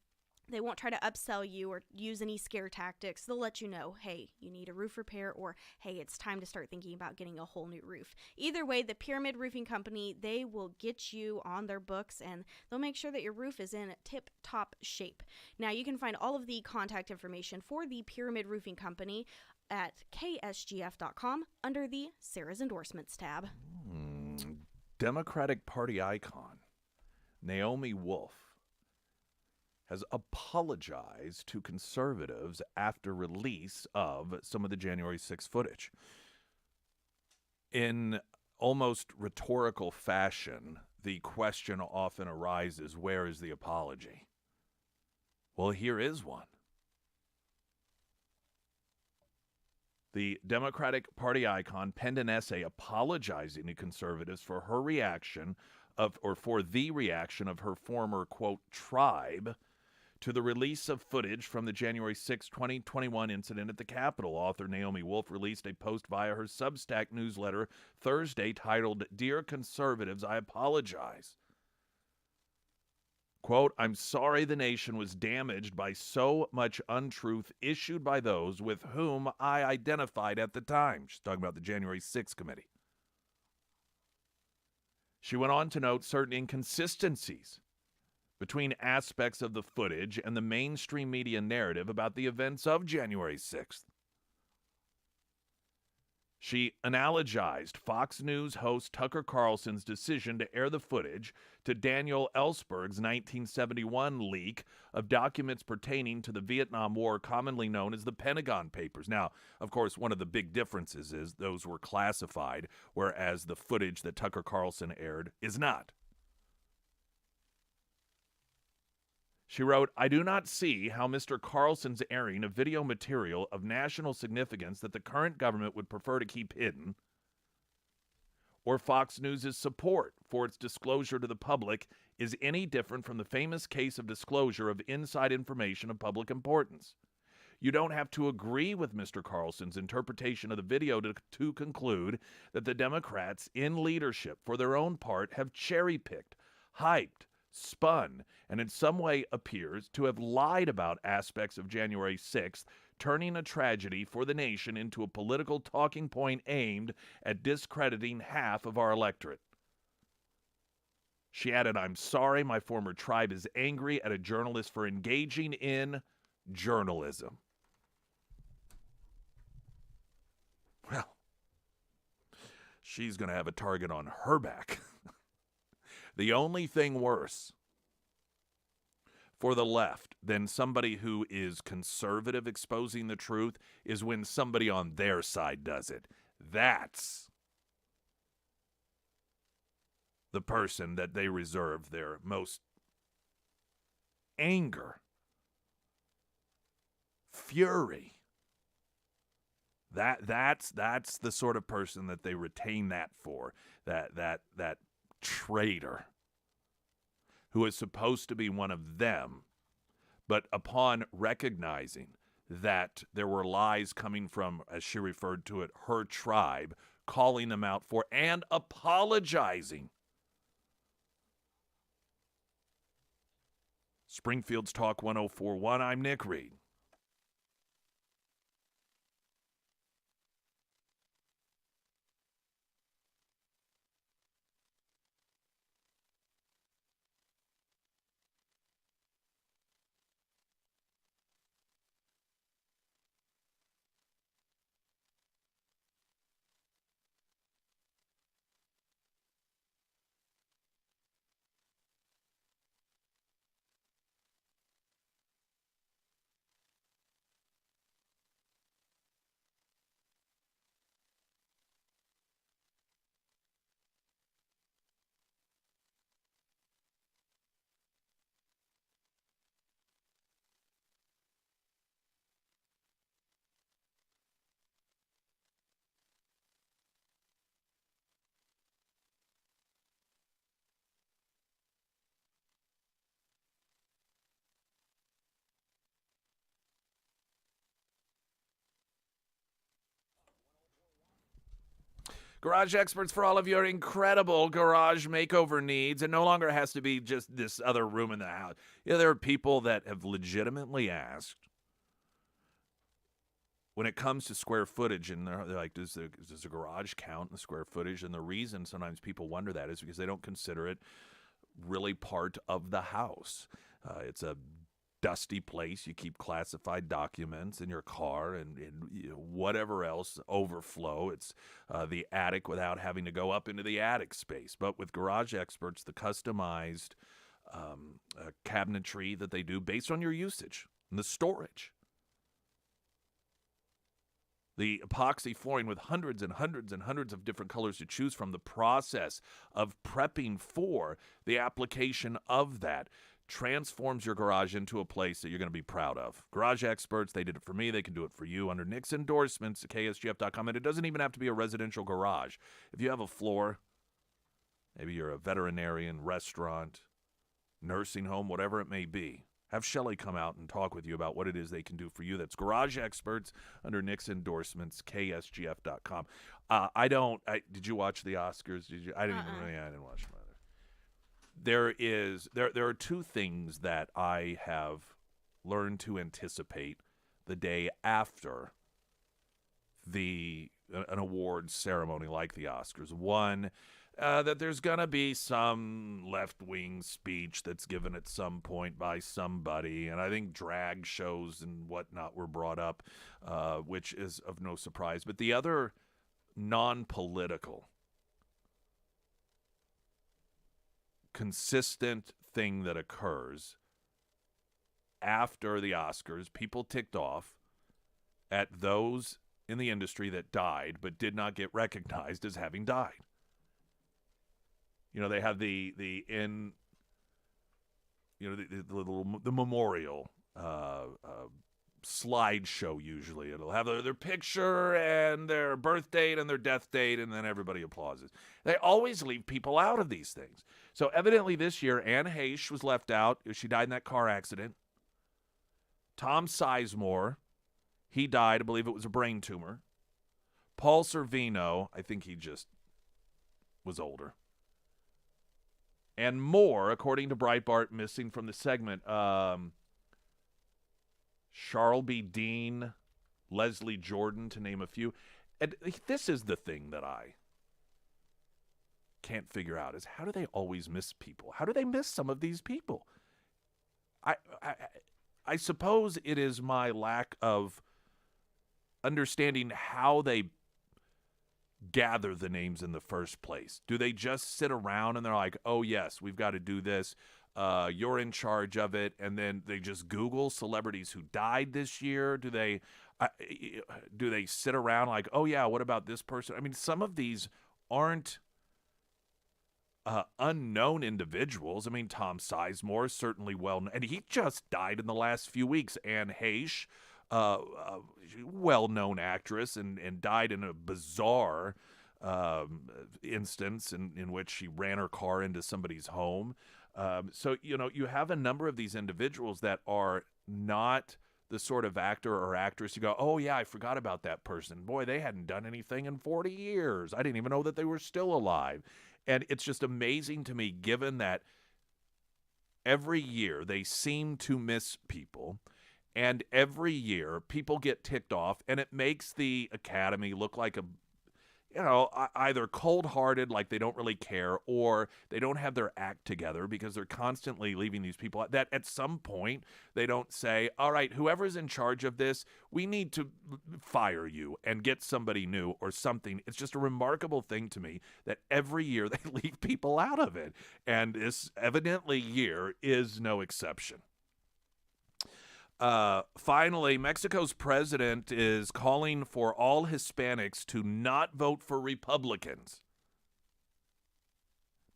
they won't try to upsell you or use any scare tactics. They'll let you know, hey, you need a roof repair, or hey, it's time to start thinking about getting a whole new roof. Either way, the Pyramid Roofing Company, they will get you on their books, and they'll make sure that your roof is in tip-top shape. Now, you can find all of the contact information for the Pyramid Roofing Company at ksgf.com under the Sarah's Endorsements tab. Democratic Party icon Naomi Wolf has apologized to conservatives after release of some of the January 6th footage. In almost rhetorical fashion, the question often arises, where is the apology? Well, here is one. The Democratic Party icon penned an essay apologizing to conservatives for her reaction for the reaction of her former, quote, tribe to the release of footage from the January 6, 2021 incident at the Capitol. Author Naomi Wolf released a post via her Substack newsletter Thursday titled, "Dear Conservatives, I Apologize." Quote, "I'm sorry the nation was damaged by so much untruth issued by those with whom I identified at the time." She's talking about the January 6th committee. She went on to note certain inconsistencies between aspects of the footage and the mainstream media narrative about the events of January 6th. She analogized Fox News host Tucker Carlson's decision to air the footage to Daniel Ellsberg's 1971 leak of documents pertaining to the Vietnam War, commonly known as the Pentagon Papers. Now, of course, one of the big differences is those were classified, whereas the footage that Tucker Carlson aired is not. She wrote, "I do not see how Mr. Carlson's airing of video material of national significance that the current government would prefer to keep hidden, or Fox News' support for its disclosure to the public, is any different from the famous case of disclosure of inside information of public importance. You don't have to agree with Mr. Carlson's interpretation of the video to conclude that the Democrats in leadership, for their own part, have cherry-picked, hyped, spun, and in some way appears to have lied about aspects of January 6th, turning a tragedy for the nation into a political talking point aimed at discrediting half of our electorate." She added, "I'm sorry my former tribe is angry at a journalist for engaging in journalism." Well, she's going to have a target on her back. The only thing worse for the left than somebody who is conservative exposing the truth is when somebody on their side does it. That's the person that they reserve their most anger, fury. That's the sort of person that they retain that for. That traitor who is supposed to be one of them, but upon recognizing that there were lies coming from, as she referred to it, her tribe, calling them out for and apologizing. Springfield's Talk 1041, I'm Nick Reed. Garage experts for all of your incredible garage makeover needs. It no longer has to be just this other room in the house. There are people that have legitimately asked, when it comes to square footage, and they're like, does the garage count in the square footage? And the reason sometimes people wonder that is because they don't consider it really part of the house. It's a dusty place. You keep classified documents in your car and whatever else, overflow. It's the attic without having to go up into the attic space. But with garage experts, the customized cabinetry that they do based on your usage and the storage. The epoxy flooring with hundreds and hundreds and hundreds of different colors to choose from. The process of prepping for the application of that transforms your garage into a place that you're going to be proud of. Garage experts, they did it for me. They can do it for you under Nick's endorsements at ksgf.com. And it doesn't even have to be a residential garage. If you have a floor, maybe you're a veterinarian, restaurant, nursing home, whatever it may be, have Shelley come out and talk with you about what it is they can do for you. That's Garage Experts under Nick's endorsements, ksgf.com. Did you watch the Oscars? I didn't watch them either. There are two things that I have learned to anticipate the day after an awards ceremony like the Oscars. One, that there's going to be some left-wing speech that's given at some point by somebody, and I think drag shows and whatnot were brought up, which is of no surprise. But the other non-political, consistent thing that occurs after the Oscars, people ticked off at those in the industry that died but did not get recognized as having died. They have the memorial slideshow usually. It'll have their picture and their birth date and their death date, and then everybody applauses. They always leave people out of these things. So evidently this year, Anne Heche was left out. She died in that car accident. Tom Sizemore, he died. I believe it was a brain tumor. Paul Sorvino, I think he just was older. And more, according to Breitbart, missing from the segment. Charles B. Dean, Leslie Jordan, to name a few. And this is the thing that I can't figure out, is how do they always miss people? How do they miss some of these people? I suppose it is my lack of understanding how they gather the names in the first place. Do they just sit around and they're like, oh, yes, we've got to do this. You're in charge of it. And then they just Google celebrities who died this year. Do they sit around like, oh, yeah, what about this person? I mean, some of these aren't unknown individuals. I mean, Tom Sizemore is certainly well-known, and he just died in the last few weeks. Anne Heche, well-known actress, and died in a bizarre instance in which she ran her car into somebody's home. So, you have a number of these individuals that are not the sort of actor or actress you go, oh, yeah, I forgot about that person. Boy, they hadn't done anything in 40 years. I didn't even know that they were still alive. And it's just amazing to me, given that every year they seem to miss people. And every year, people get ticked off, and it makes the Academy look like either cold-hearted, like they don't really care, or they don't have their act together because they're constantly leaving these people out. That at some point, they don't say, all right, whoever's in charge of this, we need to fire you and get somebody new or something. It's just a remarkable thing to me that every year they leave people out of it. And this evidently year is no exception. Finally, Mexico's president is calling for all Hispanics to not vote for Republicans.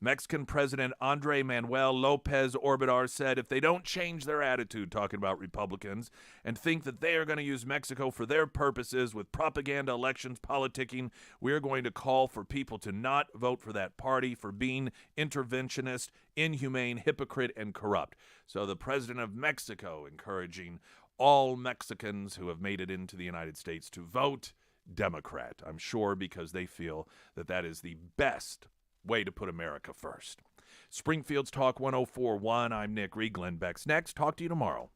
Mexican President Andrés Manuel López Obrador said if they don't change their attitude, talking about Republicans, and think that they are going to use Mexico for their purposes with propaganda, elections, politicking, we're going to call for people to not vote for that party for being interventionist, inhumane, hypocrite, and corrupt. So the president of Mexico encouraging all Mexicans who have made it into the United States to vote Democrat. I'm sure because they feel that that is the best way to put America first. Springfield's Talk 104.1. I'm Nick Reed. Glenn Beck's next. Talk to you tomorrow.